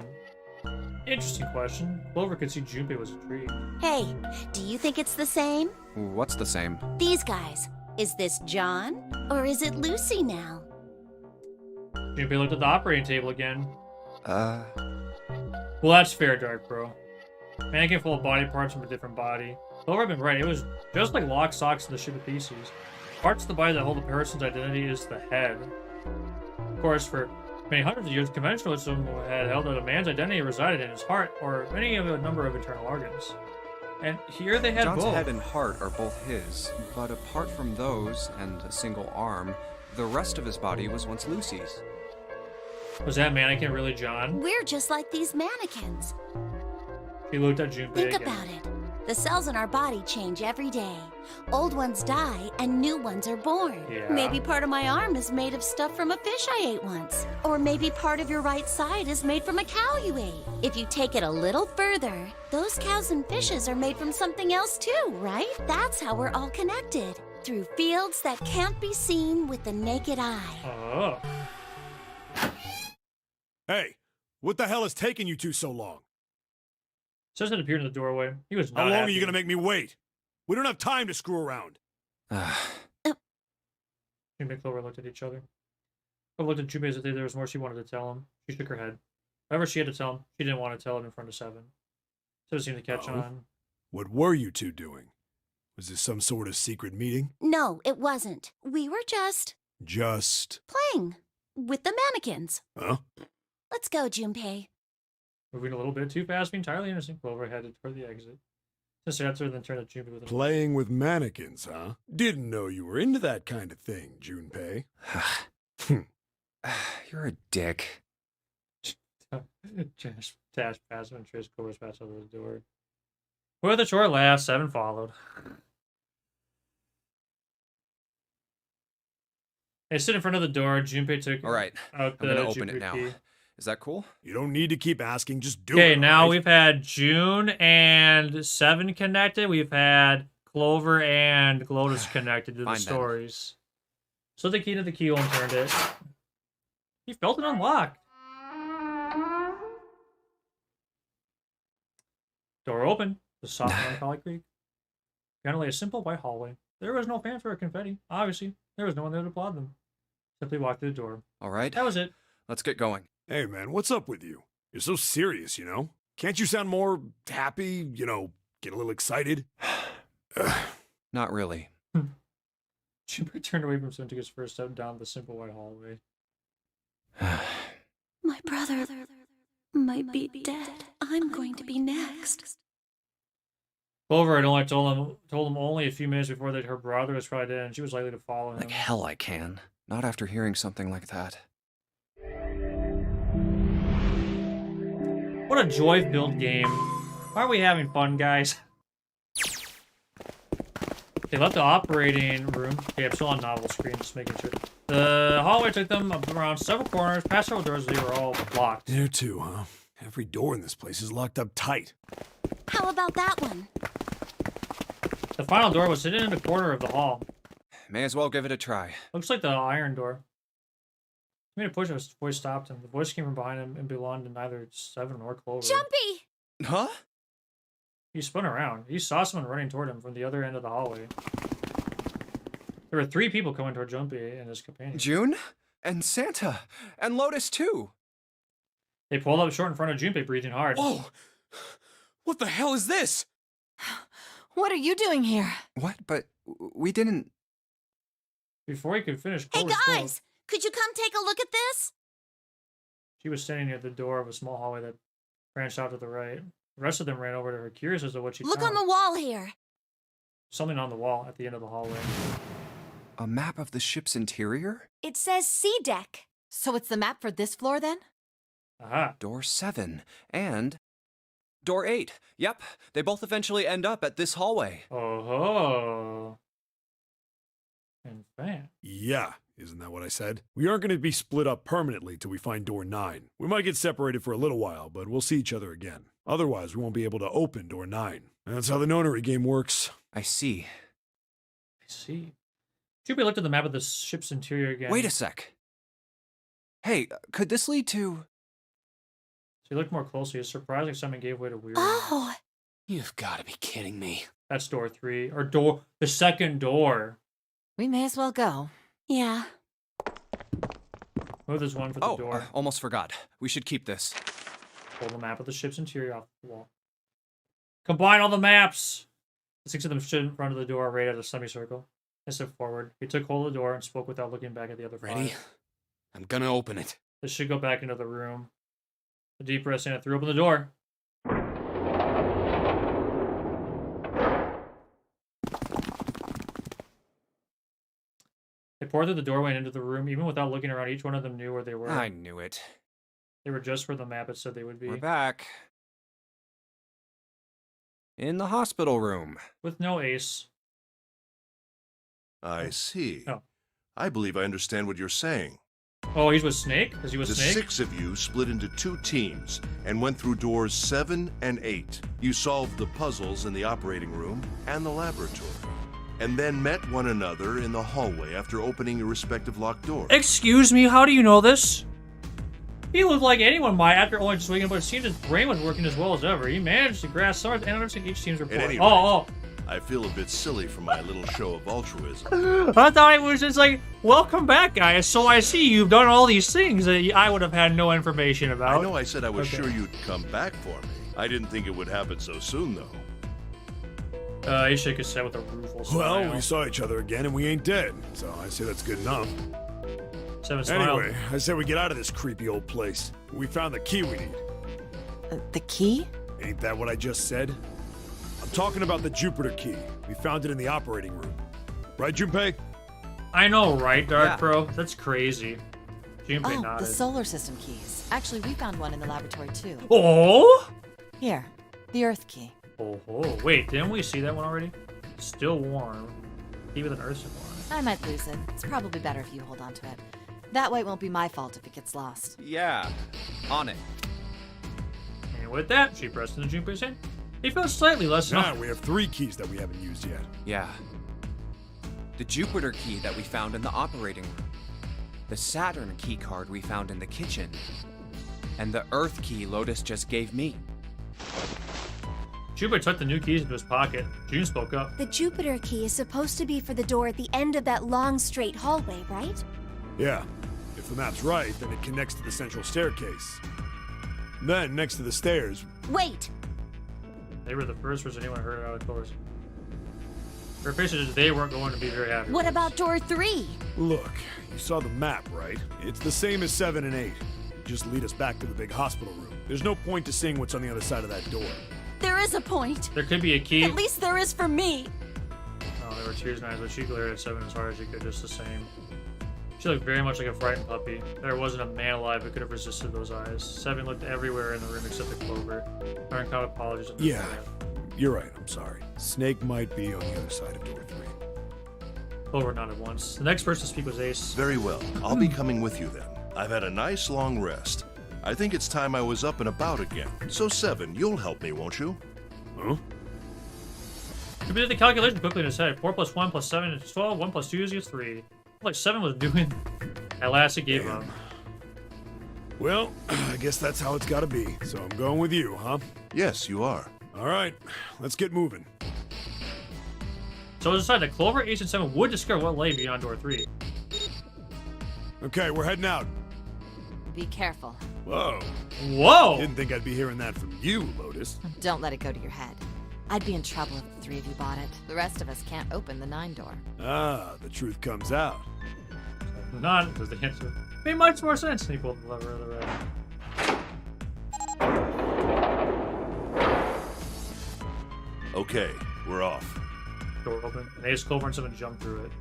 Interesting question. Clover could see Junpei was intrigued. Hey, do you think it's the same? What's the same? These guys. Is this John, or is it Lucy now? Junpei looked at the operating table again. Uh, Well, that's fair, Dark Bro. Mannequin full of body parts from a different body. Clover had been right. It was just like Locke socks in the ship of Theseus. Parts of the body that hold a person's identity is the head. Of course, for many hundreds of years, conventionalism had held that a man's identity resided in his heart or any of a number of internal organs. And here they had John's both. head and heart are both his, but apart from those and a single arm, the rest of his body was once Lucy's. Was that mannequin really John? We're just like these mannequins. He looked at Junpei Think again. about it. The cells in our body change every day. Old ones die and new ones are born. Yeah. Maybe part of my arm is made of stuff from a fish I ate once. Or maybe part of your right side is made from a cow you ate. If you take it a little further, those cows and fishes are made from something else too, right? That's how we're all connected. through fields that can't be seen with the naked eye. Oh. Hey, what the hell is taking you two so long? Citizen appeared in the doorway. He was not How long happy. are you gonna make me wait? We don't have time to screw around. Junpei and Clover looked at each other. Clover looked at Junpei as if there was more she wanted to tell him. She shook her head. Whatever she had to tell him, she didn't want to tell it in front of Seven. Seven seemed to catch on. What were you two doing? Was this some sort of secret meeting? No, it wasn't. We were just Just... playing with the mannequins. Huh? Let's go, Junpei. Moving a little bit too fast, being entirely innocent, Clover headed toward the exit. Sister answered, then turned to Junpei with a Playing with mannequins, huh? Didn't know you were into that kind of thing, Junpei. You're a dick. Tash passed him and Trace Clover's passed over the door. With a short laugh, Seven followed. They stood in front of the door. Junpei took All right, out I'm the gonna open Junpei it now. key. Is that cool? You don't need to keep asking, just do it. Okay, now alright? we've had June and Seven connected. We've had Clover and Glotus connected to the Fine, then. stories. So the key to the keyhole and turned it. He felt it unlocked. Door open. The soft melancholy creak. Generally a simple white hallway. There was no fanfare or confetti. Obviously, there was no one there to applaud them. Simply walked through the door. All right, That was it. let's get going. Hey, man, what's up with you? You're so serious, you know? Can't you sound more happy, you know, get a little excited? Not really. Junpei turned away from Seven and took his first step down the simple white hallway. My brother might be dead. I'm going to be next. Clover had only told him only a few minutes before that her brother was probably dead, and she was likely to follow him. Like hell I can. Not after hearing something like that. What a joy-filled game! Aren't we having fun, guys? They left the operating room. Okay, I'm still on novel screen, just making sure. The hallway took them around several corners, past several doors. They were all locked. There too, huh? Every door in this place is locked up tight. How about that one? The final door was hidden in the corner of the hall. May as well give it a try. Looks like the iron door. He made a push, his voice stopped him. The voice came from behind him and belonged to neither Seven nor Clover. Jumpy! Huh? He spun around. He saw someone running toward him from the other end of the hallway. There were 3 people coming toward Junpei and his companion. June? And Santa? And Lotus too? They pulled up short in front of Junpei, breathing hard. Whoa! What the hell is this? What are you doing here? What? But we didn't... Before he could finish, Hey Clover spoke. guys, could you come take a look at this? She was standing near the door of a small hallway that branched out to the right. The rest of them ran over to her, curious as to what she Look found. on the wall here. Something on the wall at the end of the hallway. A map of the ship's interior? It says C deck. So it's the map for this floor then? Aha. Door 7. And... Door 8. Yep, they both eventually end up at this hallway. Oh-ho. And fan. Yeah, isn't that what I said? We aren't going to be split up permanently till we find door 9. We might get separated for a little while, but we'll see each other again. Otherwise, we won't be able to open door 9. That's how the nonary game works. I see. I see. Junpei looked at the map of the ship's interior again. Wait a sec. Hey, could this lead to... So he looked more closely. His surprise excitement gave way to weird. Oh, You've got to be kidding me. That's door 3. Or the second door. We may as well go. yeah. Move this one for the Oh, door. almost forgot. We should keep this. Pull the map of the ship's interior off the wall. Combine all the maps! The 6 of them stood in front of the door, right at a semicircle. They stepped forward. He took hold of the door and spoke without looking back at the other Ready? 5. I'm gonna open it. This should go back into the room. A deep breath, Santa threw open the door. They poured through the doorway and into the room. Even without looking around, each one of them knew where they were. I knew it. They were just where the map had said they would be. We're back. In the hospital room. With no ace. I see. Oh. I believe I understand what you're saying. Oh, he's with Snake? Is he with The Snake? 6 of you split into 2 teams and went through doors 7 and 8. You solved the puzzles in the operating room and the laboratory. and then met one another in the hallway after opening your respective locked doors. Excuse me, how do you know this? He looked like anyone might after only just waking up, but it seems his brain was working as well as ever. He managed to grasp some of the analytics in each team's report. any Oh, I feel a bit silly for my little show of altruism. I thought it was just like, welcome back, guys. So I see you've done all these things that I would have had no information about. I know I said I was Okay. sure you'd come back for me. I didn't think it would happen so soon, though. He shook his head with a rueful smile. Well, we saw each other again and we ain't dead, so I say that's good enough. Seven smiled. Anyway, I said we get out of this creepy old place. We found the key we need. The key? Ain't that what I just said? I'm talking about the Jupiter key. We found it in the operating room. Right, Junpei? I know, right, Dark Yeah. Pro? That's crazy. Junpei Oh, nodded. the solar system keys. Actually, we found one in the laboratory too. Oh? Here, the Earth key. Oh, wait, didn't we see that one already? Still warm. Key with an earth symbol on it. I might lose it. It's probably better if you hold on to it. That way it won't be my fault if it gets lost. Yeah, on it. And with that, she pressed into Junpei's hand. He felt slightly less Nah, we have 3 keys that we haven't used yet. Yeah. The Jupiter key that we found in the operating room. The Saturn key card we found in the kitchen. And the Earth key Lotus just gave me. Junpei tucked the new keys into his pocket. June spoke up. The Jupiter key is supposed to be for the door at the end of that long, straight hallway, right? Yeah. If the map's right, then it connects to the central staircase. Then, next to the stairs, Wait! They were the first person anyone heard out of course. Her face is they weren't going to be very happy. What with about door 3? look, you saw the map, right? It's the same as 7 and 8. Just lead us back to the big hospital room. There's no point to seeing what's on the other side of that door. There is a point. this. There could be a key. At least there is for me. Oh, there were tears in her eyes, but she glared at Seven as hard as she could, just the same. She looked very much like a frightened puppy. There wasn't a man alive who could have resisted those eyes. Seven looked everywhere in the room except the Clover. Aaron caught apologies. on her Yeah, behalf. you're right, I'm sorry. Snake might be on the other side of door 3. Clover nodded once. The next person to speak was Ace. Very well. I'll be coming with you then. I've had a nice long rest. I think it's time I was up and about again. So, Seven, you'll help me, won't you? Huh? He did the calculation quickly in his head. 4 plus 1 plus 7 is 12. 1 plus 2 is 3. Like 7 was doing. At last, he gave up. Well, I guess that's how it's gotta be. So I'm going with you, huh? Yes, you are. All right, let's get moving. So it was decided that Clover, Ace, and 7 would discover what lay beyond door 3. Okay, we're heading out. Be careful. Whoa. Whoa! Didn't think I'd be hearing that from you, Lotus. Don't let it go to your head. I'd be in trouble if the 3 of you bought it. The rest of us can't open the 9 door. Ah, the truth comes out. Not does the answer. Made much more sense than he pulled the lever of the red. Okay, we're off. Door open. And Ace, Clover, and 7 jumped through it.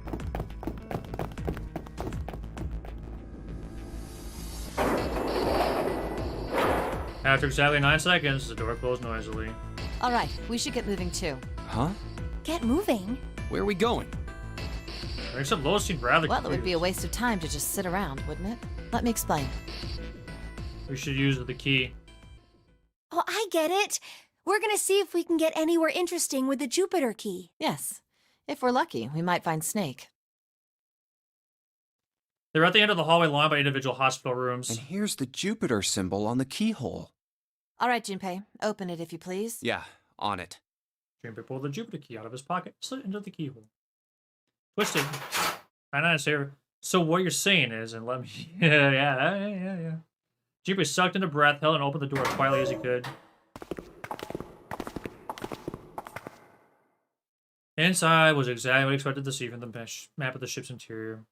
After exactly 9 seconds, the door closed noisily. All right, we should get moving too. Huh? Get moving. Where are we going? Except Lois seemed rather Well, it would be a confused. waste of time to just sit around, wouldn't it? Let me explain. We should use the key. Oh, I get it. We're gonna see if we can get anywhere interesting with the Jupiter key. Yes. If we're lucky, we might find Snake. They were at the end of the hallway lined by individual hospital rooms. And here's the Jupiter symbol on the keyhole. All right, Junpei, open it if you please. Yeah, on it. Junpei pulled the Jupiter key out of his pocket, slid it into the keyhole. Twisted. And I say, so what you're saying is, and let me, yeah. Junpei sucked in a breath, held and opened the door as quietly as he could. Inside was exactly what he expected to see from the map of the ship's interior.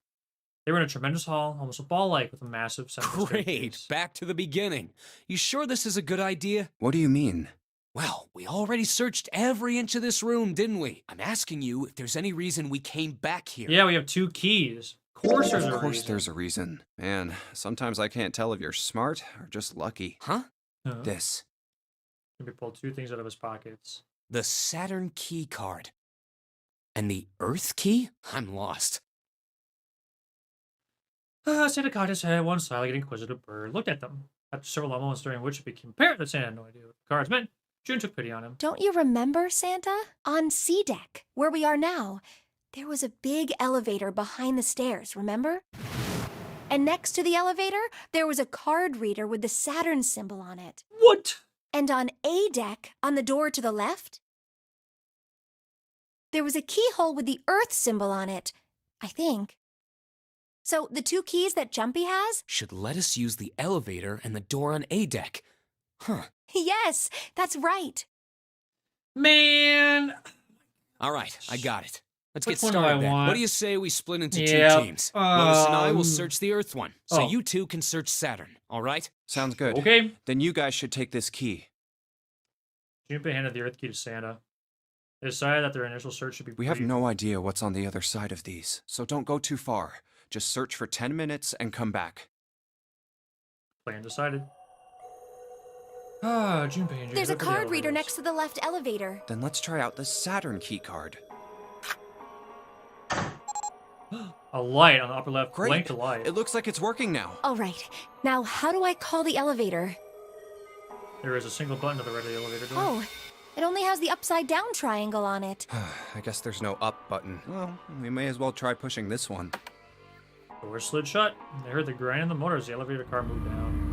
They were in a tremendous hall, almost a ball-like, with a massive central Great, staircase. back to the beginning. You sure this is a good idea? What do you mean? Well, we already searched every inch of this room, didn't we? I'm asking you if there's any reason we came back here. Yeah, we have 2 keys. Of course there's a Of course reason. there's a reason. Man, sometimes I can't tell if you're smart or just lucky. Huh? Huh? This. Junpei pulled 2 things out of his pockets. The Saturn key card. And the Earth key? I'm lost. Santa cocked his head one side like an inquisitive bird, looked at them. After several moments during which it became apparent that Santa had no idea what the cards meant, June took pity on him. Don't you remember, Santa? On C deck, where we are now, there was a big elevator behind the stairs, remember? And next to the elevator, there was a card reader with the Saturn symbol on it. What? And on A deck, on the door to the left, there was a keyhole with the Earth symbol on it, I think. So the 2 keys that Jumpy has? Should let us use the elevator and the door on A deck. Huh. Yes, that's right. Man. All right, I got it. Let's Which get one do I started then. want? What do you say we split into Yep, 2 teams? Lois and I will um, search the Earth one, so oh. you 2 can search Saturn, all right? Sounds good. Okay. Then you guys should take this key. Junpei handed the Earth key to Santa. They decided that their initial search should be We have brief. no idea what's on the other side of these, so don't go too far. Just search for 10 minutes and come back. Plan decided. Ah, Junpei and There's a Junpei, card the reader elevators. next to the left elevator. Then let's try out the Saturn key card. A light on the upper left. Great. Blink the light. It looks like it's working now. All right. Now, how do I call the elevator? There is a single button to the right of the elevator door. Oh, it only has the upside down triangle on it. I guess there's no up button. Well, we may as well try pushing this one. Door slid shut. They heard the grind in the motor as the elevator car moved down.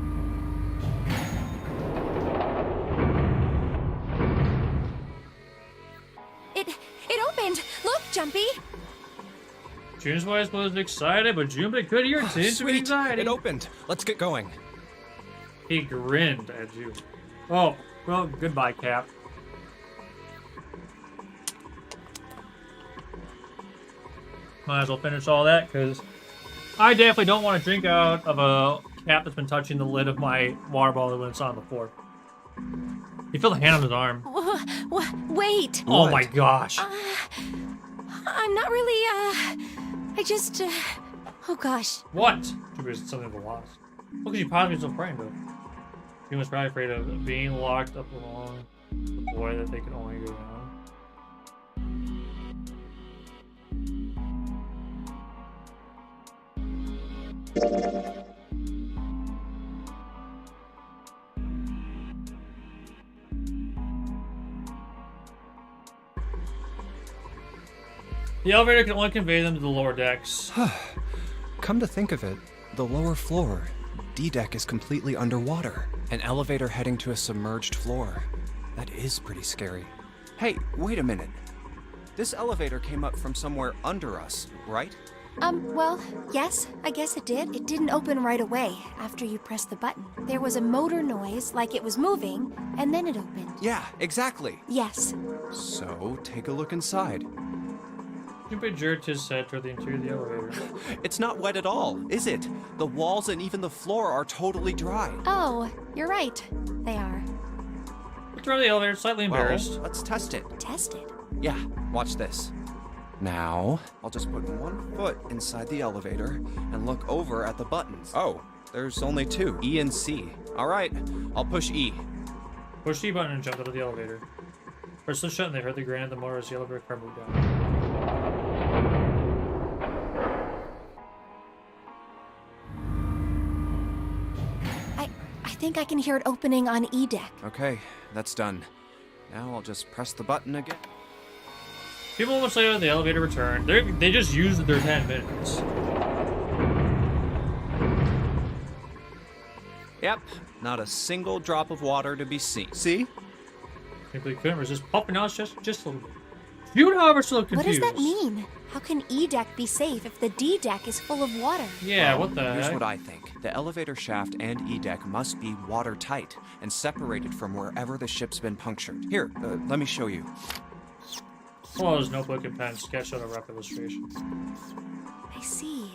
It opened. Look, Jumpy. June's voice was excited, but Junpei could hear tints of Sweet! anxiety. It opened. Let's get going. He grinned at June. Oh, well, goodbye, Cap. Might as well finish all that, because I definitely don't want to drink out of a cap that's been touching the lid of my water bottle when it's on the floor. You feel the hand on his arm. Wait. Oh What? my gosh. I'm not really, I just, oh gosh. What? Junpei said something of a loss. What could you possibly be so frightened of? June was probably afraid of being locked up along the boy that they could only go down. The elevator can only convey them to the lower decks. Come to think of it, the lower floor, D deck, is completely underwater. An elevator heading to a submerged floor. That is pretty scary. Hey, wait a minute. This elevator came up from somewhere under us, right? Well, yes, I guess it did. It didn't open right away after you pressed the button. There was a motor noise, like it was moving, and then it opened. Yeah, exactly. Yes. So, take a look inside. Junpei jerked his head toward the interior of the elevator. It's not wet at all, is it? The walls and even the floor are totally dry. Oh, you're right. They are. Looked around the elevator, slightly embarrassed. Well, let's test it. Tested. Yeah, watch this. Now, I'll just put one foot inside the elevator and look over at the buttons. Oh, there's only 2, E and C. All right, I'll push E. Pushed the button and jumped out of the elevator. First was shut and they heard the grind of the motor as the elevator car moved down. I think I can hear it opening on E deck. Okay, that's done. Now I'll just press the button again. A few moments later, the elevator returned. They just used their 10 minutes. Yep, not a single drop of water to be seen. See? Simply couldn't resist popping out just a little bit. You, however, still What confused. does that mean? How can E deck be safe if the D deck is full of water? Yeah, Well, what the Here's heck? what I think. The elevator shaft and E deck must be watertight and separated from wherever the ship's been punctured. Here, let me show you. Pull out his notebook and pen, sketched out a rough illustration. I see.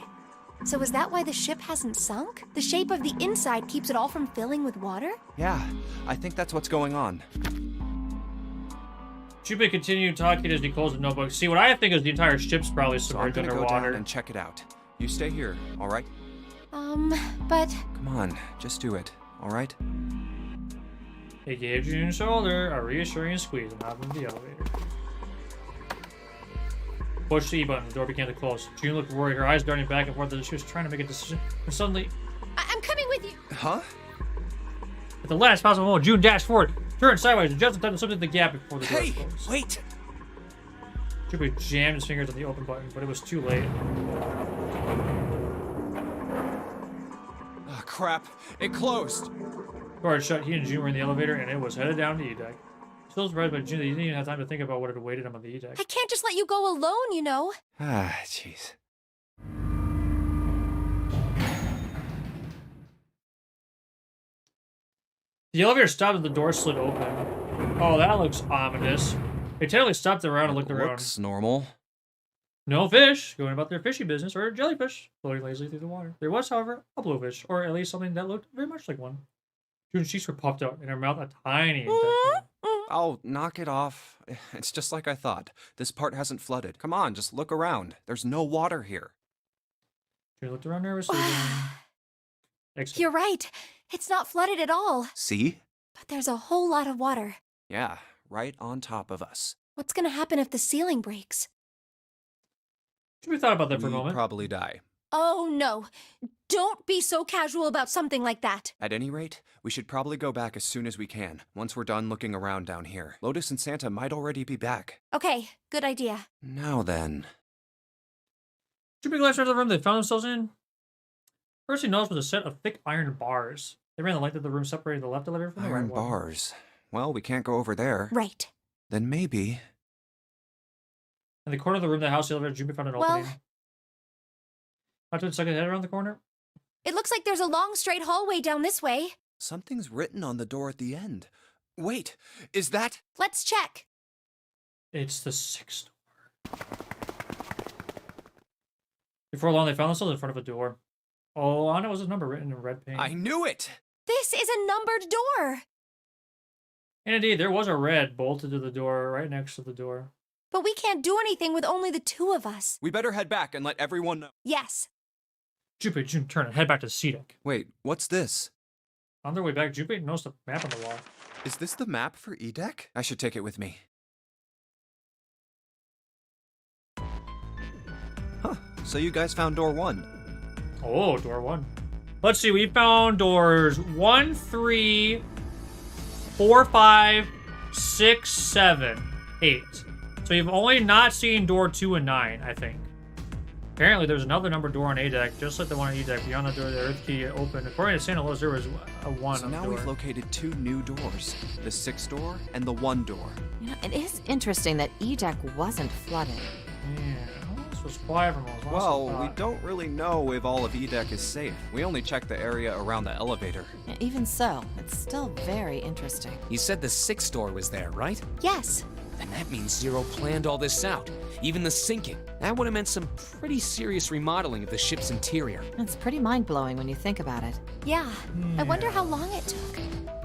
So is that why the ship hasn't sunk? The shape of the inside keeps it all from filling with water? Yeah, I think that's what's going on. Junpei continued talking as he closed the notebook. See, what I think is the entire ship's probably So I'm submerged gonna go down underwater. and check it out. You stay here, all right? But Come on, just do it, all right? He gave June a shoulder, a reassuring squeeze, and hopped into the elevator. Pushed the E button, the door began to close. June looked worried, her eyes darting back and forth as she was trying to make a decision. And suddenly, I'm coming with you. Huh? at the last possible moment, June dashed forward, turned sideways, and just in time to slip into the gap before the door Hey, closed. wait! Junpei jammed his fingers on the open button, but it was too late. Ah, crap. It closed. Door had shut. He and June were in the elevator, and it was headed down to E-Deck. Still surprised by June that he didn't even have time to think about what had awaited him on the E-Deck. I can't just let you go alone, you know. Ah, jeez. The elevator stopped and the door slid open. Oh, that looks ominous. They totally stopped around and looked around. Looks normal. No fish going about their fishy business, or jellyfish floating lazily through the water. There was, however, a blowfish, or at least something that looked very much like one. June's cheeks were puffed out, in her mouth a tiny intestine. Oh, knock it off. It's just like I thought. This part hasn't flooded. Come on, just look around. There's no water here. June looked around nervously. Exit. You're right. It's not flooded at all. See? But there's a whole lot of water. Yeah, right on top of us. What's gonna happen if the ceiling breaks? We thought about that for a We'd moment. probably die. Oh no. Don't be so casual about something like that. At any rate, we should probably go back as soon as we can, once we're done looking around down here. Lotus and Santa might already be back. Okay, good idea. Now then. Junpei glanced around the room they found themselves in. First he noticed was a set of thick iron bars. They ran the length of the room, separating the left elevator from the Iron right one. bars. Well, we can't go over there. Right. Then maybe. In the corner of the room, the house elevator, Junpei found an Well- opening. After the second head around the corner. It looks like there's a long straight hallway down this way. Something's written on the door at the end. Wait, is that? Let's check. It's the sixth door. Before long, they found themselves in front of a door. Oh, on it was a number written in red paint. I knew it! This is a numbered door. And indeed, there was a red bolted to the door right next to the door. But we can't do anything with only the two of us. We better head back and let everyone know. Yes. Junpei, June, turn and head back to C-Deck. Wait, what's this? On their way back, Junpei noticed a map on the wall. Is this the map for E-Deck? I should take it with me. Huh, so you guys found door 1. Oh, door 1. Let's see, we found doors 1, 3, 4, 5, 6, 7, 8. So you've only not seen door 2 and 9, I think. Apparently, there's another number door on A-Deck, just like the one on E-Deck. Beyond the door, the Earth key opened. According to Santa Lotus, there was a 1 So on the now door. we've located 2 new doors. The 6 door and the 1 door. You know, it is interesting that E-Deck wasn't flooded. Yeah, well, this was quiet from us. Well, we don't really know if all of E-Deck is safe. We only checked the area around the elevator. Even so, it's still very interesting. You said the 6th door was there, right? Yes. Then that means Zero planned all this out. Even the sinking. That would have meant some pretty serious remodeling of the ship's interior. It's pretty mind-blowing when you think about it. Yeah. I wonder how long it took.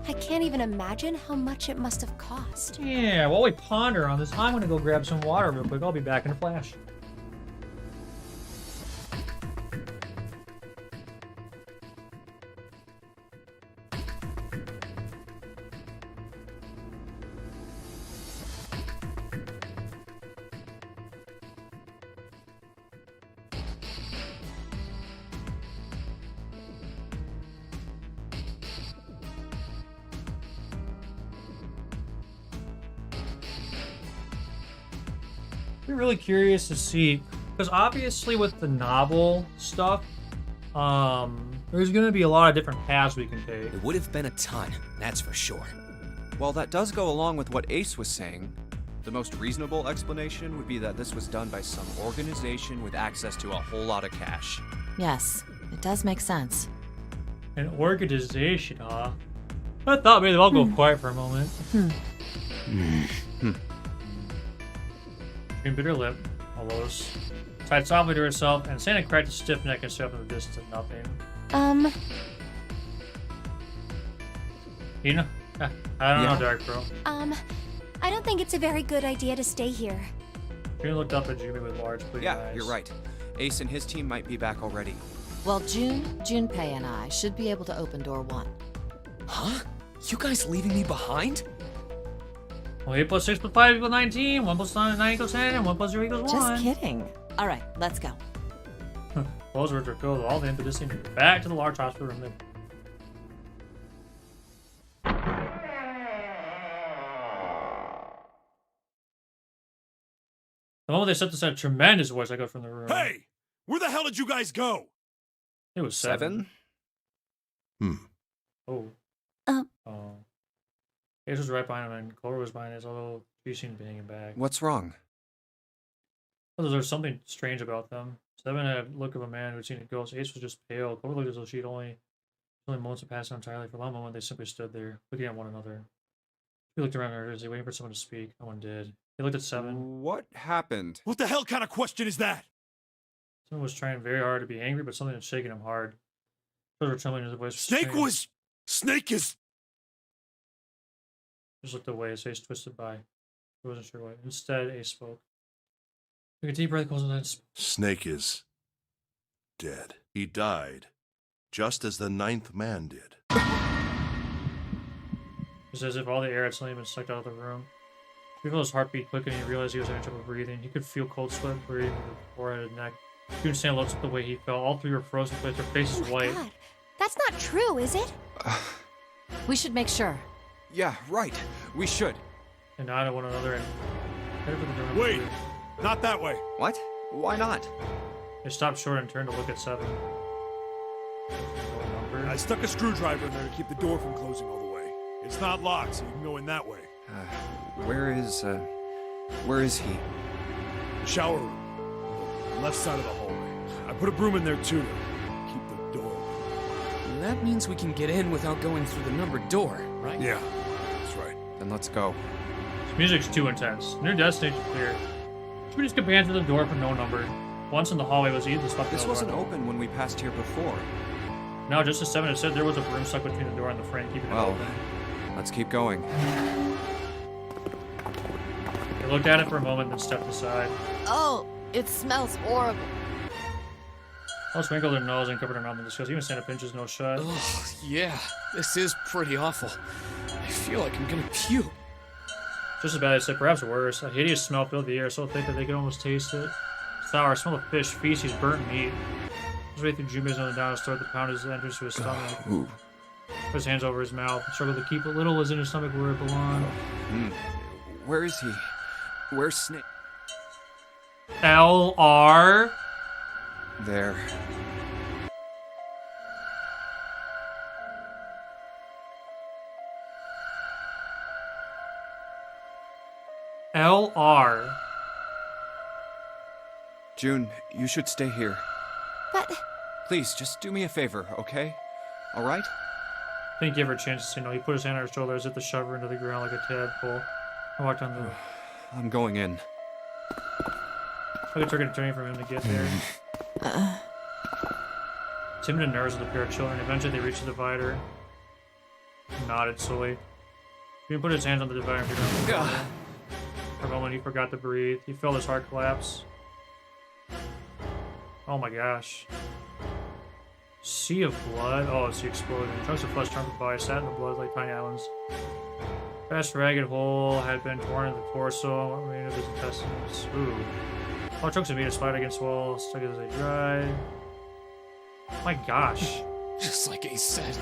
I can't even imagine how much it must have cost. Yeah, while we ponder on this, I'm gonna go grab some water real quick. I'll be back in a flash. Be really curious to see, because obviously with the novel stuff, there's gonna be a lot of different paths we can take. It would have been a ton, that's for sure. Well, that does go along with what Ace was saying. The most reasonable explanation would be that this was done by some organization with access to a whole lot of cash. Yes, it does make sense. An organization, huh? I thought maybe I'll go quiet for a moment. Green bit her lip, Lotus sighed softly to herself, and Santa cracked a stiff neck and stared up in the distance at nothing. You know? I don't know, Dark Bro. I don't think it's a very good idea to stay here. June looked up at Jimmy with large, pleading eyes. Yeah, you're right. Ace and his team might be back already. Well, Junpei and I should be able to open door 1. Huh? You guys leaving me behind? Well, 8 plus 6 plus 5 equals 19, 1 plus 9 equals 10, and 1 plus 0 equals 1. Just kidding. All right, let's go. Those words were filled with all the impetus and back to the large hospital room. The moment they set this at a tremendous voice, I go from the room. Hey! Where the hell did you guys go? It was 7. Oh. Oh. Ace was right behind him, and Clover was behind us, although she seemed to be hanging back. What's wrong? Well, there was something strange about them. 7 had a look of a man who had seen a ghost. Ace was just pale. Clover looked as though she'd only moments had passed entirely. For a long moment, they simply stood there, looking at one another. She looked around her, waiting for someone to speak. No one did. He looked at 7. What happened? What the hell kind of question is that? Someone was trying very hard to be angry, but something had shaken him hard. Clover trembling in his voice. Snake is... Just looked away, his face twisted by. He wasn't sure why. Instead, Ace spoke. Took a deep breath, closed his eyes. Snake is dead. He died, just as the 9th man did. It was as if all the air had suddenly been sucked out of the room. He felt his heartbeat quicken and he realized he was having trouble breathing. He could feel cold sweat breathing from his forehead and neck. June Sand looked at the way he felt. All 3 were frozen in place, their faces white. God, that's not true, is it? We should make sure. Yeah, right. We should. They nodded at one another and headed for the door. Wait! Not that way! What? Why not? They stopped short and turned to look at 7. I stuck a screwdriver in there to keep the door from closing all the way. It's not locked, so you can go in that way. Where is he? Shower room. Left side of the hallway. I put a broom in there too to keep the door open. That means we can get in without going through the numbered door, right? Yeah, that's right. Then let's go. This music's too intense. New destination clear. Should we just companions to the door for no number? Once in the hallway was easy to stop. This wasn't open when we passed here before. No, just as 7 had said, there was a broom stuck between the door and the frame, keeping it open. Let's keep going. They looked at it for a moment, then stepped aside. Oh, it smells horrible. Alice wrinkled her nose and covered her mouth in disgust. Even Santa pinched his nose shut. Oh, yeah. This is pretty awful. I feel like I'm gonna puke. Just as bad, I said, perhaps worse. A hideous smell filled the air, so thick that they could almost taste it. Sour, smell of fish, feces, burnt meat. His way through Jume's nose down his throat, the pound his entrance to his stomach. Put his hands over his mouth, struggled to keep what little was in his stomach where it belonged. Where is he? Where's Snake? LR? There. LR. June, you should stay here. But Please, just do me a favor, okay? All right? Didn't give her a chance to say no. He put his hand on her shoulder, as if to shove her into the ground like a tadpole. I walked on the... I'm going in. It took a turning for him to get there. Timid and nervous with a pair of children. Eventually they reached the divider. He nodded slowly. He put his hands on the divider and figured out. For a moment he forgot to breathe. He felt his heart collapse. Oh my gosh. Sea of blood. Oh, it's the explosion. Chunks of flesh turned by, sat in the blood like tiny islands. Vast ragged hole had been torn in the torso, what remained of his intestines. Ooh. All chunks of meat spied against wall, stuck as they dried. Oh my gosh. Just like Ace said.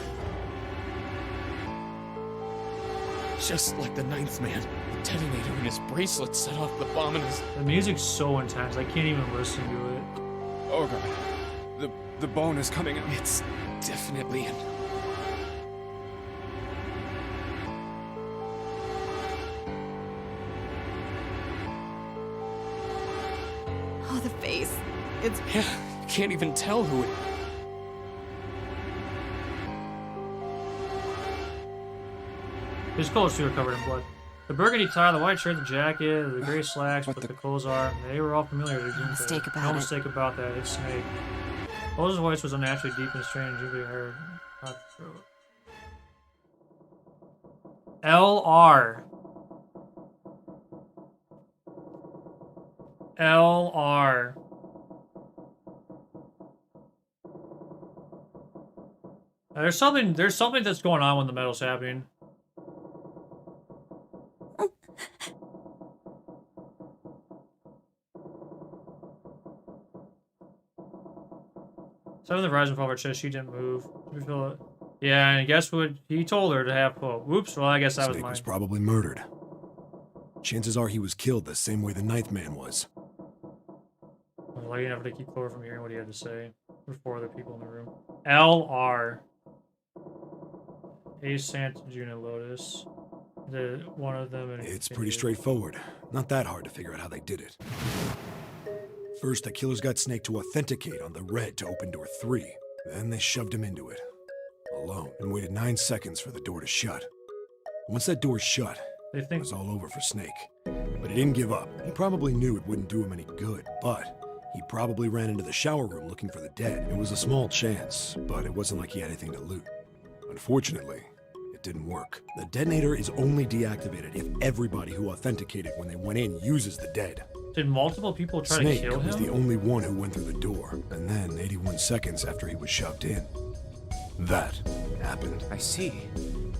Just like the 9th man. The detonator in his bracelet set off the bomb in his... The music's so intense, I can't even listen to it. Oh god. The bone is coming out. It's definitely him. Oh, the face. It's... Yeah, you can't even tell who it... His clothes too are covered in blood. The burgundy tie, the white shirt, the jacket, the gray slacks, but the clothes are. They were all familiar to Junpei. mistake about no it. mistake about that. It's Snake. Rose's voice was unnaturally deep and strange. Junpei heard. LR. LR. There's something that's going on when the metal's happening. Seven the horizon fell over her chest. She didn't move. Did you feel it? Yeah, and guess what? He told her to have hope. Whoops. Well, I guess that was Snake mine. was probably murdered. Chances are he was killed the same way the 9th man was. lucky enough to keep Clover from hearing what he had to say. There were 4 other people in the room. LR. Ace, Santa, June, and Lotus. One of them. And It's pretty straightforward. Not that hard to figure out how they did it. First, the killers got Snake to authenticate on the red to open door 3. Then they shoved him into it. Alone. And waited 9 seconds for the door to shut. Once that door shut, They it think was all over for Snake. But he didn't give up. He probably knew it wouldn't do him any good, but he probably ran into the shower room looking for the dead. It was a small chance, but it wasn't like he had anything to loot. Unfortunately, it didn't work. The detonator is only deactivated if everybody who authenticated when they went in uses the dead. Did multiple people try Snake to kill was the him? only one who went through the door, and then 81 seconds after he was shoved in. That happened. I see.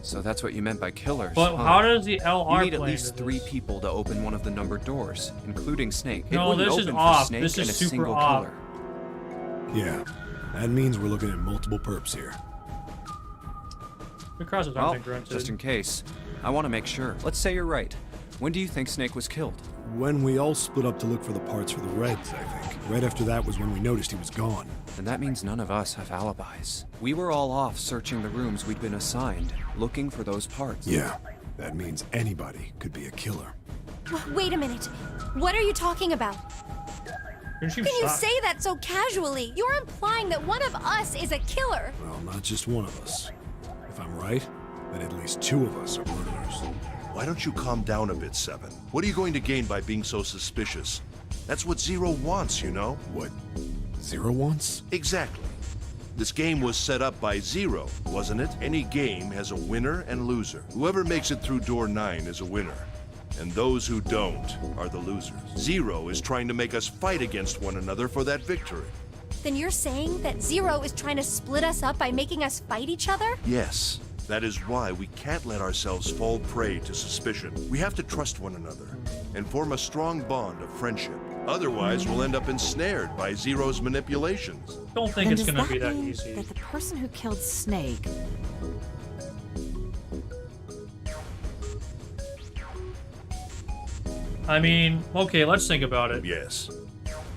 So that's what you meant by killers. But huh? how does the LR You need at play least into 3 this? people to open one of the numbered doors, including Snake. No, it wouldn't this is open for off. Snake This is and a super single off. killer. Yeah, that means we're looking at multiple perps here. We crossed it Well, on grunted. just in case, I want to make sure. Let's say you're right. When do you think Snake was killed? When we all split up to look for the parts for the Reds, I think. Right after that was when we noticed he was gone. And that means none of us have alibis. We were all off searching the rooms we'd been assigned, looking for those parts. Yeah, that means anybody could be a killer. Wait a minute. What are you talking about? Didn't you Can you shot- say that so casually? You're implying that one of us is a killer. Well, not just one of us. If I'm right, then at least 2 of us are murderers. Why don't you calm down a bit, Seven? What are you going to gain by being so suspicious? That's what Zero wants, you know? What Zero wants? Exactly. This game was set up by Zero, wasn't it? Any game has a winner and loser. Whoever makes it through door 9 is a winner. And those who don't are the losers. Zero is trying to make us fight against one another for that victory. Then you're saying that Zero is trying to split us up by making us fight each other? Yes. That is why we can't let ourselves fall prey to suspicion. We have to trust one another and form a strong bond of friendship. Otherwise, we'll end up ensnared by Zero's manipulations. Don't think Then it's does gonna be that that mean easy. that the person who killed Snake I mean, okay, let's think about it. Yes.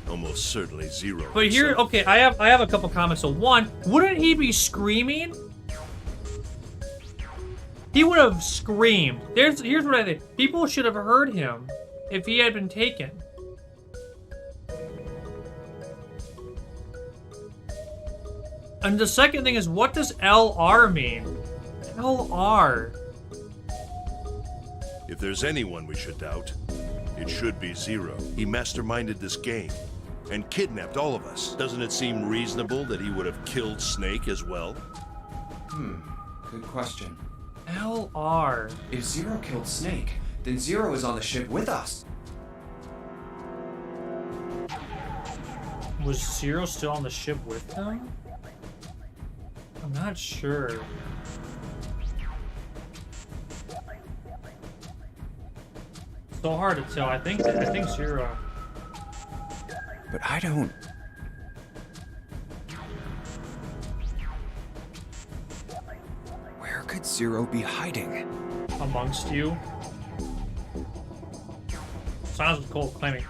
Almost certainly Zero. But here, himself. okay, I have a couple comments. So one, wouldn't he be screaming? He would have screamed. Here's what I think. People should have heard him if he had been taken. And the second thing is, what does LR mean? LR. If there's anyone we should doubt, it should be Zero. He masterminded this game and kidnapped all of us. Doesn't it seem reasonable that he would have killed Snake as well? Good question. LR. If Zero killed Snake, then Zero is on the ship with us. Was Zero still on the ship with him? I'm not sure. So hard to tell. I think Zero. But I don't. Where could Zero be hiding? Amongst you. Silence was cold, claiming.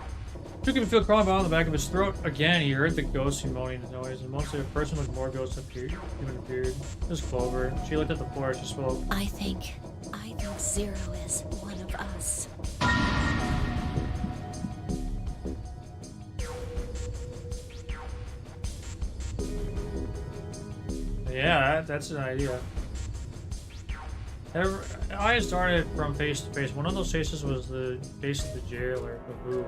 Took him to feel crawling on the back of his throat. Again, he heard the ghostly moaning noise, and mostly a person with more ghosts appeared. Even appeared. It was Clover. She looked at the floor as she spoke. I think Zero is one of us. Yeah, that's an idea. I started from face to face. One of those faces was the face of the jailer. But who?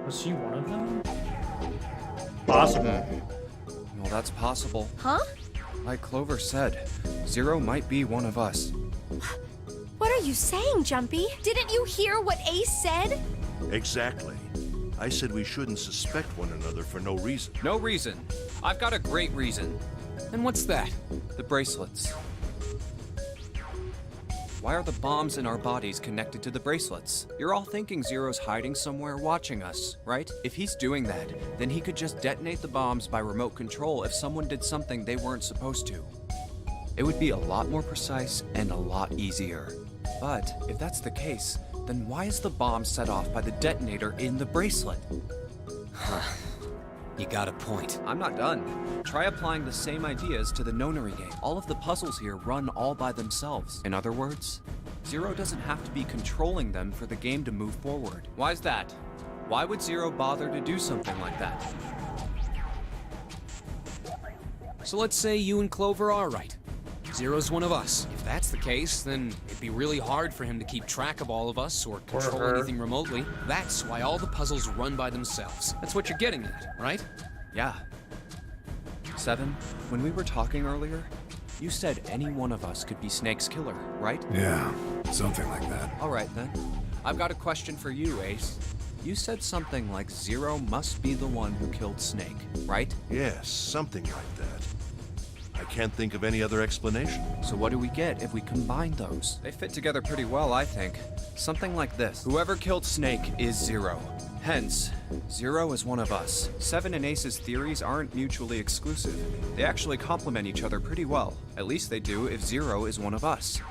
Was he one of them? Possible. Well, that's possible. Huh? Like Clover said, Zero might be one of us. What are you saying, Jumpy? Didn't you hear what Ace said? Exactly. I said we shouldn't suspect one another for no reason. No reason. I've got a great reason. And what's that? The bracelets. Why are the bombs in our bodies connected to the bracelets? You're all thinking Zero's hiding somewhere watching us, right? If he's doing that, then he could just detonate the bombs by remote control if someone did something they weren't supposed to. It would be a lot more precise and a lot easier. But if that's the case, then why is the bomb set off by the detonator in the bracelet? You got a point. I'm not done. Try applying the same ideas to the Nonary game. All of the puzzles here run all by themselves. In other words, Zero doesn't have to be controlling them for the game to move forward. Why's that? Why would Zero bother to do something like that? So let's say you and Clover are right. Zero's one of us. If that's the case, then it'd be really hard for him to keep track of all of us or control her. anything remotely. That's why all the puzzles run by themselves. That's what you're getting at, right? Yeah. 7, when we were talking earlier, you said any one of us could be Snake's killer, right? Yeah, something like that. Alright then. I've got a question for you, Ace. You said something like Zero must be the one who killed Snake, right? Yes, something like that. I can't think of any other explanation. So what do we get if we combine those? They fit together pretty well, I think. Something like this. Whoever killed Snake is Zero. Hence, Zero is one of us. 7 and Ace's theories aren't mutually exclusive. They actually complement each other pretty well. At least they do if Zero is one of us.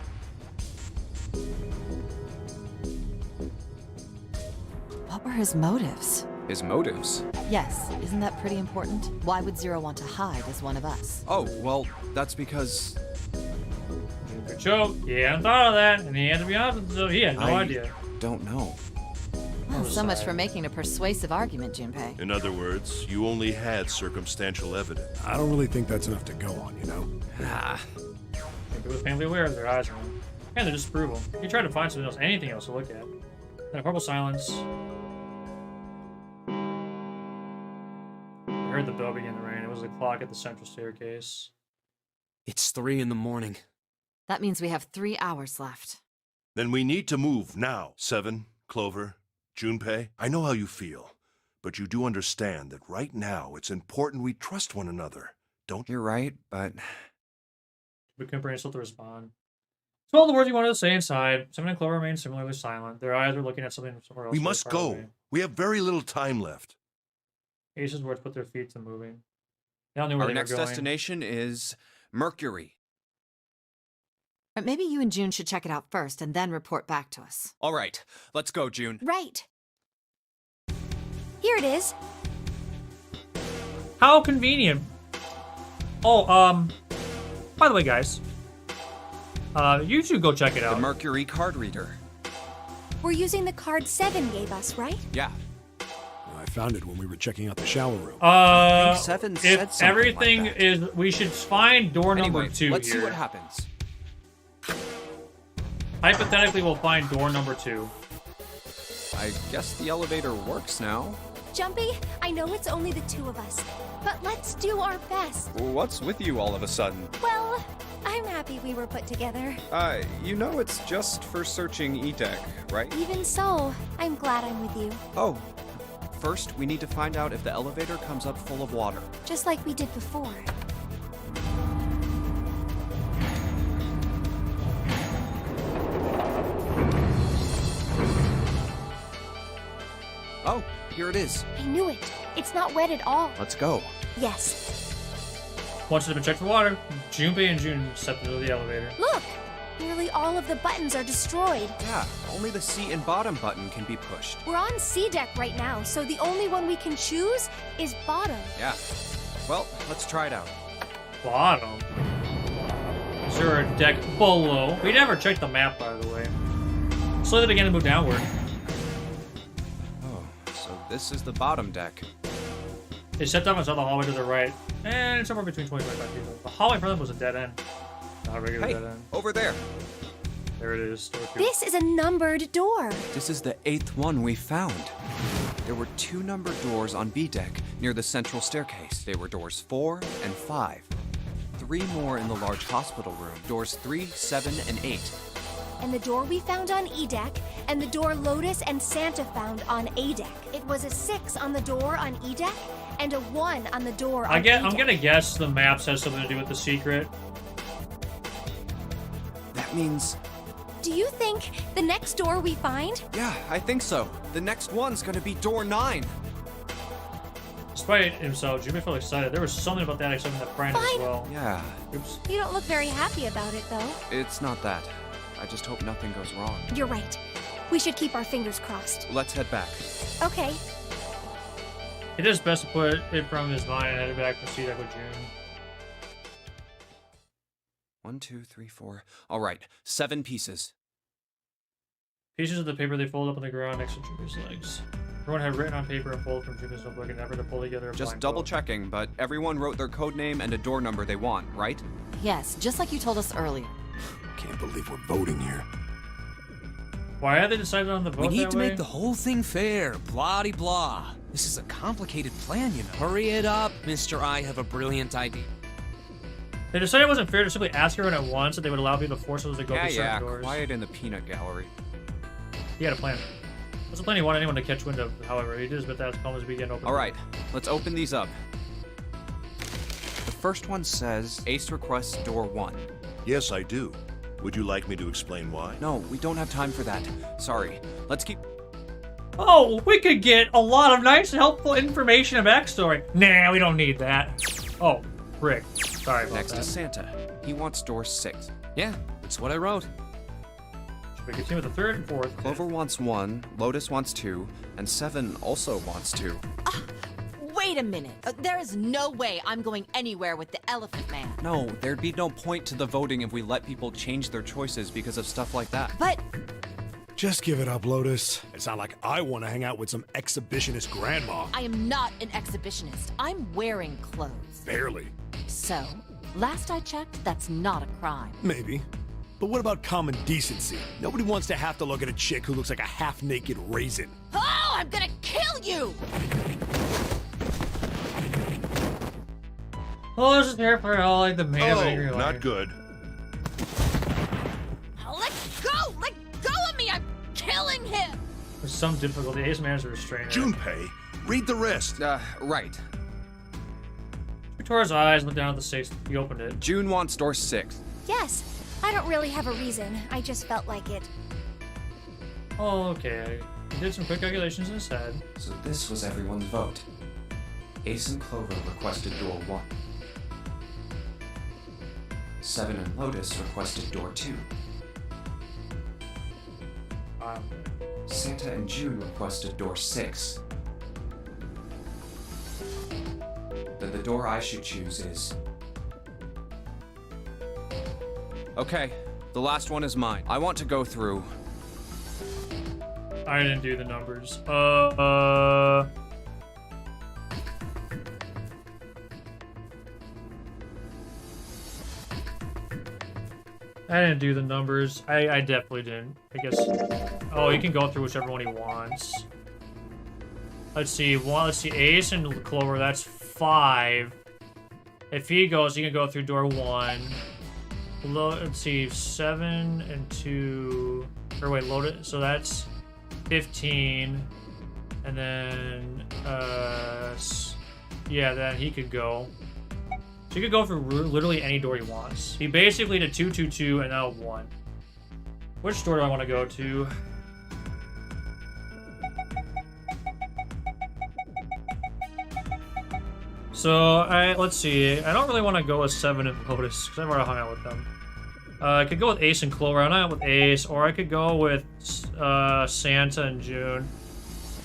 What were his motives? His motives? Yes, isn't that pretty important? Why would Zero want to hide as one of us? Oh, well, that's because... Good choke. He hadn't thought of that, and he had to be honest with himself. He had no idea. Don't know. Well, so much for making a persuasive argument, Junpei. In other words, you only had circumstantial evidence. I don't really think that's enough to go on, you know? Ah. Maybe was painfully aware of their eyes on him. And they disprove him. He tried to find something else, anything else to look at. Then a horrible silence. I heard the bell begin to ring. It was the clock at the central staircase. It's 3 in the morning. That means we have 3 hours left. Then we need to move now. 7, Clover, Junpei, I know how you feel, but you do understand that right now it's important we trust one another, don't you? You're right, but... We couldn't bring himself to respond. So all the words he wanted to say inside, 7 and Clover remained similarly silent. Their eyes were looking at something somewhere else. We very must far go. away. We have very little time left. Ace's words put their feet to moving. They all knew where Our they next were going. destination is Mercury. But maybe you and June should check it out first and then report back to us. All right, let's go, June. Right. Here it is. How convenient. Oh, by the way, guys, you should go check it The out. Mercury card reader. We're using the card 7 gave us, right? Yeah. I found it when we were checking out the shower room. I think 7 said if something everything like that. is, we should find door number Anyway, 2 let's here. see what happens. Hypothetically, we'll find door number 2. I guess the elevator works now. Jumpy, I know it's only the 2 of us, but let's do our best. What's with you all of a sudden? Well, I'm happy we were put together. You know it's just for searching E-Deck, right? Even so, I'm glad I'm with you. Oh. First, we need to find out if the elevator comes up full of water. Just like we did before. Oh, here it is. I knew it. It's not wet at all. Let's go. Yes. Once it's been checked for water, Junpei and June stepped into the elevator. Look! Nearly all of the buttons are destroyed. Yeah, only the seat and bottom button can be pushed. We're on C deck right now, so the only one we can choose is bottom. Yeah. Well, let's try it out. Bottom. Is there a deck below? We never checked the map, by the way. Slowly began to move downward. Oh, so this is the bottom deck. They stepped up and saw the hallway to the right, and somewhere between 20 and 25 people. The hallway for them was a dead end. Not a regular Hey, dead end. over there. There it is. Door 2. This is a numbered door. This is the 8th one we found. There were 2 numbered doors on B deck near the central staircase. They were doors 4 and 5. 3 more in the large hospital room. Doors 3, 7, and 8. And the door we found on E deck, and the door Lotus and Santa found on A deck. It was a 6 on the door on E deck, and a 1 on the door on I'm A deck. gonna guess the maps has something to do with the secret. That means... Do you think the next door we find? Yeah, I think so. The next one's gonna be door 9. Despite himself, Junpei felt excited. There was something about that excitement that Brian as Fine. well. Yeah, Oops. You don't look very happy about it, though. it's not that. I just hope nothing goes wrong. You're right. We should keep our fingers crossed. Let's head back. Okay. It is best to put it from his mind and head it back to see that with June. 1, 2, 3, 4. All right, 7 pieces. Pieces of the paper they fold up on the ground next to Jupiter's legs. Everyone had written on paper and folded from Jupiter's notebook and never to pull together a Just blind double book. checking, but everyone wrote their code name and a door number they want, right? Yes, just like you told us earlier. Can't believe we're voting here. Why have they decided on the vote We need that to way? make the whole thing fair. Blah de blah. This is a complicated plan, you know. Hurry it up, Mr. I have a brilliant idea. They decided it wasn't fair to simply ask everyone at once that they would allow people to force others to go through certain doors. Quiet in the peanut gallery. He had a plan. That's a plan he wanted anyone to catch wind of, however. He did his bit as calm as he began to open. All right, let's open these up. The first one says, Ace requests door 1. Yes, I do. Would you like me to explain why? No, we don't have time for that. Sorry. Let's keep... Oh, we could get a lot of nice, helpful information and backstory. Nah, we don't need that. Oh, frick. Sorry about Next that. is Santa. He wants door 6. Yeah, that's what I wrote. Should we continue with the third and fourth? Clover wants 1, Lotus wants 2, and 7 also wants 2. Wait a minute. There is no way I'm going anywhere with the Elephant Man. No, there'd be no point to the voting if we let people change their choices because of stuff like that. But Just give it up, Lotus. It's not like I want to hang out with some exhibitionist grandma. I am not an exhibitionist. I'm wearing clothes. Barely. So, last I checked, that's not a crime. Maybe. But what about common decency? Nobody wants to have to look at a chick who looks like a half-naked raisin. Oh, I'm gonna kill you! Oh, this is here for all like the man of angry Oh, lion. not good. Oh, let go! Let go of me! I'm killing him! With some difficulty, Ace managed to restrain her. Junpei, read the rest. Right. He tore his eyes and looked down at the safe. He opened it. June wants door 6. Yes, I don't really have a reason. I just felt like it. Oh, okay. He did some quick calculations in his head. So this was everyone's vote. Ace and Clover requested door 1. 7 and Lotus requested door 2. Santa and June requested door 6. Then the door I should choose is... Okay, the last one is mine. I want to go through. I didn't do the numbers. I didn't do the numbers. I definitely didn't. I guess. Oh, he can go through whichever one he wants. Let's see. Let's see. Ace and Clover. That's 5. If he goes, he can go through door 1. Let's see. 7 and 2. Or wait, load it. So that's 15. And then, yeah, then he could go. So he could go for literally any door he wants. He basically did 2, 2, 2, and now 1. Which door do I want to go to? So, let's see. I don't really want to go with 7 and Lotus, because I've already hung out with them. I could go with Ace and Clover. I'm not with Ace, or I could go with Santa and June.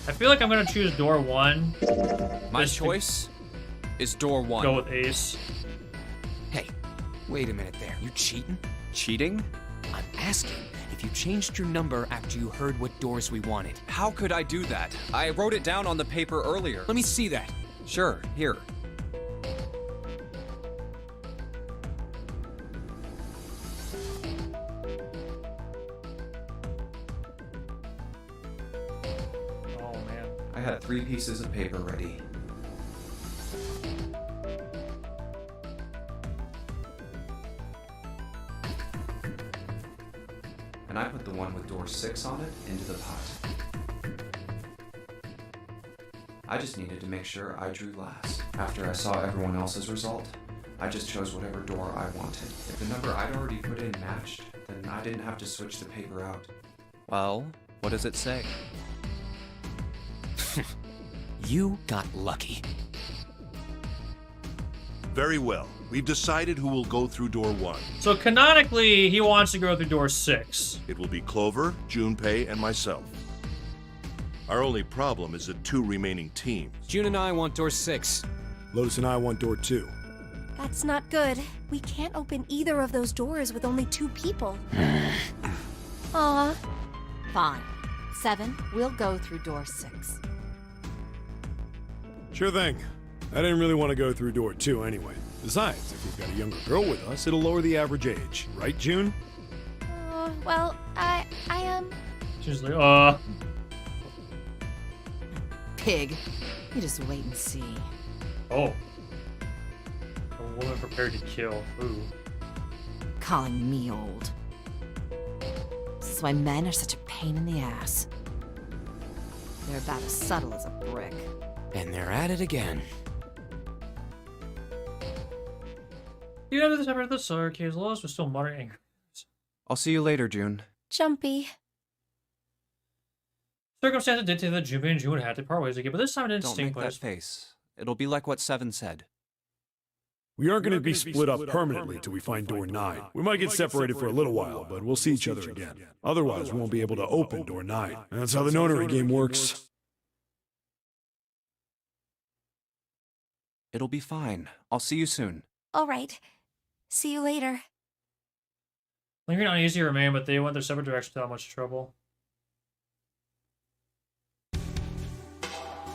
I feel like I'm going to choose door 1. My Just to choice is door 1. Go with Ace. Hey, wait a minute there. You cheating? Cheating? I'm asking if you changed your number after you heard what doors we wanted. How could I do that? I wrote it down on the paper earlier. Let me see that. Sure, here. Oh, man. I had 3 pieces of paper ready. And I put the one with door 6 on it into the pot. I just needed to make sure I drew last. After I saw everyone else's result, I just chose whatever door I wanted. If the number I'd already put in matched, then I didn't have to switch the paper out. Well, what does it say? You got lucky. Very well. We've decided who will go through door 1. So canonically, he wants to go through door 6. It will be Clover, Junpei, and myself. Our only problem is the 2 remaining teams. June and I want door 6. Lotus and I want door 2. That's not good. We can't open either of those doors with only 2 people. Aw. Fine. 7, we'll go through door 6. Sure thing. I didn't really want to go through door 2 anyway. Besides, if we've got a younger girl with us, it'll lower the average age. Right, June? Well, I She's like, Pig. You just wait and see. oh. A woman prepared to kill. Ooh. Calling me old. This is why men are such a pain in the ass. They're about as subtle as a brick. And they're at it again. You have this ever the staircase. Lois was still muttering angry. I'll see you later, June. Jumpy. Circumstances dictated that Junpei and June would have to part ways again, but this time it didn't Don't stink make quite that as face. It'll be like what 7 said. We aren't going to be split up permanently till we find door 9. We might get separated for a little while, but we'll see each other again. Otherwise, we won't be able to open door 9. And that's how the notary game works. It'll be fine. I'll see you soon. All right. See you later. Lingering uneasy remain, but they went their separate directions without much trouble.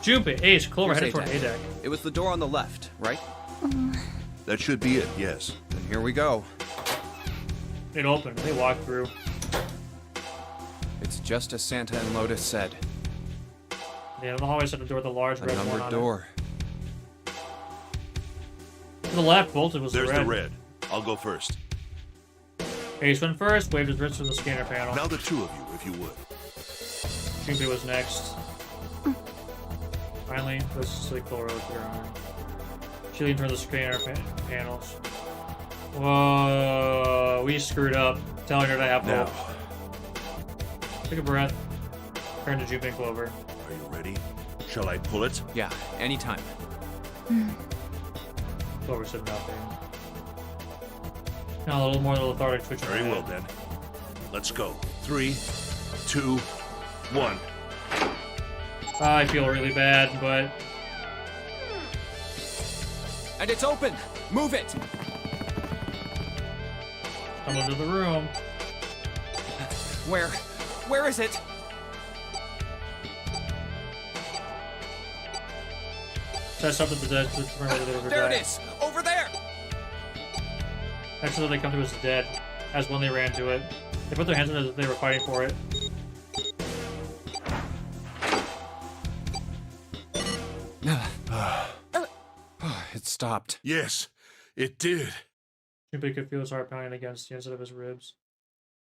Junpei, Ace, Clover Here's headed toward A-deck. A-deck. It was the door on the left, right? That should be it, yes. Then here we go. It opened. They walked through. It's just as Santa and Lotus said. Yeah, the hallway set the door with a large A red one numbered on door. it. To the left, bolted was There's the red. the red. I'll go first. Ace went first, waved his wrist from the scanner panel. Now the 2 of you, if you would. Junpei was next. Finally, let's see Clover with her arm. She leaned toward the scanner panels. Whoa, we screwed up. Telling her to have Now, hope. Take a breath. Turn to Junpei and Clover. are you ready? Shall I pull it? Yeah, anytime. Clover said nothing. Now a little more lethargic twitch in her Very head. well, then. Let's go. 3, 2, 1. I feel really bad, but And it's open! Move it! come into the room. Where? Where is it? Test up at the dead to determine whether they were There dead. it is! Over there! Next to they come to is dead, as when they ran to it. They put their hands in it as if they were fighting for it. It stopped. Yes, it did. Junpei could feel his heart pounding against the inside of his ribs.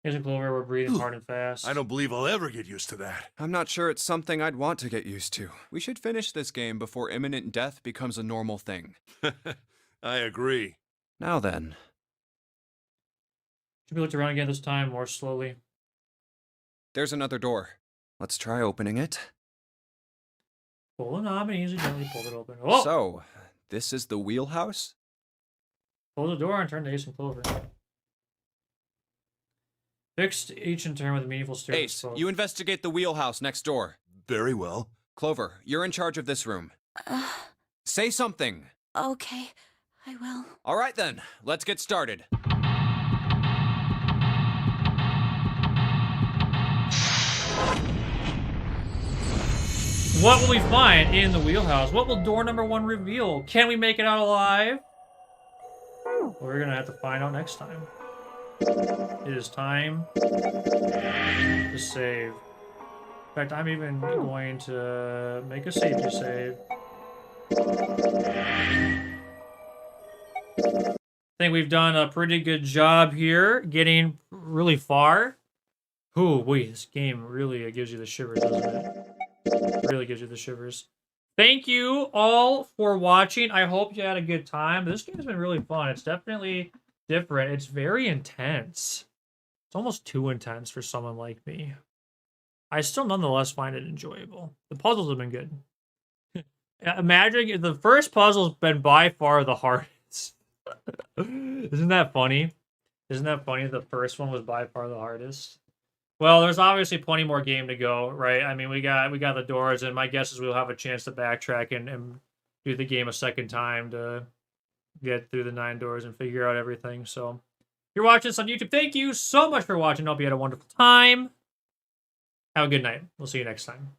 Ace and Clover were breathing hard and fast. I don't believe I'll ever get used to that. I'm not sure it's something I'd want to get used to. We should finish this game before imminent death becomes a normal thing. I agree. Now then. Junpei looked around again, this time more slowly. There's another door. Let's try opening it. Pull the knob and easily gently pulled it open. Oh! So, this is the wheelhouse? Close the door and turn to Ace and Clover. Fixed each in turn with a meaningful stare. Ace, you investigate the wheelhouse next door. Very well. Clover, you're in charge of this room. Say something. Okay, I will. All right then, let's get started. What will we find in the wheelhouse? What will door number 1 reveal? Can we make it out alive? We're gonna have to find out next time. It is time to save. In fact, I'm even going to make a safety save. I think we've done a pretty good job here, getting really far. Ooh, wait, this game really gives you the shivers, doesn't it? Really gives you the shivers. Thank you all for watching. I hope you had a good time. This game's been really fun. It's definitely different. It's very intense. It's almost too intense for someone like me. I still nonetheless find it enjoyable. The puzzles have been good. Imagine the first puzzle's been by far the hardest. Isn't that funny? Isn't that funny? The first one was by far the hardest. Well, there's obviously plenty more game to go, right? I mean, we got the doors, and my guess is we'll have a chance to backtrack and do the game a second time to get through the 9 doors and figure out everything. So, if you're watching this on YouTube, thank you so much for watching. Hope you had a wonderful time. Have a good night. We'll see you next time.